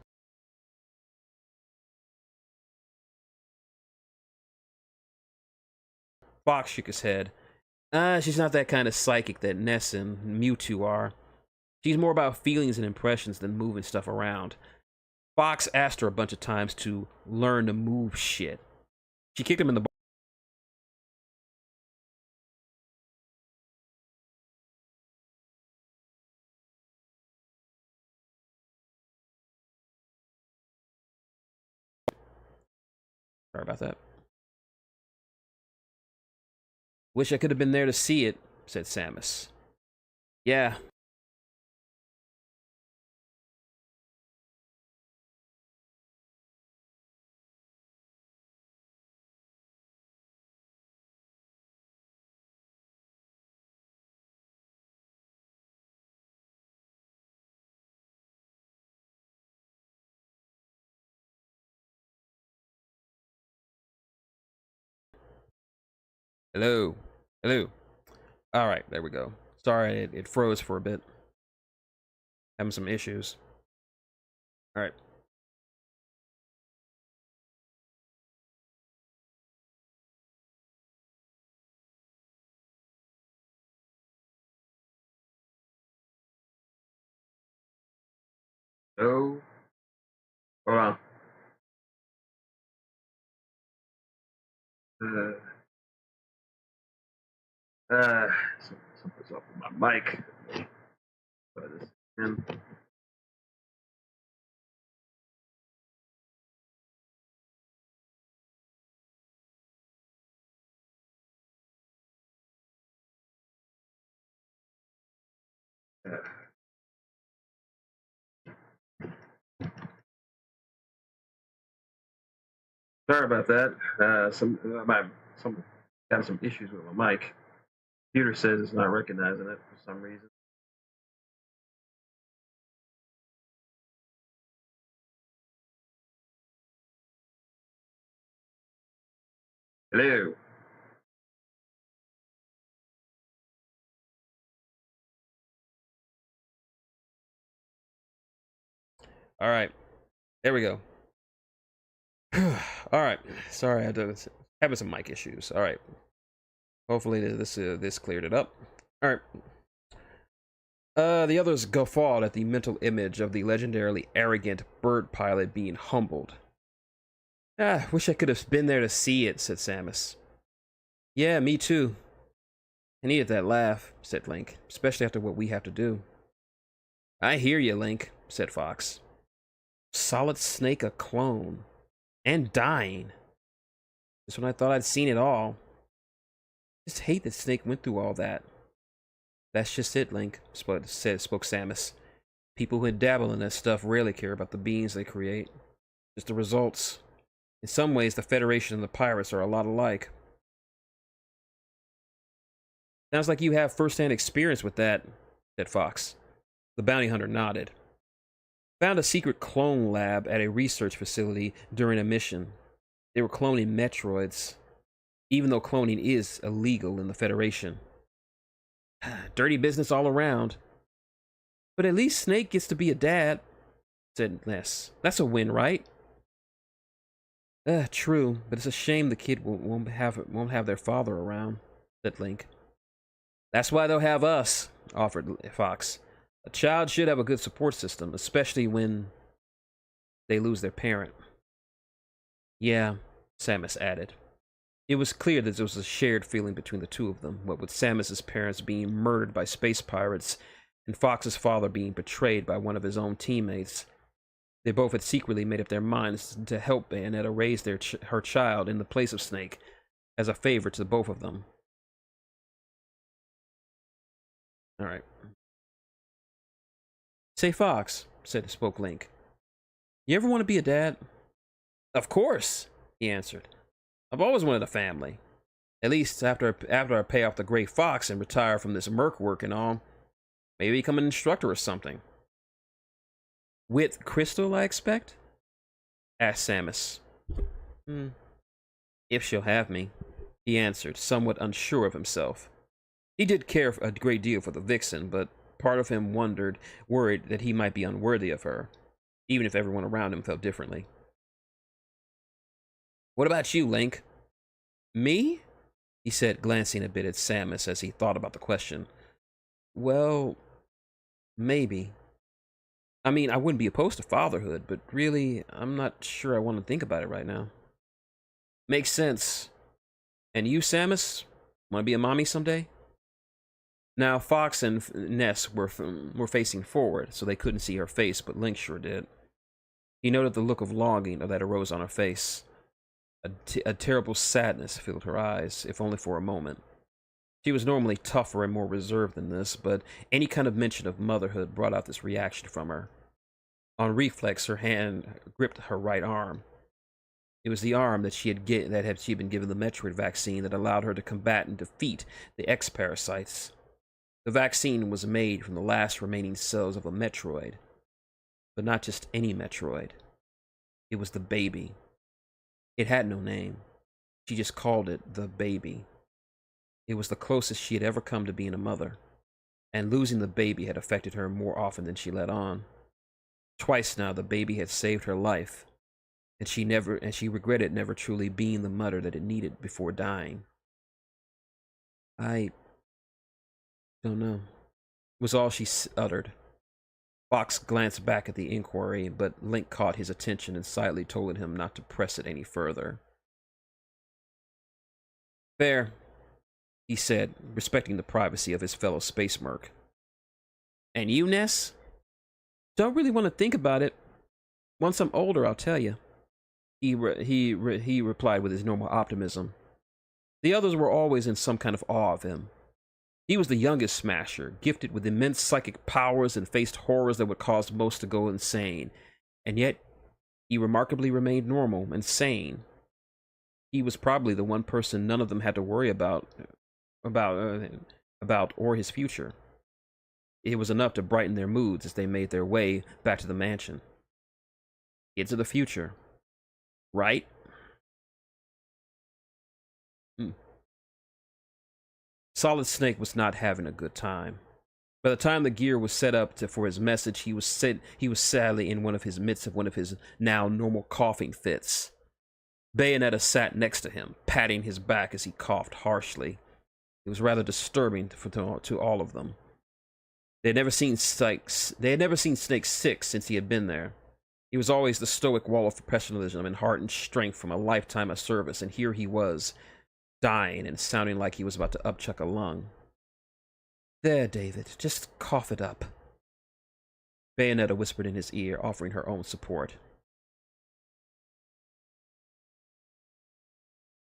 Fox shook his head. She's not that kind of psychic that Ness and Mewtwo are. She's more about feelings and impressions than moving stuff around. Fox asked her a bunch of times to learn to move shit. She kicked him in the butt. Sorry about that. Wish I could have been there to see it, said Samus. Yeah. Hello. Hello. All right, there we go. Sorry, it froze for a bit. Having some issues. All right. Hello. Hold on. Uh, uh, something's up with my mic. Try this again. Uh, Sorry about that. Some got some issues with my mic. Computer says it's not recognizing it for some reason. Hello. All right, there we go. All right, sorry, I had having some mic issues. All right, hopefully this cleared it up. All right. The others guffawed at the mental image of the legendarily arrogant bird pilot being humbled. Ah, wish I could have been there to see it, said Samus. Yeah, me too. I needed that laugh, said Link, especially after what we have to do. I hear you, Link, said Fox. Solid Snake a clone. And dying. Just when I thought I'd seen it all. Just hate that Snake went through all that. That's just it, Link, spoke Samus. People who dabble in that stuff rarely care about the beings they create. Just the results. In some ways, the Federation and the pirates are a lot alike. Sounds like you have first-hand experience with that, said Fox. The bounty hunter nodded. Found a secret clone lab at a research facility during a mission. They were cloning Metroids, even though cloning is illegal in the Federation. Dirty business all around. But at least Snake gets to be a dad, said Ness. That's a win, right? True, but it's a shame the kid won't have their father around, said Link. That's why they'll have us, offered Fox. A child should have a good support system, especially when they lose their parent. Yeah, Samus added. It was clear that there was a shared feeling between the two of them, what with Samus's parents being murdered by space pirates and Fox's father being betrayed by one of his own teammates. They both had secretly made up their minds to help Bayonetta raise her child in the place of Snake, as a favor to both of them. All right. Say, Fox, spoke Link. You ever want to be a dad? Of course, he answered. I've always wanted a family. At least after I pay off the Gray Fox and retire from this merc work and all. Maybe become an instructor or something. With Crystal, I expect? Asked Samus. If she'll have me, he answered, somewhat unsure of himself. He did care a great deal for the vixen, but part of him worried that he might be unworthy of her, even if everyone around him felt differently. What about you, Link? Me? He said, glancing a bit at Samus as he thought about the question. Well, maybe. I mean, I wouldn't be opposed to fatherhood, but really, I'm not sure I want to think about it right now. Makes sense. And you, Samus? Want to be a mommy someday? Now, Fox and Ness were facing forward, so they couldn't see her face, but Link sure did. He noted the look of longing that arose on her face. A terrible sadness filled her eyes, if only for a moment. She was normally tougher and more reserved than this, but any kind of mention of motherhood brought out this reaction from her. On reflex, her hand gripped her right arm. It was the arm that she had been given the Metroid vaccine that allowed her to combat and defeat the X-parasites. The vaccine was made from the last remaining cells of a Metroid. But not just any Metroid. It was the baby. It had no name. She just called it the baby. It was the closest she had ever come to being a mother. And losing the baby had affected her more often than she let on. Twice now the baby had saved her life. And she regretted never truly being the mother that it needed before dying. I don't know, was all she uttered. Fox glanced back at the inquiry, but Link caught his attention and silently told him not to press it any further. Fair, he said, respecting the privacy of his fellow space merc. And you, Ness? Don't really want to think about it. Once I'm older, I'll tell you. He replied with his normal optimism. The others were always in some kind of awe of him. He was the youngest Smasher, gifted with immense psychic powers and faced horrors that would cause most to go insane. And yet, he remarkably remained normal and sane. He was probably the one person none of them had to worry about, or his future. It was enough to brighten their moods as they made their way back to the mansion. Kids of the future, right? Solid Snake was not having a good time. By the time the gear was set up for his message, he was sadly in midst of one of his now normal coughing fits. Bayonetta sat next to him, patting his back as he coughed harshly. It was rather disturbing to all of them. They had never seen Snake sick since he had been there. He was always the stoic wall of professionalism and heart and strength from a lifetime of service, and here he was, dying and sounding like he was about to upchuck a lung. There, David, just cough it up. Bayonetta whispered in his ear, offering her own support.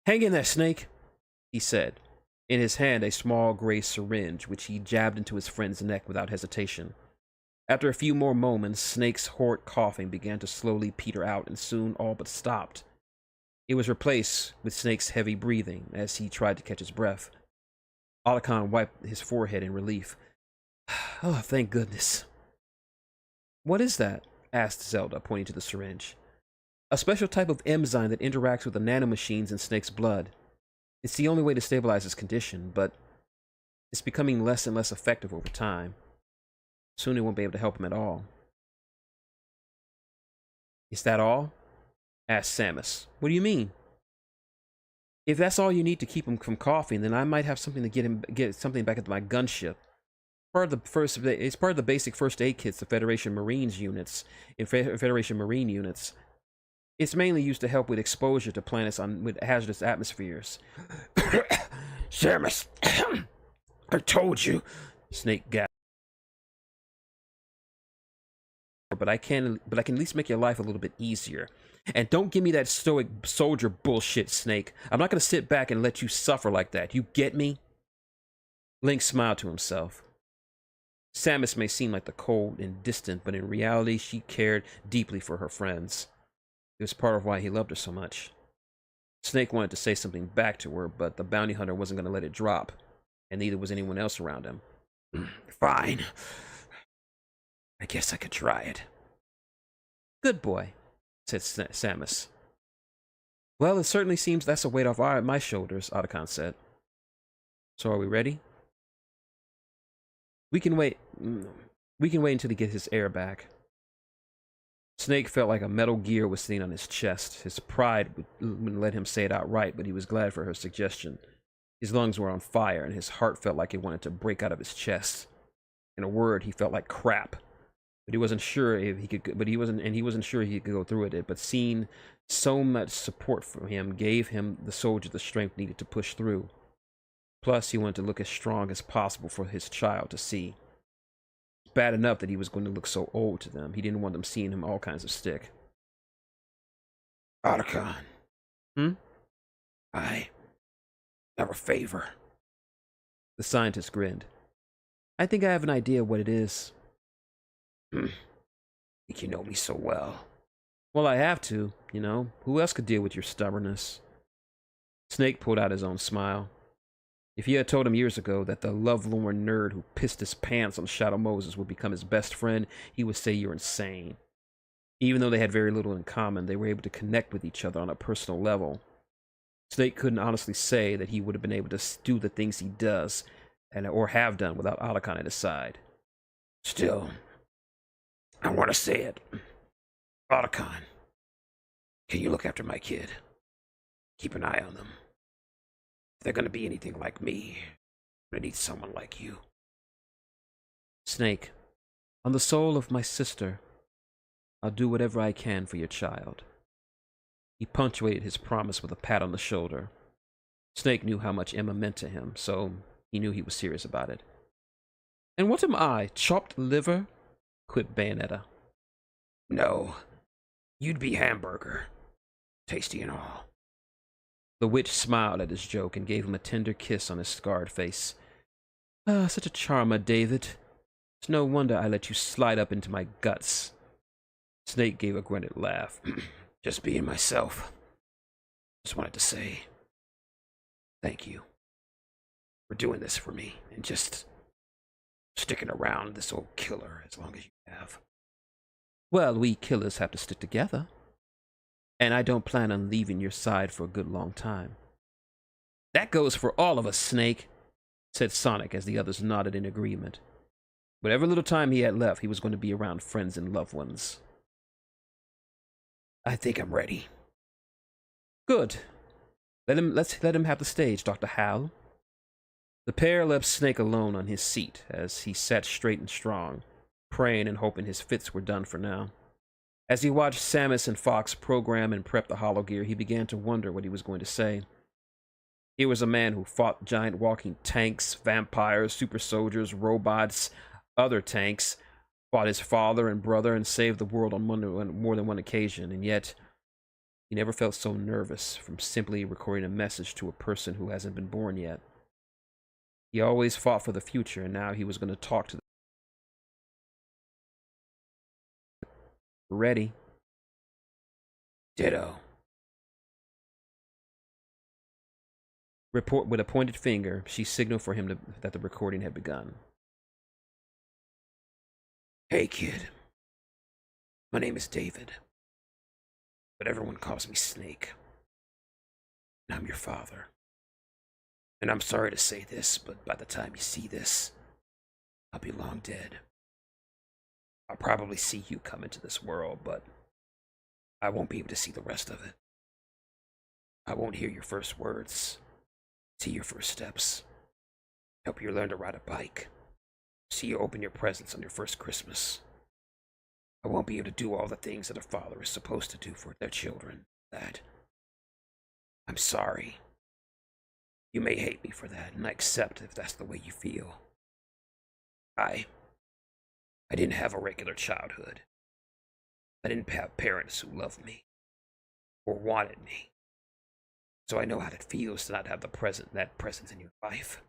Hang in there, Snake, he said, in his hand a small gray syringe, which he jabbed into his friend's neck without hesitation. After a few more moments, Snake's hoarse coughing began to slowly peter out and soon all but stopped. It was replaced with Snake's heavy breathing as he tried to catch his breath. Otacon wiped his forehead in relief. Oh, thank goodness. What is that? Asked Zelda, pointing to the syringe. A special type of enzyme that interacts with the nanomachines in Snake's blood. It's the only way to stabilize his condition, but it's becoming less and less effective over time. Soon it won't be able to help him at all. Is that all? Asked Samus. What do you mean? If that's all you need to keep him from coughing, then I might have something to get something back at my gunship. It's part of the basic first aid kits the Federation Marine units. It's mainly used to help with exposure to planets with hazardous atmospheres. Samus, I told you, Snake gasped. But I can at least make your life a little bit easier. And don't give me that stoic soldier bullshit, Snake. I'm not going to sit back and let you suffer like that. You get me? Link smiled to himself. Samus may seem like the cold and distant, but in reality, she cared deeply for her friends. It was part of why he loved her so much. Snake wanted to say something back to her, but the bounty hunter wasn't going to let it drop, and neither was anyone else around him. Fine. I guess I could try it. Good boy, said Samus. Well, it certainly seems that's a weight off my shoulders, Otacon said. So are we ready? We can wait. We can wait until he gets his air back. Snake felt like a metal gear was sitting on his chest. His pride wouldn't let him say it outright, but he was glad for her suggestion. His lungs were on fire, and his heart felt like it wanted to break out of his chest. In a word, he felt like crap. But he wasn't sure if he could. He wasn't sure he could go through it. But seeing so much support from him gave him the soldier the strength needed to push through. Plus, he wanted to look as strong as possible for his child to see. Bad enough that he was going to look so old to them. He didn't want them seeing him all kinds of stick. Otacon. I have a favor. The scientist grinned. I think I have an idea what it is. Think you know me so well. Well, I have to, you know. Who else could deal with your stubbornness? Snake pulled out his own smile. If you had told him years ago that the lovelorn nerd who pissed his pants on Shadow Moses would become his best friend, he would say you're insane. Even though they had very little in common, they were able to connect with each other on a personal level. Snake couldn't honestly say that he would have been able to do the things he does, or have done, without Otacon at his side. Still, I want to say it. Otacon, can you look after my kid? Keep an eye on them. If they're going to be anything like me, I need someone like you. Snake, on the soul of my sister, I'll do whatever I can for your child. He punctuated his promise with a pat on the shoulder. Snake knew how much Emma meant to him, so he knew he was serious about it. And what am I, chopped liver? Quipped Bayonetta. No, you'd be hamburger. Tasty and all. The witch smiled at his joke and gave him a tender kiss on his scarred face. Ah, such a charmer, David. It's no wonder I let you slide up into my guts. Snake gave a grunted laugh. Just being myself. Just wanted to say thank you for doing this for me and just sticking around this old killer as long as you have. Well, we killers have to stick together. And I don't plan on leaving your side for a good long time. That goes for all of us, Snake, said Sonic as the others nodded in agreement. Whatever little time he had left, he was going to be around friends and loved ones. I think I'm ready. Good. Let's let him have the stage, Dr. Hal. The pair left Snake alone on his seat as he sat straight and strong, praying and hoping his fits were done for now. As he watched Samus and Fox program and prep the hollow gear, he began to wonder what he was going to say. Here was a man who fought giant walking tanks, vampires, super soldiers, robots, other tanks, fought his father and brother, and saved the world on more than one occasion, and yet he never felt so nervous from simply recording a message to a person who hasn't been born yet. He always fought for the future, and now he was going to talk to them. Ready. Ditto. Report with a pointed finger, she signaled for him that the recording had begun. Hey, kid. My name is David, but everyone calls me Snake. And I'm your father. And I'm sorry to say this, but by the time you see this, I'll be long dead. I'll probably see you come into this world, but I won't be able to see the rest of it. I won't hear your first words, see your first steps, help you learn to ride a bike, see you open your presents on your first Christmas. I won't be able to do all the things that a father is supposed to do for their children. I'm sorry. You may hate me for that, and I accept if that's the way you feel. I didn't have a regular childhood. I didn't have parents who loved me or wanted me. So I know how it feels to not have that presence in your life.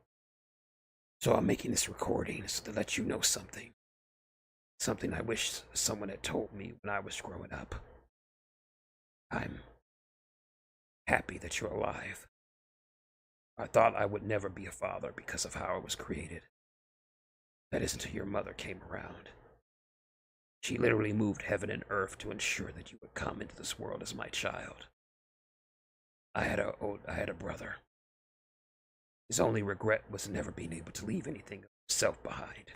So I'm making this recording so to let you know something. Something I wish someone had told me when I was growing up. I'm happy that you're alive. I thought I would never be a father because of how I was created. That is until your mother came around. She literally moved heaven and earth to ensure that you would come into this world as my child. I had a brother. His only regret was never being able to leave anything of himself behind.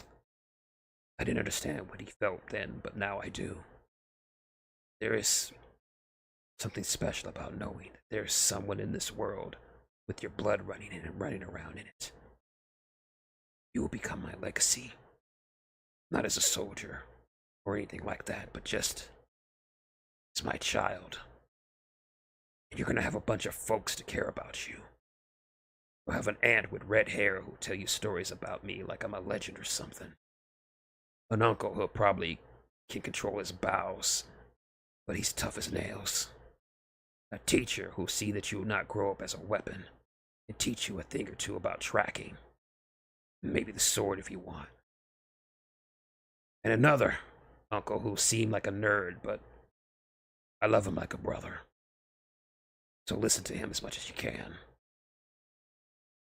I didn't understand what he felt then, but now I do. There is something special about knowing that there is someone in this world with your blood running in and running around in it. You will become my legacy. Not as a soldier or anything like that, but just as my child. And you're going to have a bunch of folks to care about you. You'll have an aunt with red hair who'll tell you stories about me like I'm a legend or something. An uncle who probably can control his bowels, but he's tough as nails. A teacher who'll see that you will not grow up as a weapon and teach you a thing or two about tracking. Maybe the sword if you want. And another uncle who seemed like a nerd, but I love him like a brother. So listen to him as much as you can.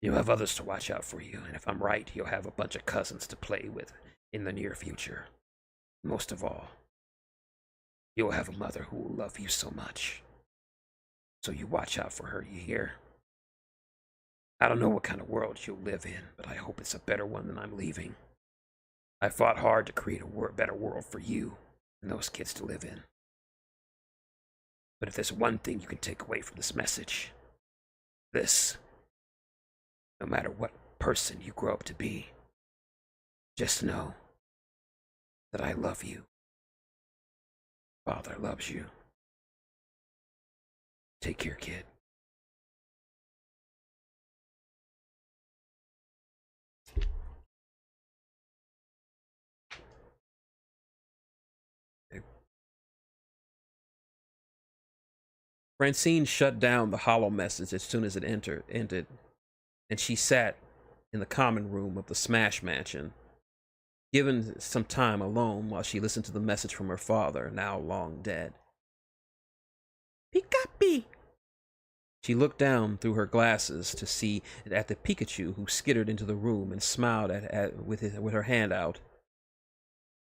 You'll have others to watch out for you, and if I'm right, you'll have a bunch of cousins to play with in the near future. Most of all, you'll have a mother who will love you so much. So you watch out for her, you hear? I don't know what kind of world you'll live in, but I hope it's a better one than I'm leaving. I fought hard to create a better world for you and those kids to live in. But if there's one thing you can take away from this message, this: no matter what person you grow up to be, just know that I love you. Father loves you. Take care, kid. Francine shut down the hollow message as soon as it ended, and she sat in the common room of the Smash Mansion, given some time alone while she listened to the message from her father, now long dead. Pikapi! She looked down through her glasses to see at the Pikachu who skittered into the room and smiled with her hand out.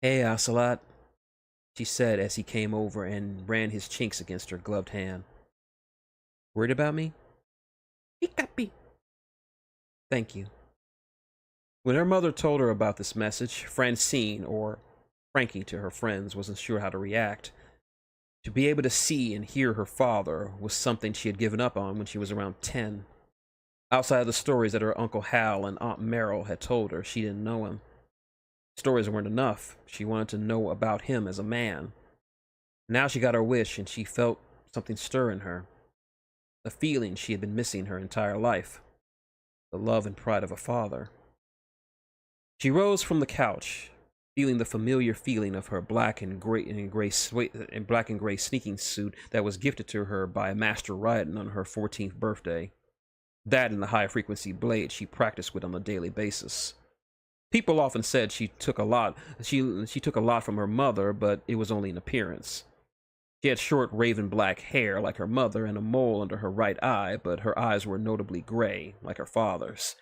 "Hey, Ocelot," she said as he came over and ran his chinks against her gloved hand. "Worried about me?" "Pikapi." "Thank you." When her mother told her about this message, Francine, or Frankie to her friends, wasn't sure how to react. To be able to see and hear her father was something she had given up on when she was around 10. Outside of the stories that her Uncle Hal and Aunt Meryl had told her, she didn't know him. Stories weren't enough. She wanted to know about him as a man. Now she got her wish, and she felt something stir in her. A feeling she had been missing her entire life. The love and pride of a father. She rose from the couch, feeling the familiar feeling of her black and gray sneaking suit that was gifted to her by Master Raiden on her 14th birthday. That and the high-frequency blade she practiced with on a daily basis. People often said she took a lot from her mother, but it was only an appearance. She had short raven black hair like her mother and a mole under her right eye, but her eyes were notably gray, like her father's.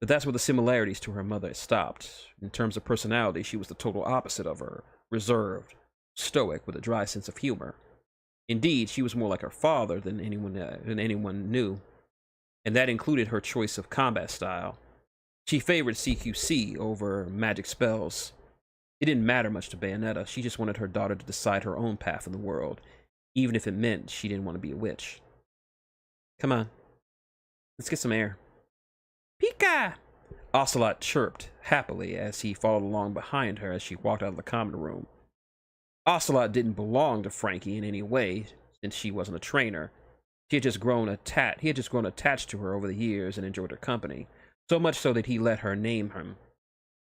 But that's where the similarities to her mother stopped. In terms of personality, she was the total opposite of her, reserved, stoic, with a dry sense of humor. Indeed, she was more like her father than anyone knew, and that included her choice of combat style. She favored CQC over magic spells. It didn't matter much to Bayonetta. She just wanted her daughter to decide her own path in the world, even if it meant she didn't want to be a witch. "Come on, let's get some air." "Pika!" Ocelot chirped happily as he followed along behind her as she walked out of the common room. Ocelot didn't belong to Frankie in any way, since she wasn't a trainer. He had just grown attached to her over the years and enjoyed her company, so much so that he let her name him.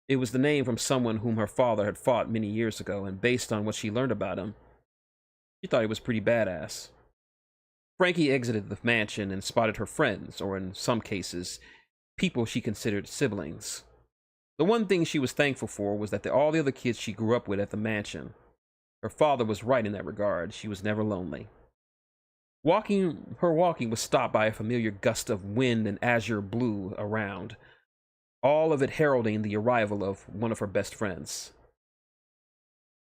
It was the name from someone whom her father had fought many years ago, and based on what she learned about him, she thought he was pretty badass. Frankie exited the mansion and spotted her friends, or in some cases, people she considered siblings. The one thing she was thankful for was that all the other kids she grew up with at the mansion. Her father was right in that regard. She was never lonely. Her walking was stopped by a familiar gust of wind and azure blue around, all of it heralding the arrival of one of her best friends.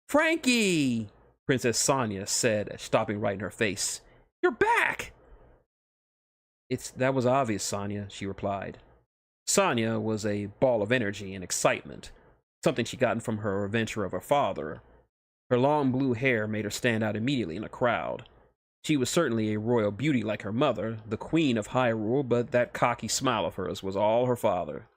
"Frankie!" Princess Sonia said, stopping right in her face. "You're back!" That was obvious, Sonia," she replied. Sonia was a ball of energy and excitement, something she'd gotten from her adventure of her father. Her long blue hair made her stand out immediately in a crowd. She was certainly a royal beauty like her mother, the queen of Hyrule, but that cocky smile of hers was all her father.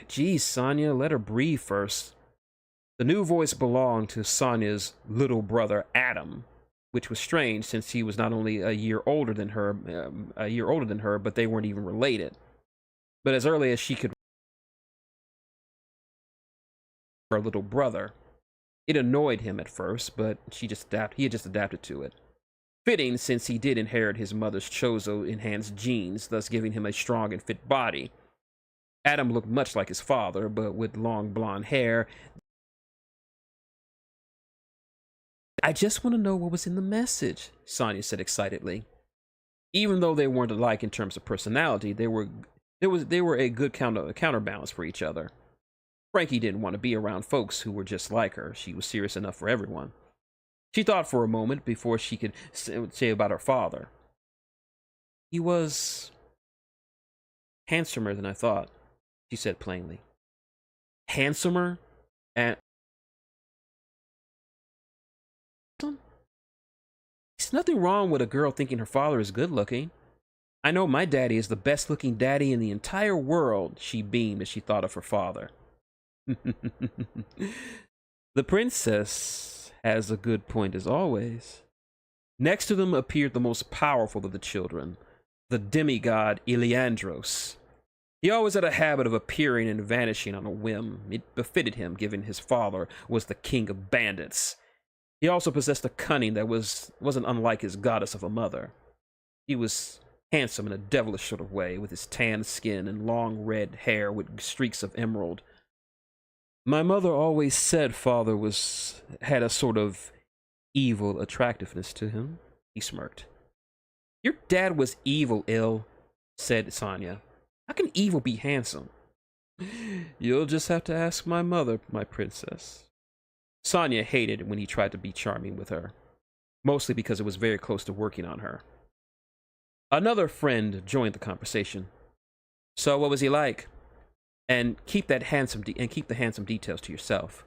"Geez, Sonia, let her breathe first." The new voice belonged to Sonia's little brother, Adam, which was strange since he was not only a year older than her, but they weren't even related. But as early as she could, her little brother. It annoyed him at first, but he had just adapted to it. Fitting, since he did inherit his mother's Chozo-enhanced genes, thus giving him a strong and fit body. Adam looked much like his father, but with long blonde hair. "I just want to know what was in the message," Sonia said excitedly. Even though they weren't alike in terms of personality, they were a good counterbalance for each other. Frankie didn't want to be around folks who were just like her. She was serious enough for everyone. She thought for a moment before she could say about her father. "He was handsomer than I thought," she said plainly. "Handsomer? And there's nothing wrong with a girl thinking her father is good looking. I know my daddy is the best looking daddy in the entire world," she beamed as she thought of her father. The princess has a good point as always. Next to them appeared the most powerful of the children, the demigod Iliandros. He always had a habit of appearing and vanishing on a whim. It befitted him, given his father was the king of bandits. He also possessed a cunning that wasn't unlike his goddess of a mother. He was handsome in a devilish sort of way, with his tan skin and long red hair with streaks of emerald. My mother always said father had a sort of evil attractiveness to him. He smirked. Your dad was evil, said Sonya. How can evil be handsome? You'll just have to ask my mother, my princess. Sonya hated when he tried to be charming with her, mostly because it was very close to working on her. Another friend joined the conversation. So what was he like? And keep the handsome details to yourself.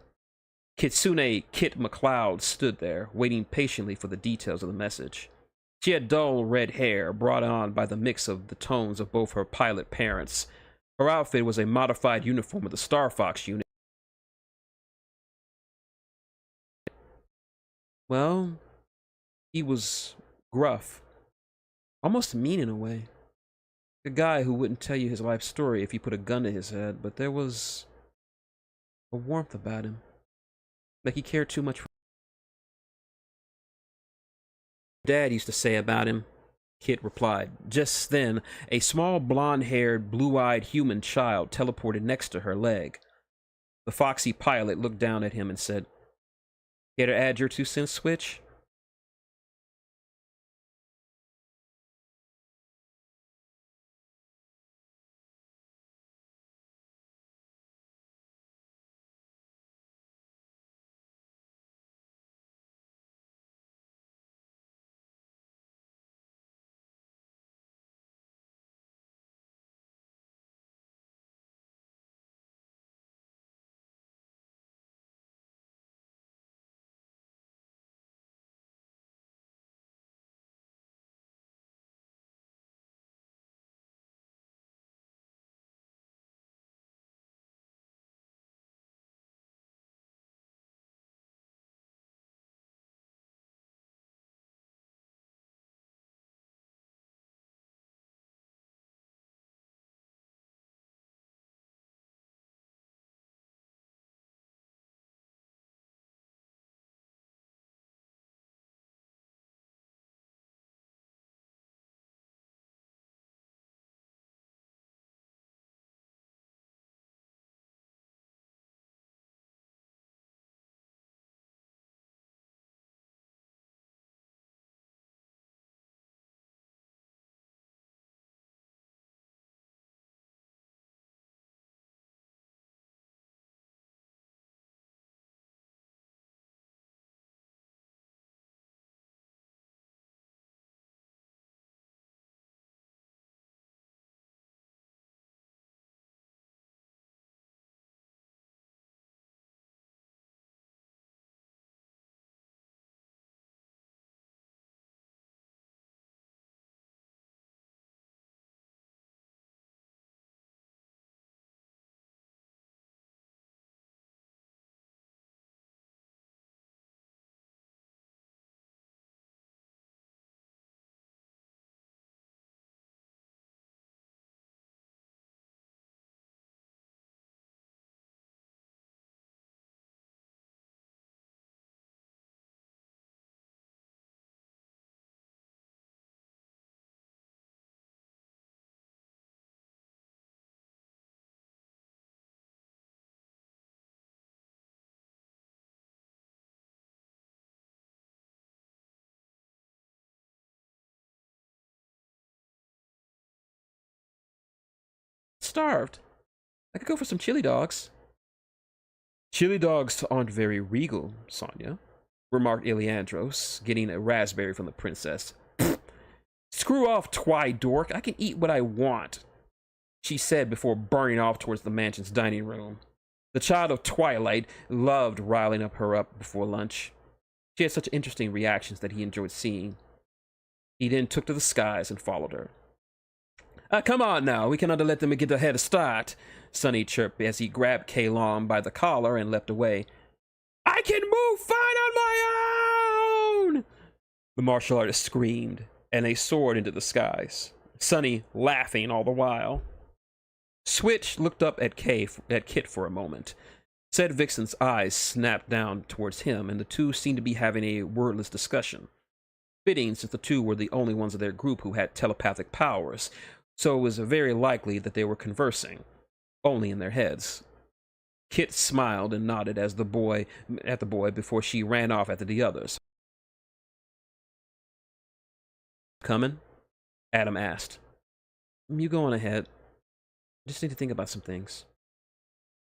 Kitsune Kit McLeod stood there, waiting patiently for the details of the message. She had dull red hair, brought on by the mix of the tones of both her pilot parents. Her outfit was a modified uniform of the Star Fox unit. Well, he was gruff, almost mean in a way. A guy who wouldn't tell you his life story if you put a gun to his head, but there was a warmth about him. Like he cared too much for Dad used to say about him, Kit replied. Just then, a small blonde-haired, blue-eyed human child teleported next to her leg. The foxy pilot looked down at him and said, Care to add your 2 cents, Switch? Starved. I could go for some chili dogs. Chili dogs aren't very regal, Sonya, remarked Iliandros, getting a raspberry from the princess. Screw off, dork. I can eat what I want, she said before burning off towards the mansion's dining room. The child of Twilight loved riling her up before lunch. She had such interesting reactions that he enjoyed seeing. He then took to the skies and followed her. Come on now, we cannot let them get a head start, Sonny chirped as he grabbed Kalon by the collar and leapt away. I can move fine on my own! The martial artist screamed, and they soared into the skies, Sonny laughing all the while. Switch looked up at Kit for a moment. Said Vixen's eyes snapped down towards him, and the two seemed to be having a wordless discussion. Fitting, since the two were the only ones of their group who had telepathic powers, so it was very likely that they were conversing, only in their heads. Kit smiled and nodded at the boy before she ran off after the others. Coming? Adam asked. You go on ahead. I just need to think about some things.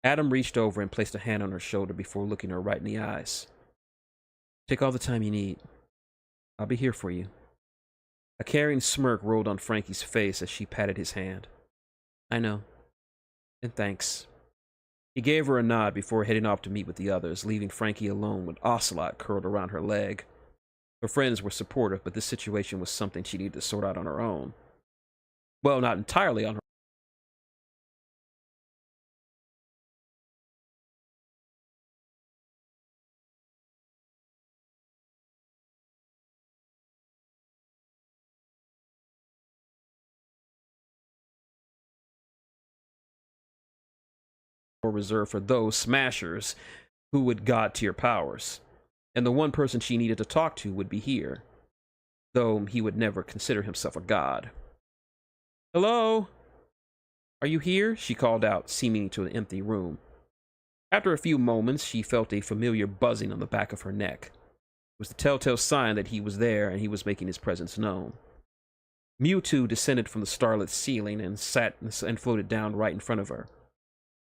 Adam reached over and placed a hand on her shoulder before looking her right in the eyes. Take all the time you need. I'll be here for you. A caring smirk rolled on Frankie's face as she patted his hand. I know. And thanks. He gave her a nod before heading off to meet with the others, leaving Frankie alone with Ocelot curled around her leg. Her friends were supportive, but this situation was something she needed to sort out on her own. Well, not entirely on her or reserved for those smashers who would God-tier powers. And the one person she needed to talk to would be here, though he would never consider himself a god. Hello? Are you here? She called out, seeming to an empty room. After a few moments, she felt a familiar buzzing on the back of her neck. It was the telltale sign that he was there and he was making his presence known. Mewtwo descended from the starlit ceiling and sat and floated down right in front of her.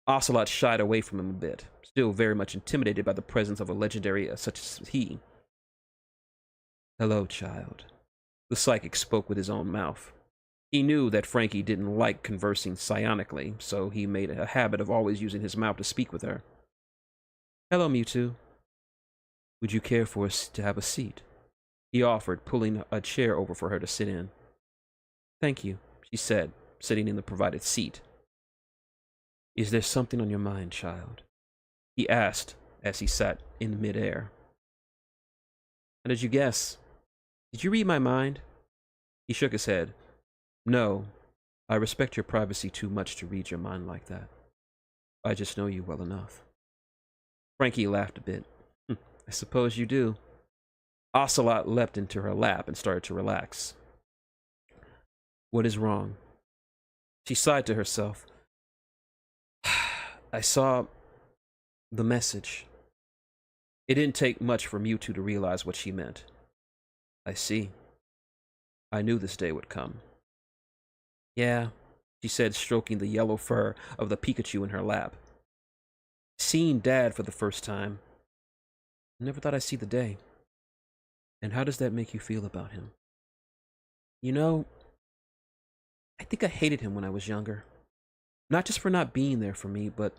Ocelot shied away from him a bit, still very much intimidated by the presence of a legendary such as he. Hello, child. The psychic spoke with his own mouth. He knew that Frankie didn't like conversing psionically, so he made a habit of always using his mouth to speak with her. Hello, Mewtwo. Would you care for us to have a seat? He offered, pulling a chair over for her to sit in. Thank you, she said, sitting in the provided seat. Is there something on your mind, child? He asked as he sat in midair. How did you guess? Did you read my mind? He shook his head. No, I respect your privacy too much to read your mind like that. I just know you well enough. Frankie laughed a bit. I suppose you do. Ocelot leapt into her lap and started to relax. What is wrong? She sighed to herself. I saw the message. It didn't take much for Mewtwo to realize what she meant. I see. I knew this day would come. Yeah, she said, stroking the yellow fur of the Pikachu in her lap. Seeing Dad for the first time. Never thought I'd see the day. And how does that make you feel about him? You know, I think I hated him when I was younger. Not just for not being there for me, but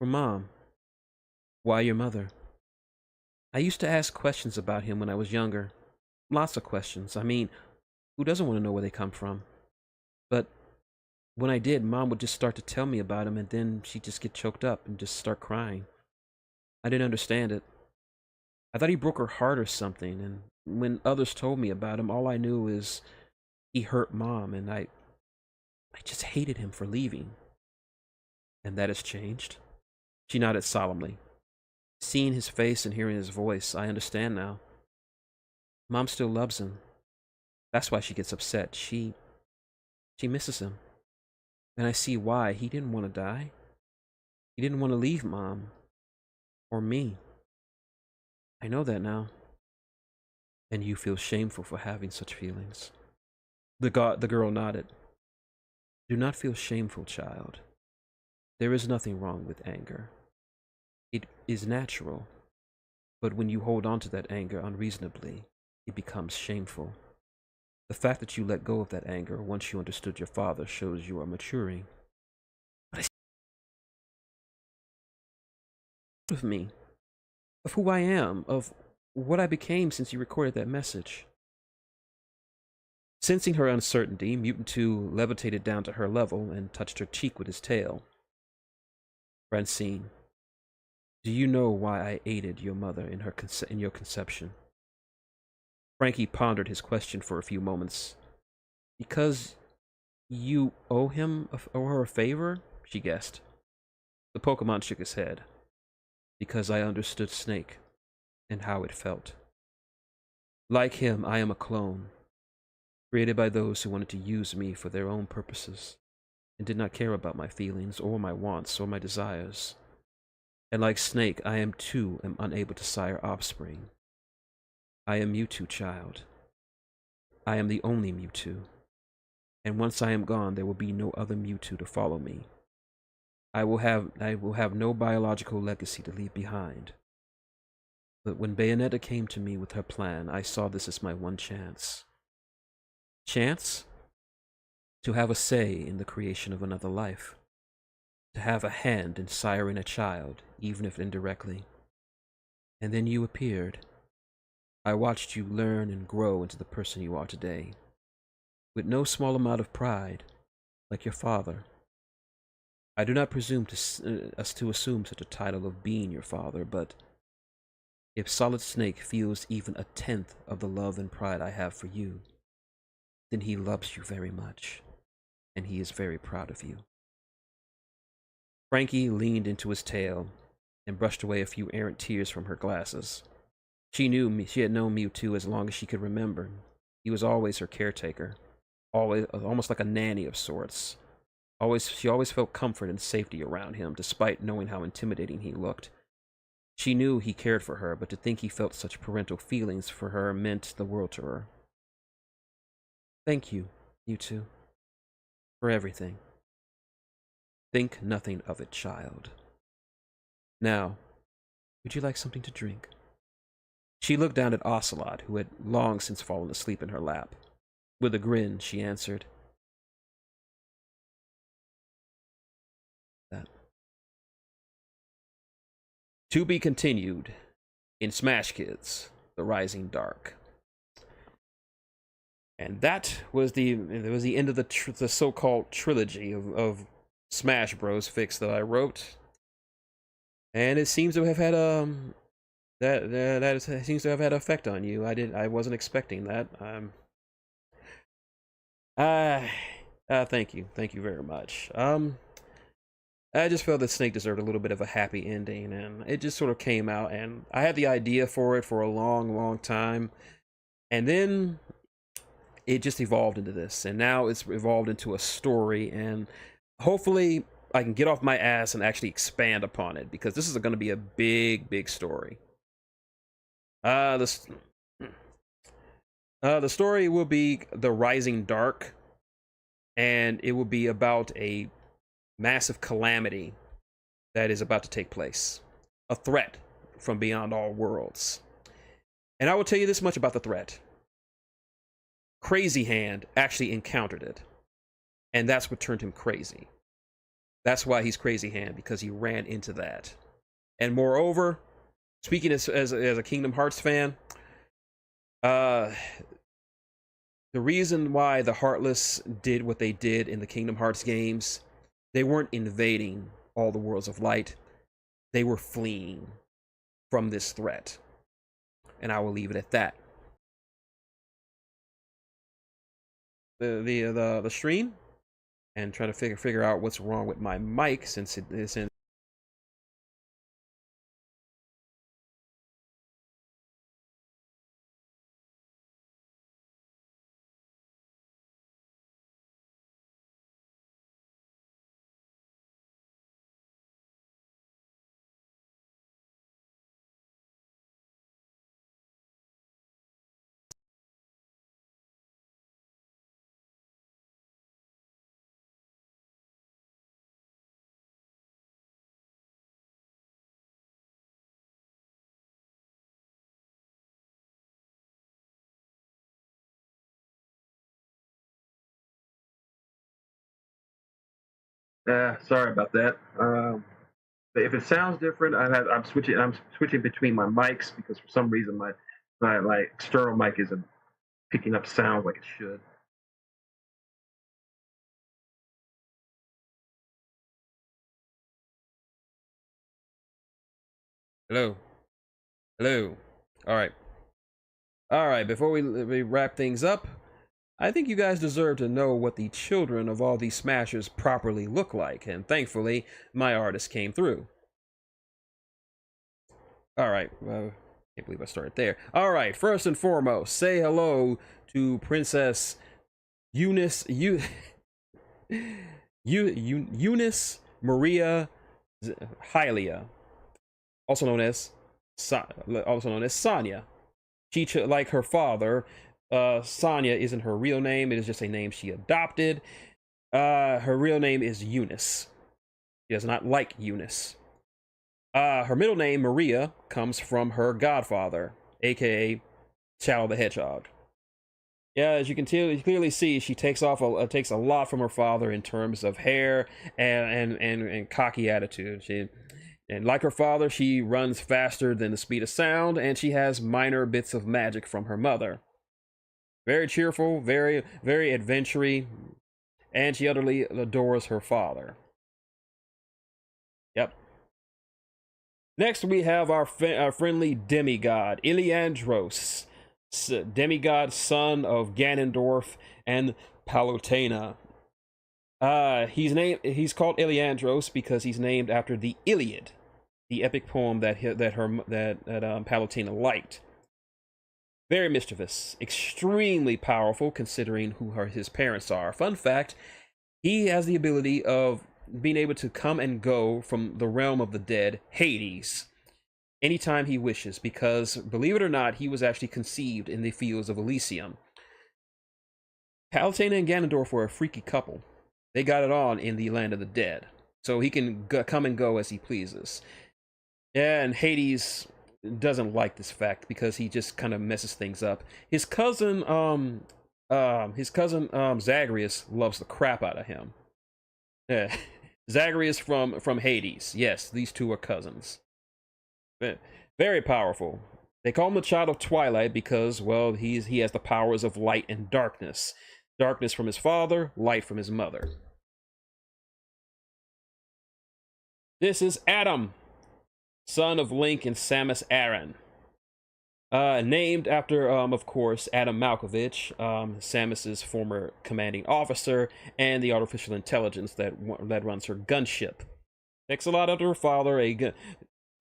for Mom. Why your mother? I used to ask questions about him when I was younger. Lots of questions. I mean, who doesn't want to know where they come from? But when I did, Mom would just start to tell me about him, and then she'd just get choked up and just start crying. I didn't understand it. I thought he broke her heart or something, and when others told me about him, all I knew is he hurt Mom, and I just hated him for leaving. And that has changed? She nodded solemnly. Seeing his face and hearing his voice, I understand now. Mom still loves him. That's why she gets upset. She misses him. And I see why. He didn't want to die. He didn't want to leave Mom. Or me. I know that now. And you feel shameful for having such feelings. The girl nodded. Do not feel shameful, child. There is nothing wrong with anger. It is natural. But when you hold on to that anger unreasonably, it becomes shameful. The fact that you let go of that anger once you understood your father shows you are maturing. But of me, of who I am, of what I became since you recorded that message. Sensing her uncertainty, Mewtwo levitated down to her level and touched her cheek with his tail. Francine, do you know why I aided your mother in your conception? Frankie pondered his question for a few moments. Because you owe her a favor? She guessed. The Pokemon shook his head. Because I understood Snake and how it felt. Like him, I am a clone, created by those who wanted to use me for their own purposes. and did not care about my feelings or my wants or my desires. And like Snake, I am unable to sire offspring. I am Mewtwo, child. I am the only Mewtwo. And once I am gone, there will be no other Mewtwo to follow me. I will have no biological legacy to leave behind. But when Bayonetta came to me with her plan, I saw this as my one chance. Chance? To have a say in the creation of another life. To have a hand in siring a child, even if indirectly. And then you appeared. I watched you learn and grow into the person you are today. With no small amount of pride, like your father. I do not presume us to assume such a title of being your father, but if Solid Snake feels even a tenth of the love and pride I have for you, then he loves you very much, and he is very proud of you. Frankie leaned into his tail and brushed away a few errant tears from her glasses. She had known Mewtwo as long as she could remember. He was always her caretaker, almost like a nanny of sorts. She always felt comfort and safety around him, despite knowing how intimidating he looked. She knew he cared for her, but to think he felt such parental feelings for her meant the world to her. Thank you, Mewtwo, for everything. Think nothing of it, child. Now, would you like something to drink? She looked down at Ocelot, who had long since fallen asleep in her lap. With a grin, she answered, "That." To be continued in Smash Kids, The Rising Dark. And that was the end of the so-called trilogy of Smash Bros. Fics that I wrote. And it seems to have had that seems to have had an effect on you. I wasn't expecting that. Thank you very much. I just felt that Snake deserved a little bit of a happy ending, and it just sort of came out, and I had the idea for it for a long time, and then it just evolved into this, and now it's evolved into a story, and hopefully I can get off my ass and actually expand upon it, because this is going to be a big story. The story will be The Rising Dark, and it will be about a massive calamity that is about to take place. A threat from beyond all worlds. And I will tell you this much about the threat. Crazy Hand actually encountered it. And that's what turned him crazy. That's why he's Crazy Hand, because he ran into that. And moreover, speaking as a Kingdom Hearts fan, the reason why the Heartless did what they did in the Kingdom Hearts games, they weren't invading all the worlds of light. They were fleeing from this threat. And I will leave it at that. The stream, and try to figure out what's wrong with my mic, since it is in. Sorry about that. But if it sounds different, I'm switching between my mics, because for some reason my external mic isn't picking up sound like it should. Hello. All right. Before we wrap things up, I think you guys deserve to know what the children of all these smashers properly look like, and thankfully, my artist came through. Alright, can't believe I started there. Alright, first and foremost, say hello to Princess Eunice Eunice Maria Hylia, also known as Sonia. Like her father, Sonia isn't her real name. It is just a name she adopted. Her real name is Eunice. She does not like Eunice. Her middle name, Maria, comes from her godfather, aka Shadow the Hedgehog. Yeah, as you can clearly see, she takes a lot from her father in terms of hair and cocky attitude. And like her father, she runs faster than the speed of sound, and she has minor bits of magic from her mother. Very cheerful, very adventurous, and she utterly adores her father. Yep. Next, we have our friendly demigod, Iliandros, demigod son of Ganondorf and Palutena. He's called Iliandros because he's named after the Iliad, the epic poem that Palutena liked. Very mischievous, extremely powerful considering who his parents are. Fun fact, he has the ability of being able to come and go from the realm of the dead, Hades, anytime he wishes, because, believe it or not, he was actually conceived in the fields of Elysium. Palutena and Ganondorf were a freaky couple. They got it on in the land of the dead, so he can come and go as he pleases. And Hades doesn't like this fact because he just kind of messes things up. His cousin Zagreus loves the crap out of him. Yeah. Zagreus from Hades. Yes, these two are cousins. Very powerful. They call him the Child of Twilight because, well, he has the powers of light and darkness. Darkness from his father, light from his mother. This is Adam, son of Link and Samus Aran. Named after, of course, Adam Malkovich, Samus's former commanding officer, and the artificial intelligence that runs her gunship. Takes a lot after her father.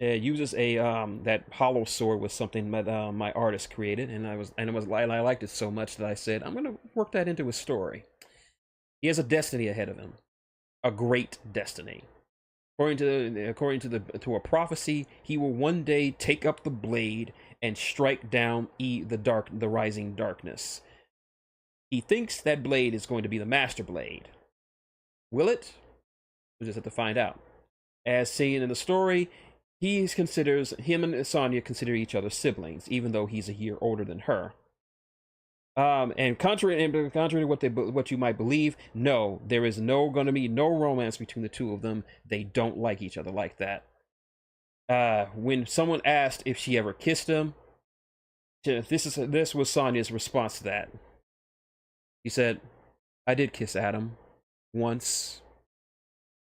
Uses that hollow sword was something that my artist created, and I liked it so much that I said I'm gonna work that into his story. He has a destiny ahead of him, a great destiny. According to a prophecy, he will one day take up the blade and strike down the rising darkness. He thinks that blade is going to be the Master Blade. Will it? We'll just have to find out. As seen in the story, him and Sonya consider each other siblings, even though he's a year older than her. And contrary to what you might believe, no, there is going to be no romance between the two of them. They don't like each other like that. When someone asked if she ever kissed him, this was Sonya's response to that. He said, "I did kiss Adam once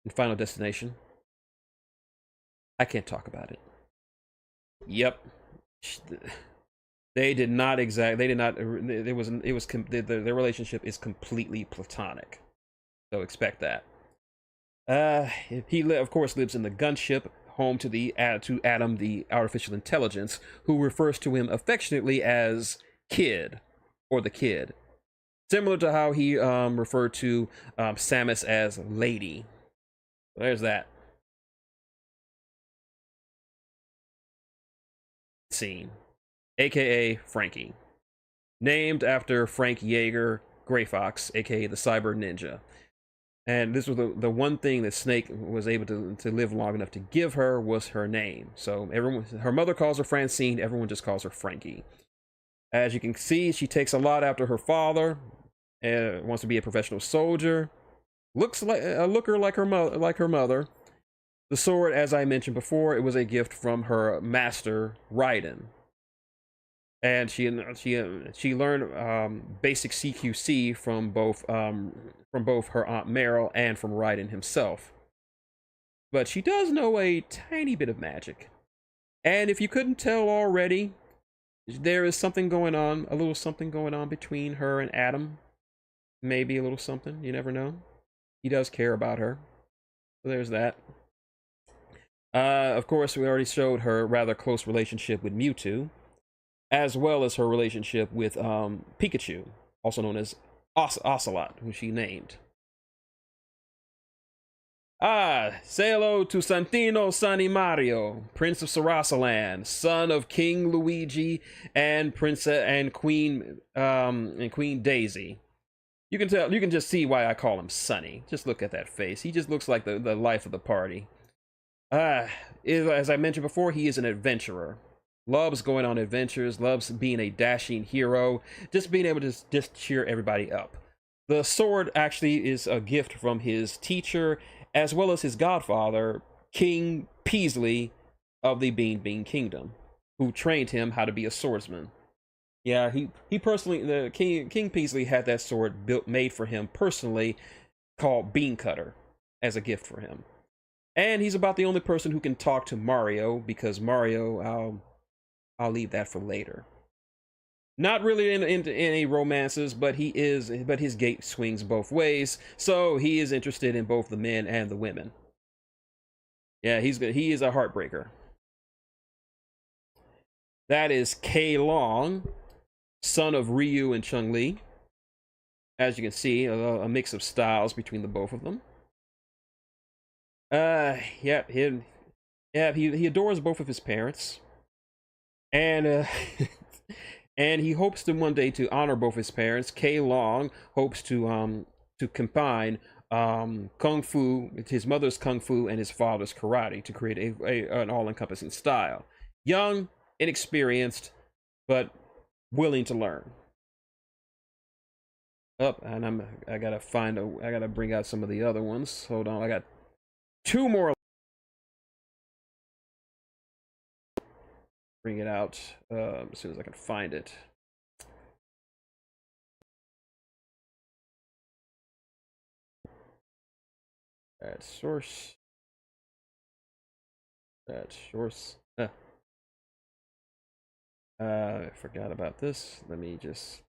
in Final Destination. I can't talk about it." Yep. Their relationship is completely platonic. So expect that. He of course lives in the gunship, home to Adam, the artificial intelligence, who refers to him affectionately as Kid, or the Kid. Similar to how he referred to Samus as Lady. So there's that. Scene. AKA Frankie. Named after Frank Yeager Gray Fox, aka the Cyber Ninja. And this was the one thing that Snake was able to live long enough to give her was her name. So her mother calls her Francine, everyone just calls her Frankie. As you can see, she takes a lot after her father, wants to be a professional soldier, looks like a looker like her mother. The sword, as I mentioned before, it was a gift from her master, Raiden. And she learned basic CQC from both her Aunt Meryl and from Raiden himself. But she does know a tiny bit of magic. And if you couldn't tell already, there is something going on, a little something going on between her and Adam. Maybe a little something, you never know. He does care about her. So there's that. Of course, we already showed her rather close relationship with Mewtwo, as well as her relationship with Pikachu, also known as Ocelot, who she named. Say hello to Santino Sanimario, Prince of Sarasaland, son of King Luigi and Princess and Queen Daisy. You can tell, you can just see why I call him Sonny. Just look at that face. He just looks like the life of the party. As I mentioned before, he is an adventurer. Loves going on adventures, loves being a dashing hero, just being able to just cheer everybody up. The sword actually is a gift from his teacher, as well as his godfather, King Peasley of the Bean Kingdom, who trained him how to be a swordsman. Yeah, he personally, the King Peasley had that sword made for him personally, called Bean Cutter, as a gift for him. And he's about the only person who can talk to Mario, because Mario, I'll leave that for later. Not really into any romances, but his gate swings both ways, so he is interested in both the men and the women. Yeah, he is a heartbreaker. That is K Long, son of Ryu and Chun-Li. As you can see, a mix of styles between the both of them. Yeah, he adores both of his parents, and and he hopes to one day to honor both his parents. K Long hopes to combine kung fu, his mother's kung fu and his father's karate, to create an all-encompassing style. Young, inexperienced, but willing to learn. And I gotta bring out some of the other ones. Hold on, I got two more. Bring it out as soon as I can find it. Add source. Add source. I forgot about this. Let me just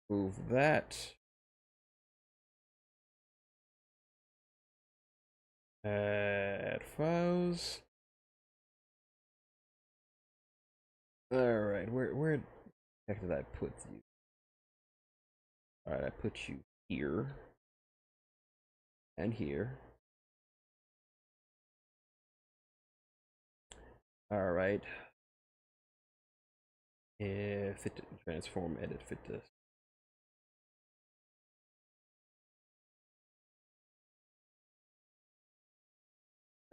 move that. Add files. All right, where the heck did I put you? All right, I put you here and here. All right. Fit transform, edit, fit this.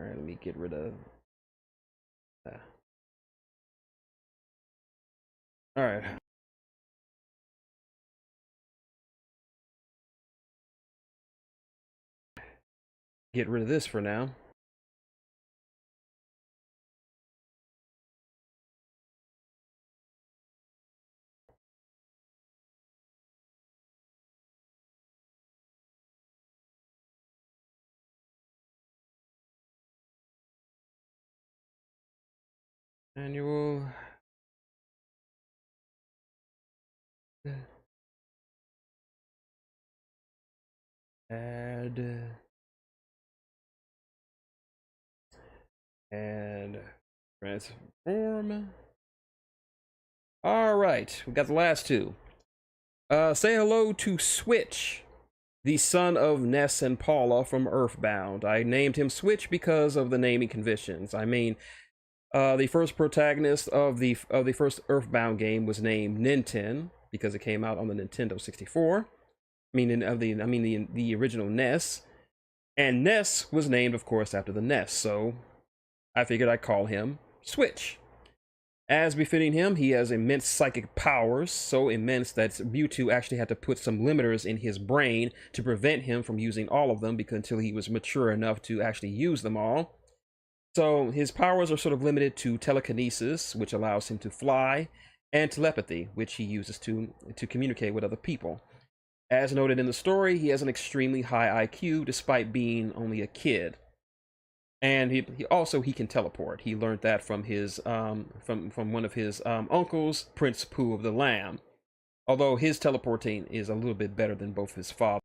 All right, let me get rid of. All right. Get rid of this for now. Manual. Add. And transform. All right, we got the last two. Say hello to Switch, the son of Ness and Paula from Earthbound. I named him Switch because of the naming conventions. I mean, the first protagonist of the first Earthbound game was named Ninten because it came out on the Nintendo 64. The original NES, and Ness was named, of course, after the NES. So I figured I'd call him Switch. As befitting him, he has immense psychic powers, so immense that Mewtwo actually had to put some limiters in his brain to prevent him from using all of them until he was mature enough to actually use them all. So his powers are sort of limited to telekinesis, which allows him to fly, and telepathy, which he uses to communicate with other people. As noted in the story, he has an extremely high IQ despite being only a kid. And he can teleport. He learned that from his from one of his uncles, Prince Pooh of the Lamb. Although his teleporting is a little bit better than both his father.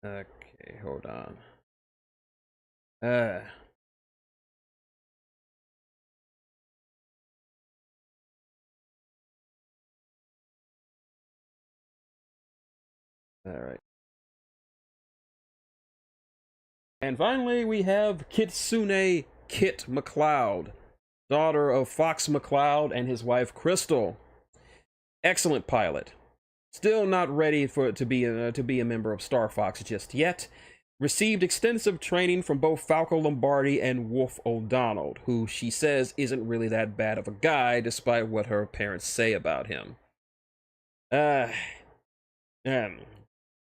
Okay, hold on. All right. And finally, we have Kitsune Kit McCloud, daughter of Fox McCloud and his wife Crystal. Excellent pilot. Still not ready for it to be a member of Star Fox just yet. Received extensive training from both Falco Lombardi and Wolf O'Donnell, who she says isn't really that bad of a guy, despite what her parents say about him.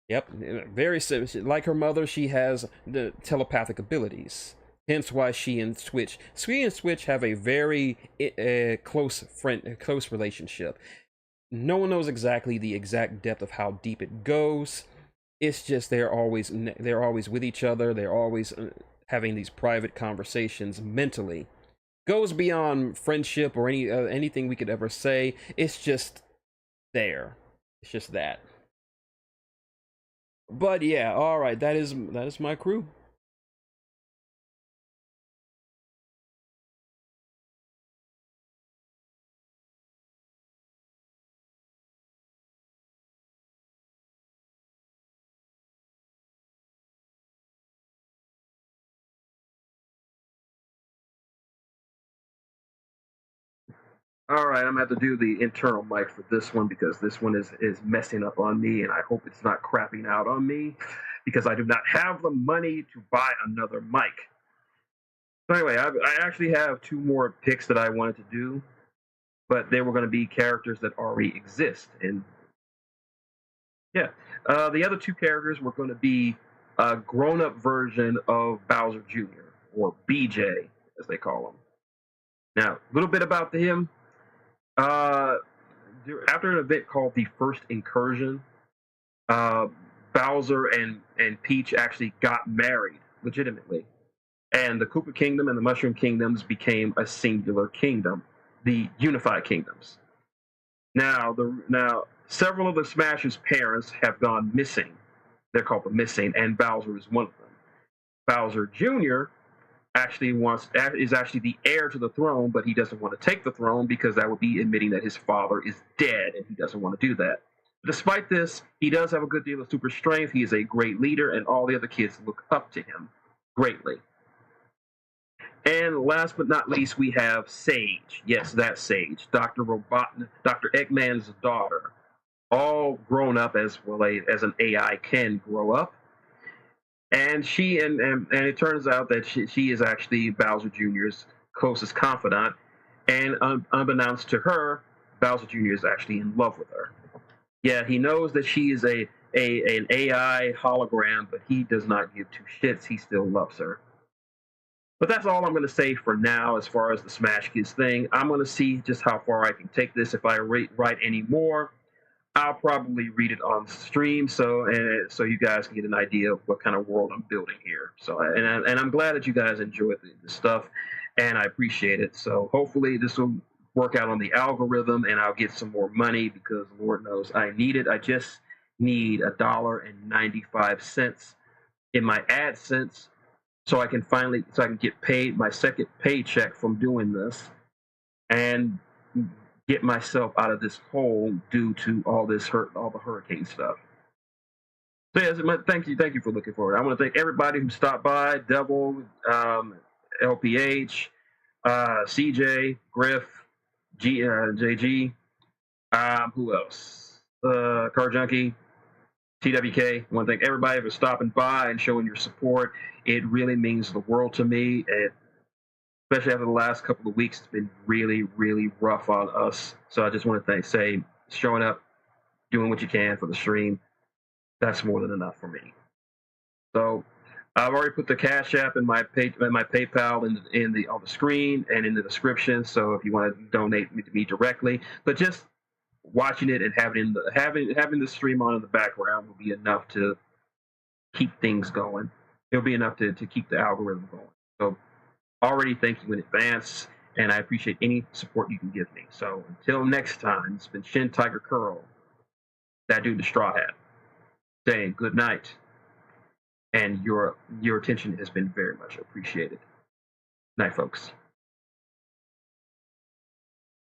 Yep, very like her mother. She has the telepathic abilities. Hence why she and Switch have a very close relationship. No one knows exactly the exact depth of how deep it goes. It's just they're always with each other. They're always having these private conversations mentally. Goes beyond friendship or anything we could ever say. It's just there. It's just that. But yeah, all right. That is my crew. All right, I'm gonna have to do the internal mic for this one because this one is messing up on me, and I hope it's not crapping out on me because I do not have the money to buy another mic. So anyway, I actually have two more picks that I wanted to do, but they were going to be characters that already exist, and yeah, the other two characters were going to be a grown-up version of Bowser Jr. or BJ, as they call him. Now, a little bit about him. After an event called the First Incursion, Bowser and Peach actually got married legitimately, and the Koopa Kingdom and the Mushroom Kingdoms became a singular kingdom, the Unified Kingdoms. Now, several of the Smashers' parents have gone missing. They're called the Missing, and Bowser is one of them. Bowser Jr. is actually the heir to the throne, but he doesn't want to take the throne because that would be admitting that his father is dead, and he doesn't want to do that. Despite this, he does have a good deal of super strength. He is a great leader, and all the other kids look up to him greatly. And last but not least, we have Sage. Yes, that Sage, Dr. Eggman's daughter, all grown up as well as an AI can grow up. And she and it turns out that she is actually Bowser Jr.'s closest confidant, and unbeknownst to her, Bowser Jr. is actually in love with her. Yeah, he knows that she is an AI hologram, but he does not give two shits. He still loves her. But that's all I'm going to say for now as far as the Smash Kids thing. I'm going to see just how far I can take this. If I write any more, I'll probably read it on stream, so you guys can get an idea of what kind of world I'm building here. So, and I'm glad that you guys enjoyed the stuff, and I appreciate it. So hopefully this will work out on the algorithm, and I'll get some more money because Lord knows I need it. I just need $1.95 in my AdSense so I can get paid my second paycheck from doing this, and get myself out of this hole due to all the hurricane stuff. So yes, thank you for looking forward. I want to thank everybody who stopped by: Devil, LPH, CJ, Griff, JG, who else? Car Junkie, TWK. I want to thank everybody for stopping by and showing your support. It really means the world to me. Especially after the last couple of weeks, it's been really, really rough on us. So I just want to say showing up, doing what you can for the stream, that's more than enough for me. So I've already put the Cash App and my PayPal on the screen and in the description. So if you want to donate to me directly, but just watching it and having the stream on in the background will be enough to keep things going. It'll be enough to keep the algorithm going. So already thank you in advance, and I appreciate any support you can give me. So until next time, it's been Shintigercurl, that dude the straw hat, saying good night, and your attention has been very much appreciated. Night, folks.